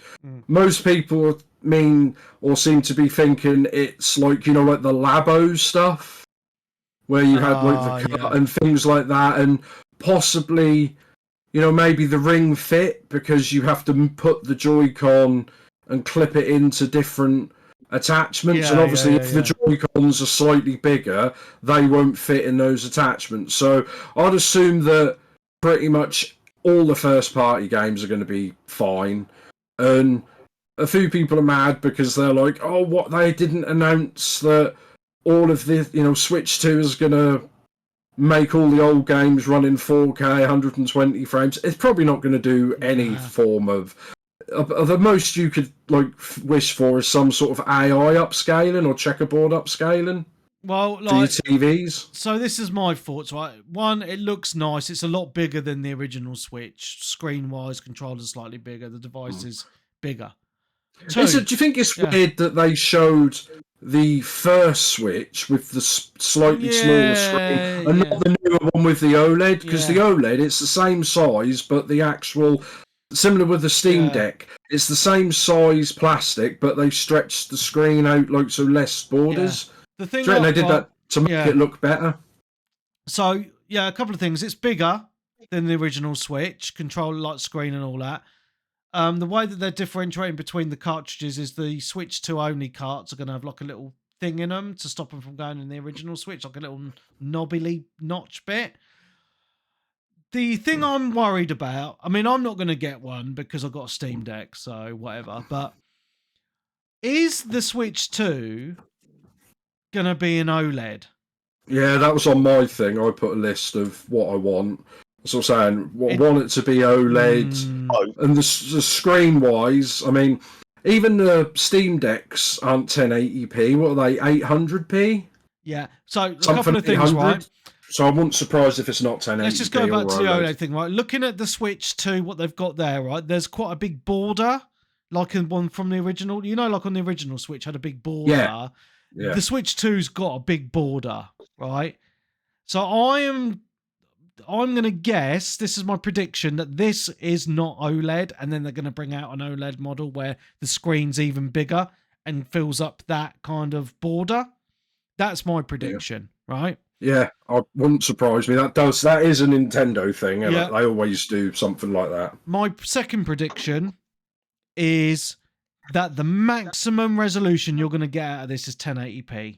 Most people seem to be thinking it's like, you know, like the Labo stuff where you had like the cut and things like that, and possibly, you know, maybe the Ring Fit, because you have to put the Joy-Con and clip it into different attachments, and obviously if the Joy-Cons are slightly bigger, they won't fit in those attachments. So I'd assume that pretty much all the first party games are going to be fine, and a few people are mad because they're like, oh, what, they didn't announce that all of the, you know, Switch 2 is going to make all the old games run in 4K 120 frames. It's probably not going to do any form of the most you could like wish for is some sort of AI upscaling or checkerboard upscaling. Well, like TVs. So this is my thoughts, right? One, it looks nice. It's a lot bigger than the original Switch, screen-wise. Controller's slightly bigger. The device is bigger. Two, do you think it's weird that they showed the first Switch with the slightly smaller screen and not the newer one with the OLED? Because the OLED, it's the same size, but the actual, similar with the Steam Deck, it's the same size plastic, but they stretched the screen out like so less borders. The thing they did that to make it look better. So a couple of things. It's bigger than the original Switch, controller, like screen and all that. The way that they're differentiating between the cartridges is the Switch 2 only carts are going to have like a little thing in them to stop them from going in the original Switch, like a little knobbly notch bit. The thing I'm worried about, I mean, I'm not going to get one because I've got a Steam Deck, so whatever, but is the Switch 2 going to be an OLED? Yeah, that was on my thing. I put a list of what I want. So I'm saying, I want it to be OLED, and the screen wise, I mean, even the Steam Decks aren't 1080p. What are they, 800p? Yeah. So a couple of things, right? So I wouldn't surprise if it's not 1080p. Let's just go back to the OLED thing, right? Looking at the Switch 2, what they've got there, right? There's quite a big border, like in one from the original. You know, like on the original Switch had a big border. Yeah. The Switch 2's got a big border, right? So I'm going to guess, this is my prediction, that this is not OLED, and then they're going to bring out an OLED model where the screen's even bigger and fills up that kind of border. That's my prediction, right? Yeah, it wouldn't surprise me. That is a Nintendo thing, and they always do something like that. My second prediction is that the maximum resolution you're going to get out of this is 1080p.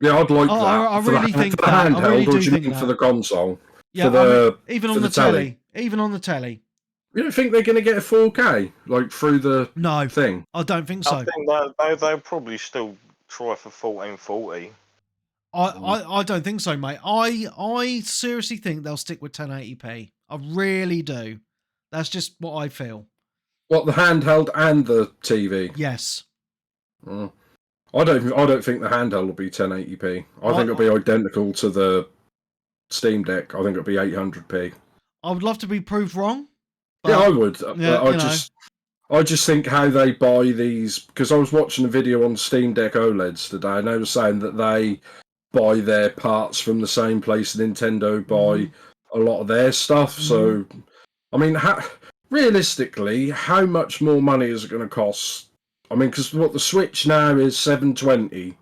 Yeah, I'd like that. I really think for the handheld, I really do do you think mean that. for the console? Yeah, even on the telly. Even on the telly. You don't think they're going to get a 4K like through the thing? I don't think so. I think they'll probably still try for 1440. I don't think so, mate. I seriously think they'll stick with 1080p. I really do. That's just what I feel. What, the handheld and the TV? Yes. I don't think the handheld will be 1080p. I think it'll be identical to the Steam Deck. I think it'll be 800p. I would love to be proved wrong. Yeah, I would. I just think how they buy these, because I was watching a video on Steam Deck OLEDs today, and they were saying that they buy their parts from the same place Nintendo buy a lot of their stuff. So, I mean, realistically, how much more money is it going to cost? I mean, because what the Switch now is $720.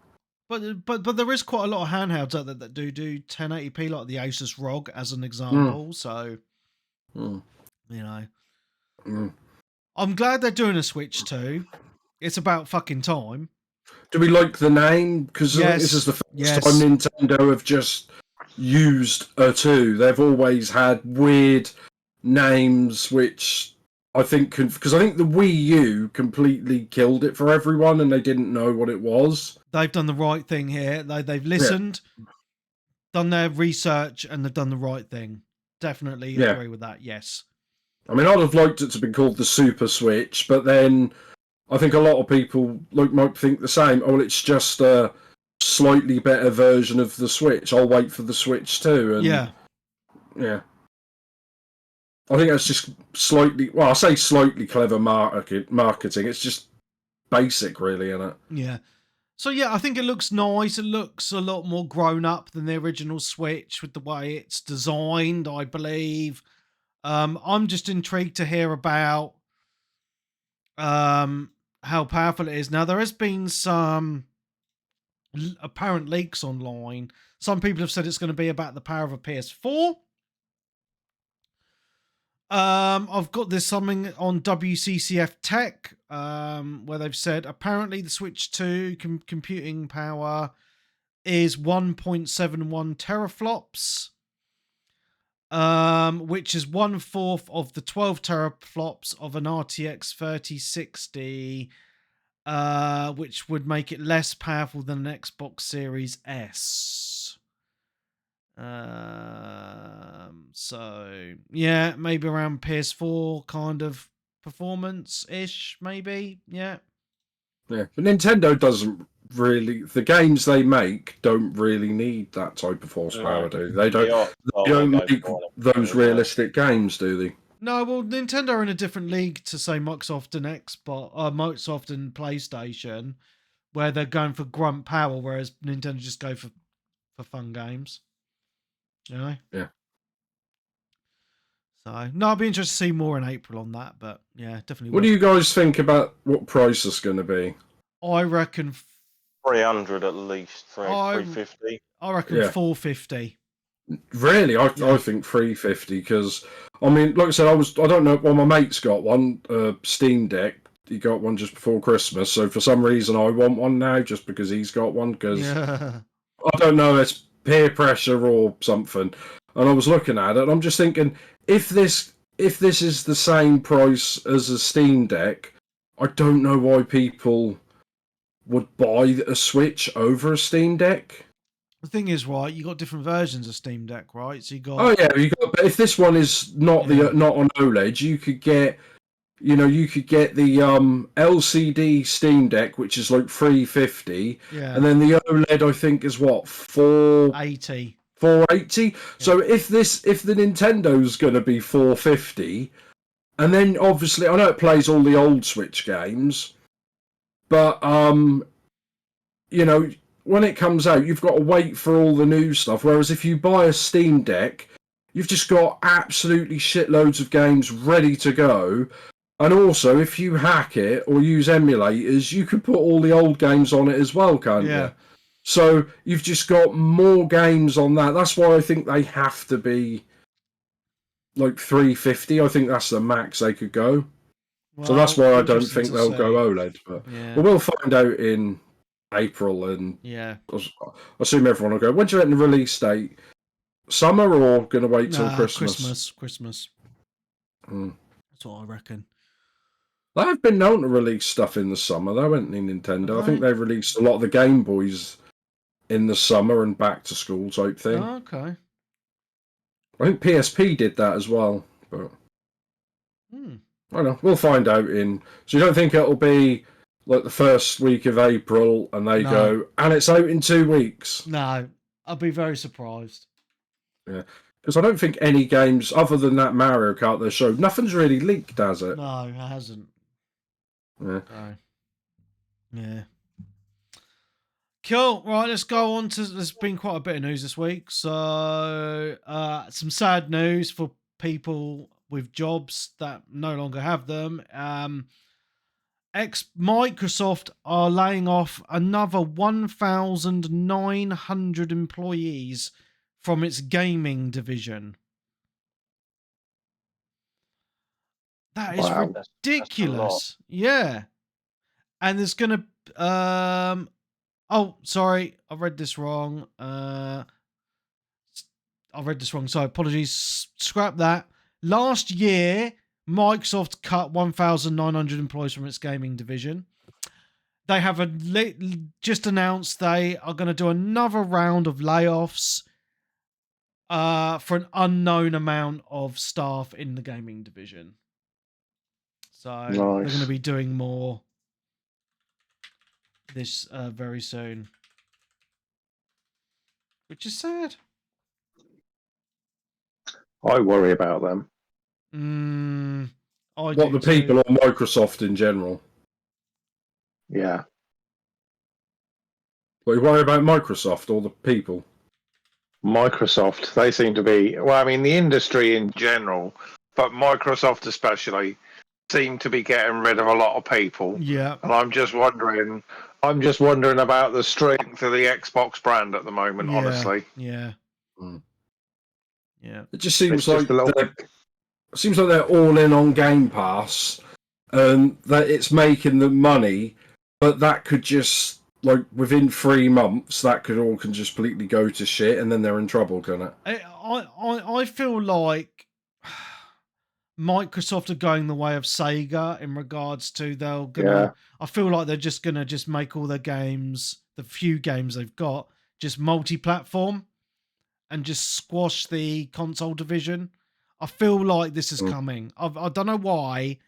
But there is quite a lot of handhelds out there that do 1080p, like the Asus ROG as an example. So, you know, I'm glad they're doing a Switch 2. It's about fucking time. Do we like the name? Because this is the first time Nintendo have just used a 2. They've always had weird names, which I think, because I think the Wii U completely killed it for everyone, and they didn't know what it was. They've done the right thing here. They've listened, done their research, and they've done the right thing. Definitely agree with that. Yes. I mean, I'd have liked it to be called the Super Switch, but then I think a lot of people might think the same. Oh, it's just a slightly better version of the Switch. I'll wait for the Switch too. And yeah. I think that's just slightly. Well, I say slightly clever marketing. It's just basic, really, isn't it? Yeah. So yeah, I think it looks nice. It looks a lot more grown up than the original Switch with the way it's designed, I believe. I'm just intrigued to hear about how powerful it is. Now, there has been some apparent leaks online. Some people have said it's going to be about the power of a PS4. I've got this something on WCCF Tech, where they've said apparently the Switch 2 computing power is 1.71 teraflops, which is 1/4 of the 12 teraflops of an RTX 3060, which would make it less powerful than an Xbox Series S. So yeah, maybe around PS4 kind of performance-ish, maybe. Yeah. But Nintendo doesn't really. The games they make don't really need that type of horsepower, do they? They don't make those realistic games, do they? No, well, Nintendo are in a different league to say Microsoft and Microsoft and PlayStation, where they're going for grunt power, whereas Nintendo just go for fun games. You know? Yeah. So, no, I'll be interested to see more in April on that, but yeah, definitely. What do you guys think about what price it's going to be? I reckon 300 at least, 350. I reckon 450. Really, I think 350 because I mean, like I said, I don't know. Well, my mate's got one Steam Deck. He got one just before Christmas, so for some reason I want one now just because he's got one. Because I don't know, it's peer pressure or something. And I was looking at it, and I'm just thinking, if this is the same price as a Steam Deck, I don't know why people would buy a Switch over a Steam Deck. The thing is, right, you got different versions of Steam Deck, right? So you got. Oh yeah, but if this one is not not on OLED, you could get the LCD Steam Deck, which is like 350, and then the OLED I think is what 480. 480. Yeah. So if the Nintendo's going to be 450, and then obviously I know it plays all the old Switch games, but when it comes out, you've got to wait for all the new stuff. Whereas if you buy a Steam Deck, you've just got absolutely shitloads of games ready to go. And also, if you hack it or use emulators, you can put all the old games on it as well, can't you? So you've just got more games on that. That's why I think they have to be like 350. I think that's the max they could go. Well, so that's why I don't think they'll go OLED. But we'll find out in April, and I assume everyone will go. When do you reckon the release date? Summer or going to wait till Christmas? Christmas. That's what I reckon. They've been known to release stuff in the summer, though, haven't they, Nintendo? Okay. I think they've released a lot of the Game Boys in the summer and back to school type thing. Oh, okay. I think PSP did that as well, but I don't know. We'll find out in. So you don't think it'll be like the first week of April and they go, and it's out in 2 weeks? No, I'll be very surprised. Yeah, because I don't think any games other than that Mario Kart they showed, nothing's really leaked, has it? No, it hasn't. Yeah. Yeah. Cool. Right, let's go on to. There's been quite a bit of news this week. So, some sad news for people with jobs that no longer have them. Microsoft are laying off another 1,900 employees from its gaming division. That is ridiculous. Yeah. And there's going to... oh, sorry. I read this wrong. So apologies. Scrap that. Last year, Microsoft cut 1,900 employees from its gaming division. They have just announced they are going to do another round of layoffs for an unknown amount of staff in the gaming division. So they're going to be doing more this very soon, which is sad. I worry about them. I What, do the too. people or Microsoft in general? Yeah. Well, you worry about Microsoft or the people? Microsoft, they seem to be, well, I mean, the industry in general, but Microsoft especially, seem to be getting rid of a lot of people. Yeah. And I'm just wondering about the strength of the Xbox brand at the moment, honestly. Yeah. Mm. Yeah. It just seems It's just a little seems like they're all in on Game Pass, and that it's making them money, but that could just, like, within 3 months, that could all can just completely go to shit, and then they're in trouble, can it? I feel like Microsoft are going the way of Sega in regards to I feel like they're just gonna make all their games, the few games they've got, just multi-platform and just squash the console division. I feel like this is coming. I don't know why.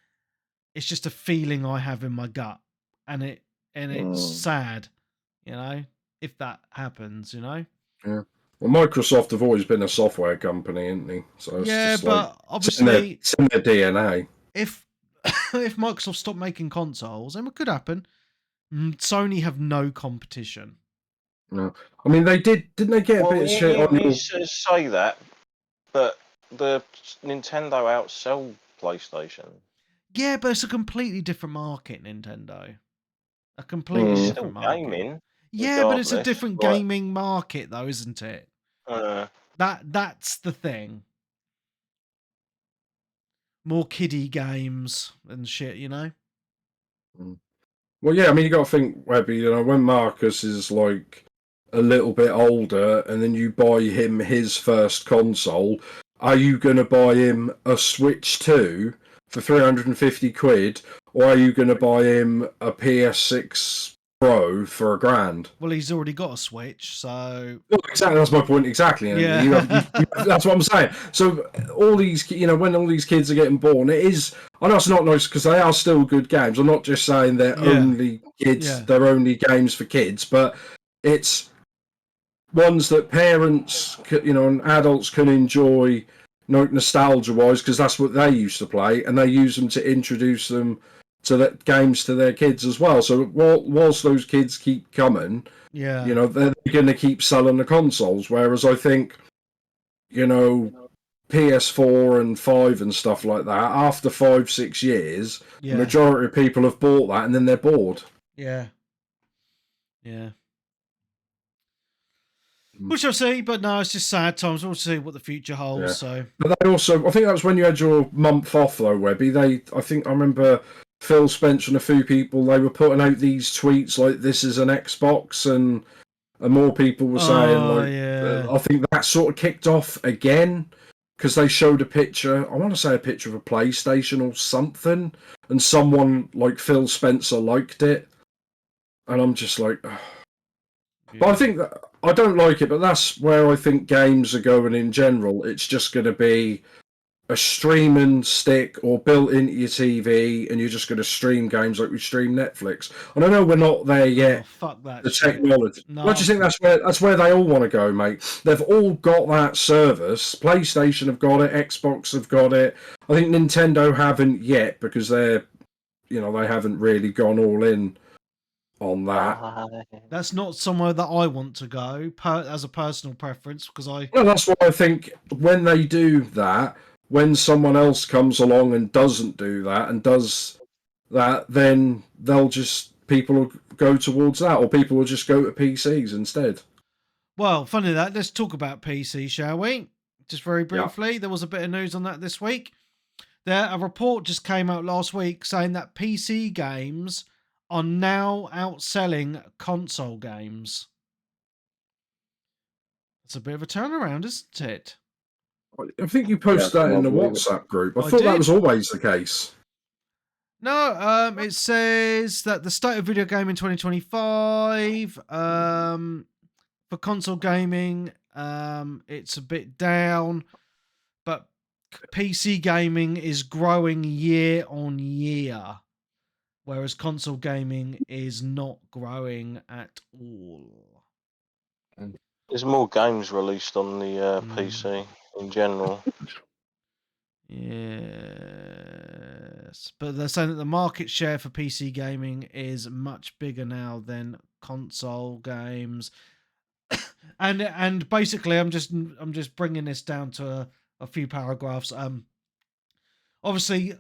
It's just a feeling I have in my gut, and it's sad, if that happens, Yeah. Well, Microsoft have always been a software company, haven't they? So it's just but like, obviously, it's in their DNA. if Microsoft stop making consoles, then it could happen. Sony have no competition. No, I mean didn't they get a bit of shit on you say that, but the Nintendo outsell PlayStation. Yeah, but it's a completely different market, Nintendo. A completely different market. Gaming. Yeah, but it's a different gaming market, though, isn't it? That's the thing. More kiddie games and shit, Well, yeah, I mean, you got to think, Webby, when Marcus is like a little bit older and then you buy him his first console, are you going to buy him a Switch 2 for 350 quid, or are you going to buy him a PS6 Pro for £1,000? Well, he's already got a Switch, so... Well, exactly, that's my point, exactly. Yeah. That's what I'm saying. So all these, when all these kids are getting born, it is... I know it's not nice because they are still good games. I'm not just saying they're only kids, they're only games for kids, but it's ones that parents, and adults can enjoy, nostalgia-wise, because that's what they used to play, and they use them to introduce them to the games to their kids as well. So whilst those kids keep coming, they're going to keep selling the consoles. Whereas I think, PS4 and 5 and stuff like that, after 5-6 years, the majority of people have bought that and then they're bored. Yeah. We shall see, but no, it's just sad times. We'll see what the future holds. So, but they also, I think that's when you had your month off, though, Webby. I remember Phil Spencer and a few people. They were putting out these tweets like, "This is an Xbox," and more people were saying I think that sort of kicked off again because they showed a picture. I want to say a picture of a PlayStation or something, and someone like Phil Spencer liked it, and I'm just like. But I think that I don't like it, but that's where I think games are going in general. It's just going to be a streaming stick or built into your TV, and you're just going to stream games like we stream Netflix. And I know we're not there yet. Fuck that. The technology. No. I just think that's where they all want to go, mate. They've all got that service. PlayStation have got it. Xbox have got it. I think Nintendo haven't yet because they haven't really gone all in on that. That's not somewhere that I want to go as a personal preference because Well, that's why I think when they do that, when someone else comes along and doesn't do that and does that, then people will go towards that, or people will just go to PCs instead. Well, funny that. Let's talk about PC, shall we? Just very briefly. There was a bit of news on that this week. A report just came out last week saying that PC games are now outselling console games. It's a bit of a turnaround, isn't it? I think you posted that in the WhatsApp group. I thought that was always the case. No, it says that the state of video gaming 2025 for console gaming, it's a bit down, but PC gaming is growing year on year. whereas console gaming is not growing at all. There's more games released on the PC in general. Yes, but they're saying that the market share for PC gaming is much bigger now than console games. and basically, I'm just bringing this down to a few paragraphs. Obviously,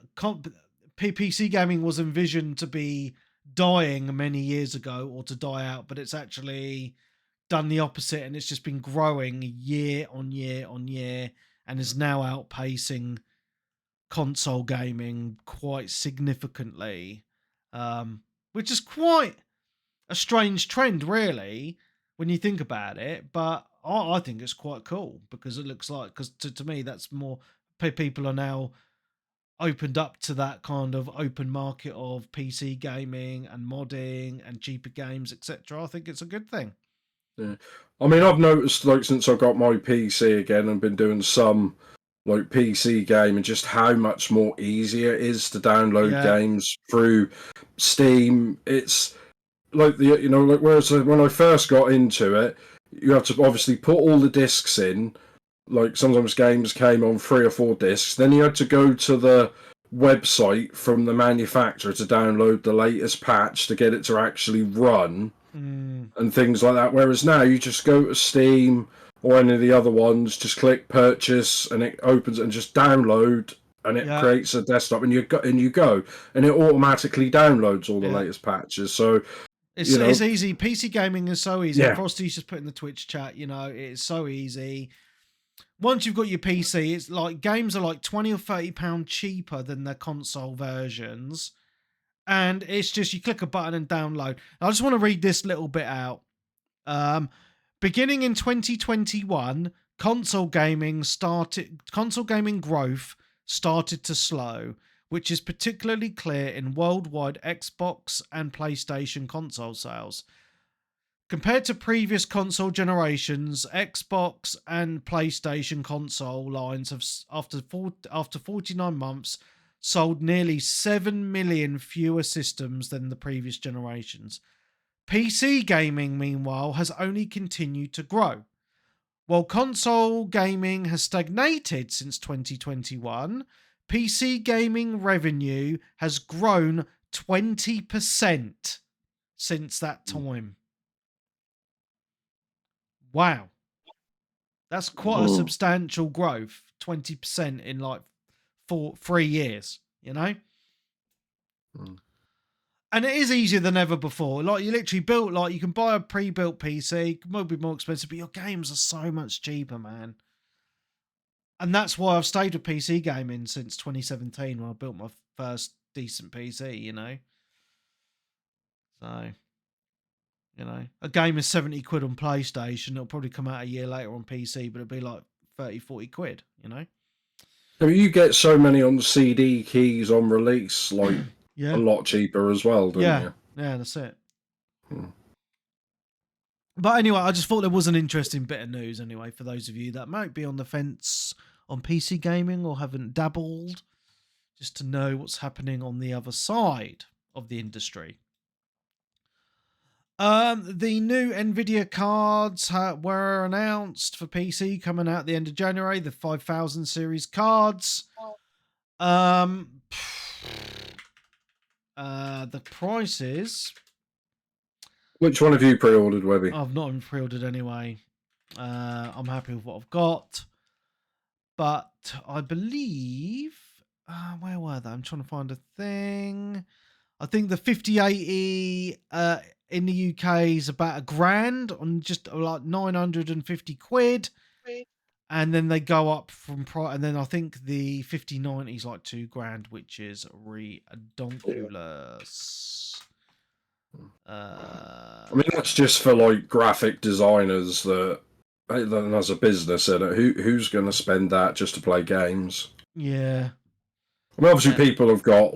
PC gaming was envisioned to be dying many years ago, or to die out, but it's actually done the opposite, and it's just been growing year on year on year, and is now outpacing console gaming quite significantly, which is quite a strange trend, really, when you think about it. But I think it's quite cool, because it looks like, because to me, that's more people are now opened up to that kind of open market of PC gaming and modding and cheaper games, etc. I think it's a good thing. Yeah. I mean, I've noticed, like, since I got my PC again and been doing some like PC gaming, just how much more easier it is to download games through Steam. It's like like, whereas when I first got into it, you have to obviously put all the discs in. Like, sometimes games came on 3 or 4 discs. Then you had to go to the website from the manufacturer to download the latest patch to get it to actually run and things like that. Whereas now you just go to Steam or any of the other ones, just click purchase, and it opens and just download, and it creates a desktop, and you go, and it automatically downloads all the latest patches. So it's easy. PC gaming is so easy. Frosty's just put in the Twitch chat. It's so easy. Once you've got your PC, it's like games are like £20 or £30 cheaper than their console versions. And it's just, you click a button and download. I just want to read this little bit out. Beginning in 2021, console gaming growth started to slow, which is particularly clear in worldwide Xbox and PlayStation console sales. Compared to previous console generations, Xbox and PlayStation console lines have, after 49 months, sold nearly 7 million fewer systems than the previous generations. PC gaming, meanwhile, has only continued to grow. While console gaming has stagnated since 2021, PC gaming revenue has grown 20% since that time. Wow. That's quite a substantial growth, 20% in like 3 years, And it is easier than ever before. Like, you literally built, like, you can buy a pre-built PC, it might be more expensive, but your games are so much cheaper, man. And that's why I've stayed with PC gaming since 2017, when I built my first decent PC, So, a game is 70 quid on PlayStation. It'll probably come out a year later on PC, but it'll be like 30, 40 quid, I mean, you get so many on CD keys on release, like a lot cheaper as well, don't you? Yeah, that's it. But anyway, I just thought there was an interesting bit of news anyway, for those of you that might be on the fence on PC gaming or haven't dabbled, just to know what's happening on the other side of the industry. The new NVIDIA cards were announced for PC, coming out at the end of January, the 5000 series cards. The prices. Which one have you pre-ordered, Webby? I've not even pre-ordered anyway. I'm happy with what I've got. But I believe... where were they? I'm trying to find a thing. I think the 5080 in the UK is about £1,000, on just like 950 quid. And then they go up from price, and then I think the 5090 is like £2,000, which is redonkulous. I mean, that's just for like graphic designers that has a business in it. Who's going to spend that just to play games? Yeah. I mean, obviously, people who've got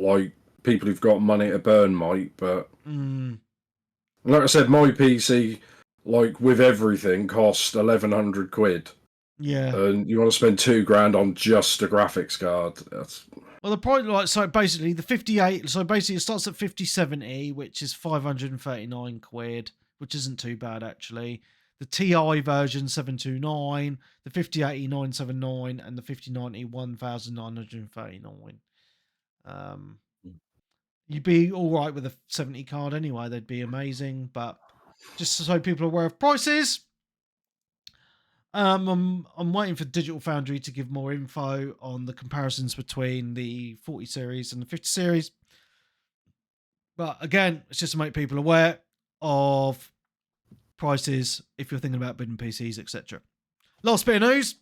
money to burn might, but like I said, my PC, like with everything, cost 1,100 quid. Yeah. And you want to spend £2,000 on just a graphics card? Well, the point, like, so basically the 58, so basically it starts at 5070, which is 539 quid, which isn't too bad actually. The TI version 729, the 5080 979, and the 5090 1939. You'd be all right with a 70 card anyway. They'd be amazing, but just so people are aware of prices. I'm waiting for Digital Foundry to give more info on the comparisons between the 40 series and the 50 series. But again, it's just to make people aware of prices if you're thinking about bidding PCs, etc. Last bit of news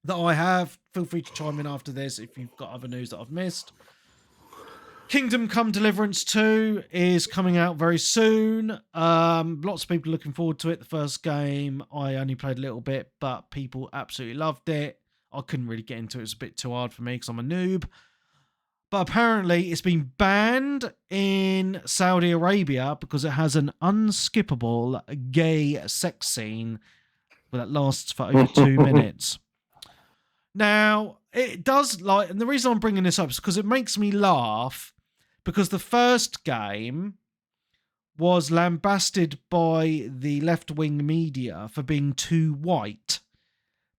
that I have. Feel free to chime in after this if you've got other news that I've missed. Kingdom Come Deliverance 2 is coming out very soon. Lots of people looking forward to it. The first game, I only played a little bit, but people absolutely loved it. I couldn't really get into it. It was a bit too hard for me because I'm a noob. But apparently it's been banned in Saudi Arabia because it has an unskippable gay sex scene that lasts for over 2 minutes. Now, it does, like, and the reason I'm bringing this up is because it makes me laugh. Because the first game was lambasted by the left-wing media for being too white.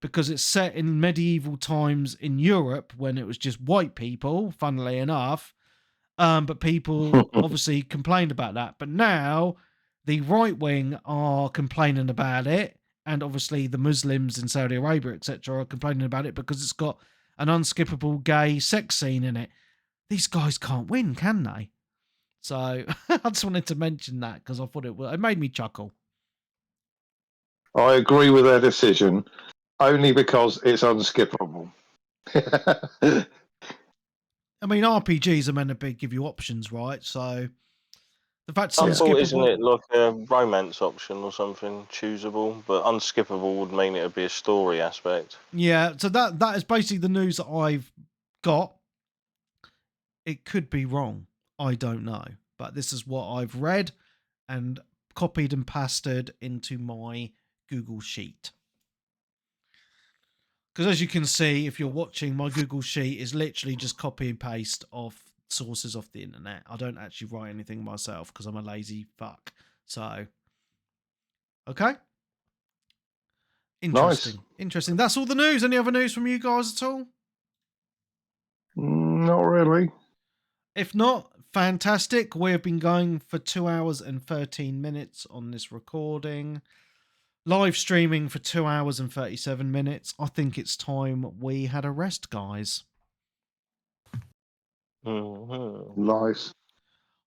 Because it's set in medieval times in Europe when it was just white people, funnily enough. But people obviously complained about that. But now the right-wing are complaining about it. And obviously the Muslims in Saudi Arabia, etc., are complaining about it because it's got an unskippable gay sex scene in it. These guys can't win, can they? So I just wanted to mention that because I thought it made me chuckle. I agree with their decision, only because it's unskippable. I mean, RPGs are meant to give you options, right? So the fact it's unskippable, isn't it like a romance option or something choosable? But unskippable would mean it would be a story aspect. Yeah, so that is basically the news that I've got. It could be wrong. I don't know. But this is what I've read and copied and pasted into my Google Sheet. Because as you can see, if you're watching, my Google Sheet is literally just copy and paste of sources off the internet. I don't actually write anything myself because I'm a lazy fuck. So, okay. Interesting. Nice. Interesting. That's all the news. Any other news from you guys at all? Not really. If not, fantastic. We have been going for 2 hours and 13 minutes on this recording. Live streaming for 2 hours and 37 minutes. I think it's time we had a rest, guys. Nice.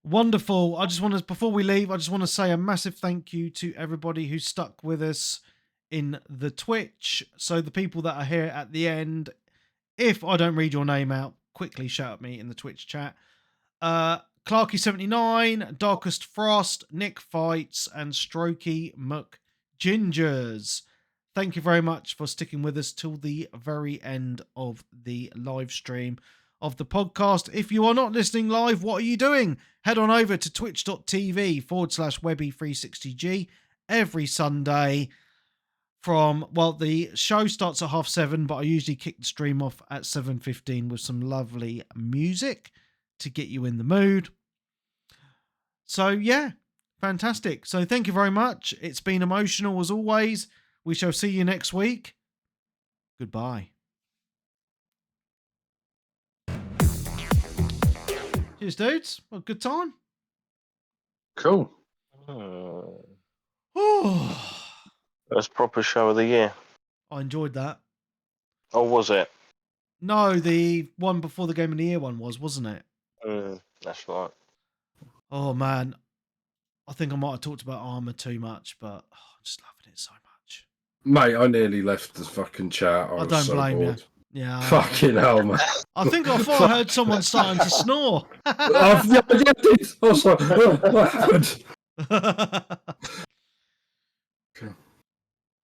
Wonderful. Before we leave, I just want to say a massive thank you to everybody who stuck with us in the Twitch. So the people that are here at the end, if I don't read your name out, quickly shout at me in the Twitch chat. Clarky79, Darkest Frost, Nick Fights, and Strokey McGingers. Thank you very much for sticking with us till the very end of the live stream of the podcast. If you are not listening live, what are you doing? Head on over to twitch.tv/Webby360G every Sunday the show starts at 7:30, but I usually kick the stream off at 7:15 with some lovely music to get you in the mood. So yeah, fantastic. So thank you very much. It's been emotional as always. We shall see you next week. Goodbye. Cheers, dudes. Well, good time. Cool. First proper show of the year. I enjoyed that. Oh, was it? No, the one before the Game of the Year one wasn't it? That's right. Oh, man. I think I might have talked about ARMA too much, but I'm just loving it so much. Mate, I nearly left the fucking chat. I don't blame bored. you. Yeah. Fucking hell, man. I thought I heard someone starting to snore. I was like, what happened?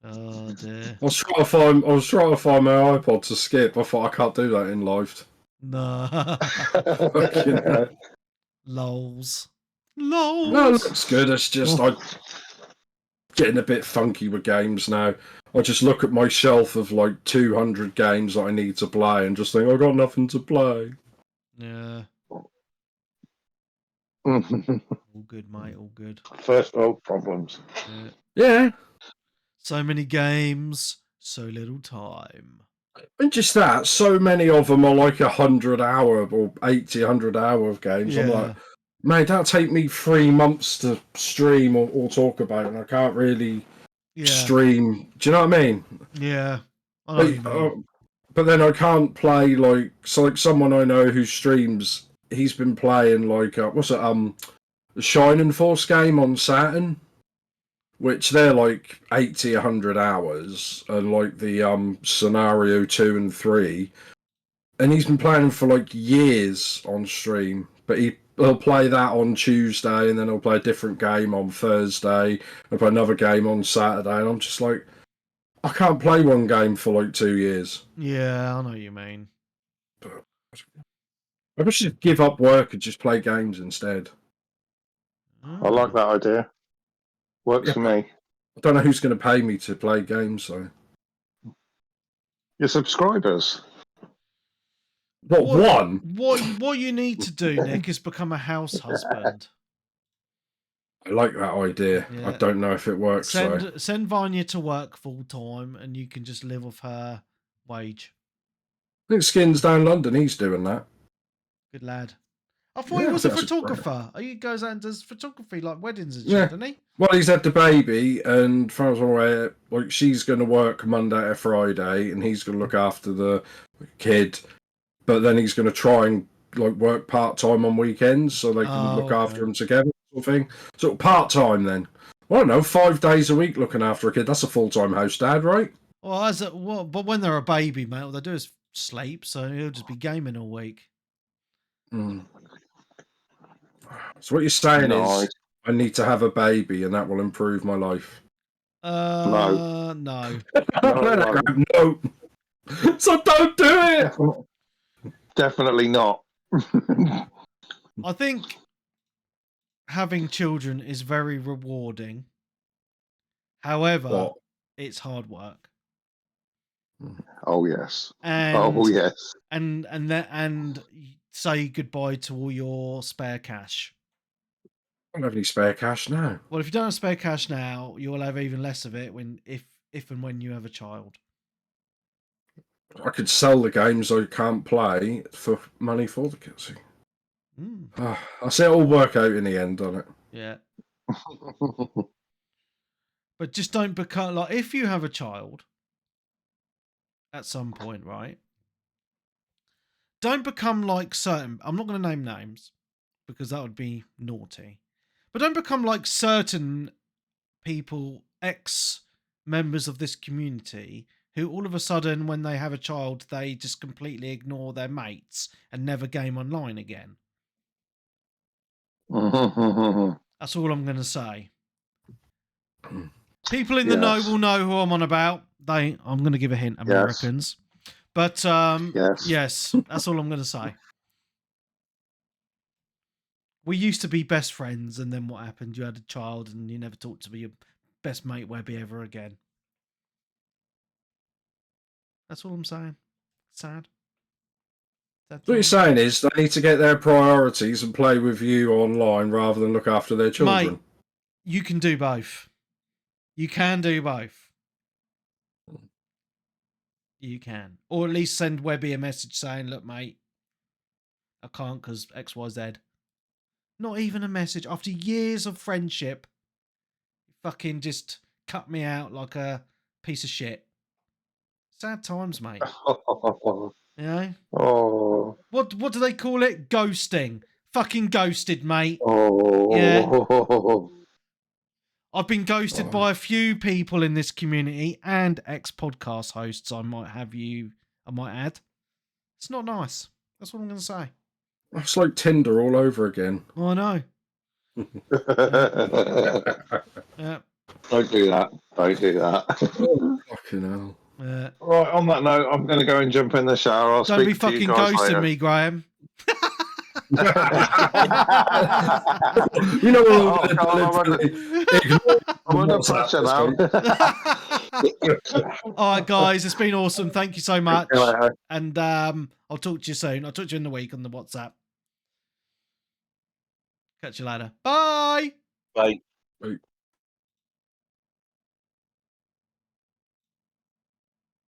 Oh, dear. I was trying to find my iPod to skip. I thought I can't do that in live. No. Fucking hell. Lols. No, it looks good. It's just I'm getting a bit funky with games now. I just look at my shelf of like 200 games that I need to play and just think I've got nothing to play. Yeah. First All good, mate. All good. world problems. Yeah. Yeah. So many games, so little time. And just that, so many of them are like 100-hour or 100 hour of games. Yeah. I'm like, mate, that'll take me 3 months to stream or talk about, and I can't really stream. Do you know what I mean? Yeah. I know what you mean. But then I can't play like someone I know who streams. He's been playing like what's it? The Shining Force game on Saturn, which they're like 80-100 hours, and like the scenario 2 and 3, and he's been playing for like years on stream. But he'll play that on Tuesday, and then he'll play a different game on Thursday, and play another game on Saturday, and I'm just like, I can't play one game for like 2 years. Yeah, I know what you mean. I should give up work and just play games instead. I like that idea. Works for me. I don't know who's going to pay me to play games, so. Your subscribers. What you need to do, Nick, is become a house husband. I like that idea. Yeah. I don't know if it works. Send Vanya to work full time, and you can just live off her wage. I think Skins down London. He's doing that. Good lad. I thought he was a photographer. He goes out and does photography, like weddings and shit, doesn't he? Well, he's had the baby, and from as I'm aware, like she's going to work Monday to Friday, and he's going to look after the kid. But then he's going to try and like work part time on weekends, so they can look after him together, sort of thing. So part time then. I don't know, 5 days a week looking after a kid. That's a full time house dad, right? Well, but when they're a baby, mate, all they do is sleep, so he'll just be gaming all week. Mm. So what you're saying is, I need to have a baby, and that will improve my life. No. No. So don't do it. Definitely not. I think having children is very rewarding. However, it's hard work. Oh yes. And say goodbye to all your spare cash. I don't have any spare cash now. Well, if you don't have spare cash now, you'll have even less of it if and when you have a child. I could sell the games I can't play for money for the kids. I see it all work out in the end, doesn't it? Yeah. But just don't become like, if you have a child at some point, right? Don't become like certain. I'm not going to name names because that would be naughty. But don't become like certain people, ex-members of this community, who all of a sudden, when they have a child, they just completely ignore their mates and never game online again. That's all I'm going to say. People in the know will know who I'm on about. I'm going to give a hint, Americans. But yes, that's all I'm going to say. We used to be best friends, and then what happened? You had a child, and you never talked to your best mate Webby ever again. That's all I'm saying. Sad. What you're saying is they need to get their priorities and play with you online rather than look after their children. Mate, you can do both. You can do both. You can. Or at least send Webby a message saying, look, mate, I can't because XYZ. Not even a message. After years of friendship, you fucking just cut me out like a piece of shit. Sad times, mate. You know? Oh. What do they call it? Ghosting. Fucking ghosted, mate. Oh. Yeah. I've been ghosted by a few people in this community and ex-podcast hosts, I might add. It's not nice. That's what I'm going to say. It's like Tinder all over again. Oh, I know. Yeah. Don't do that. Don't do that. Fucking hell. Yeah. Right, on that note, I'm going to go and jump in the shower. Don't be fucking ghosting me, Graham. You know what? I'm under pressure now. All right, guys, it's been awesome. Thank you so much. Hello. And I'll talk to you soon. I'll talk to you in the week on the WhatsApp. Catch you later. Bye. Like, Right.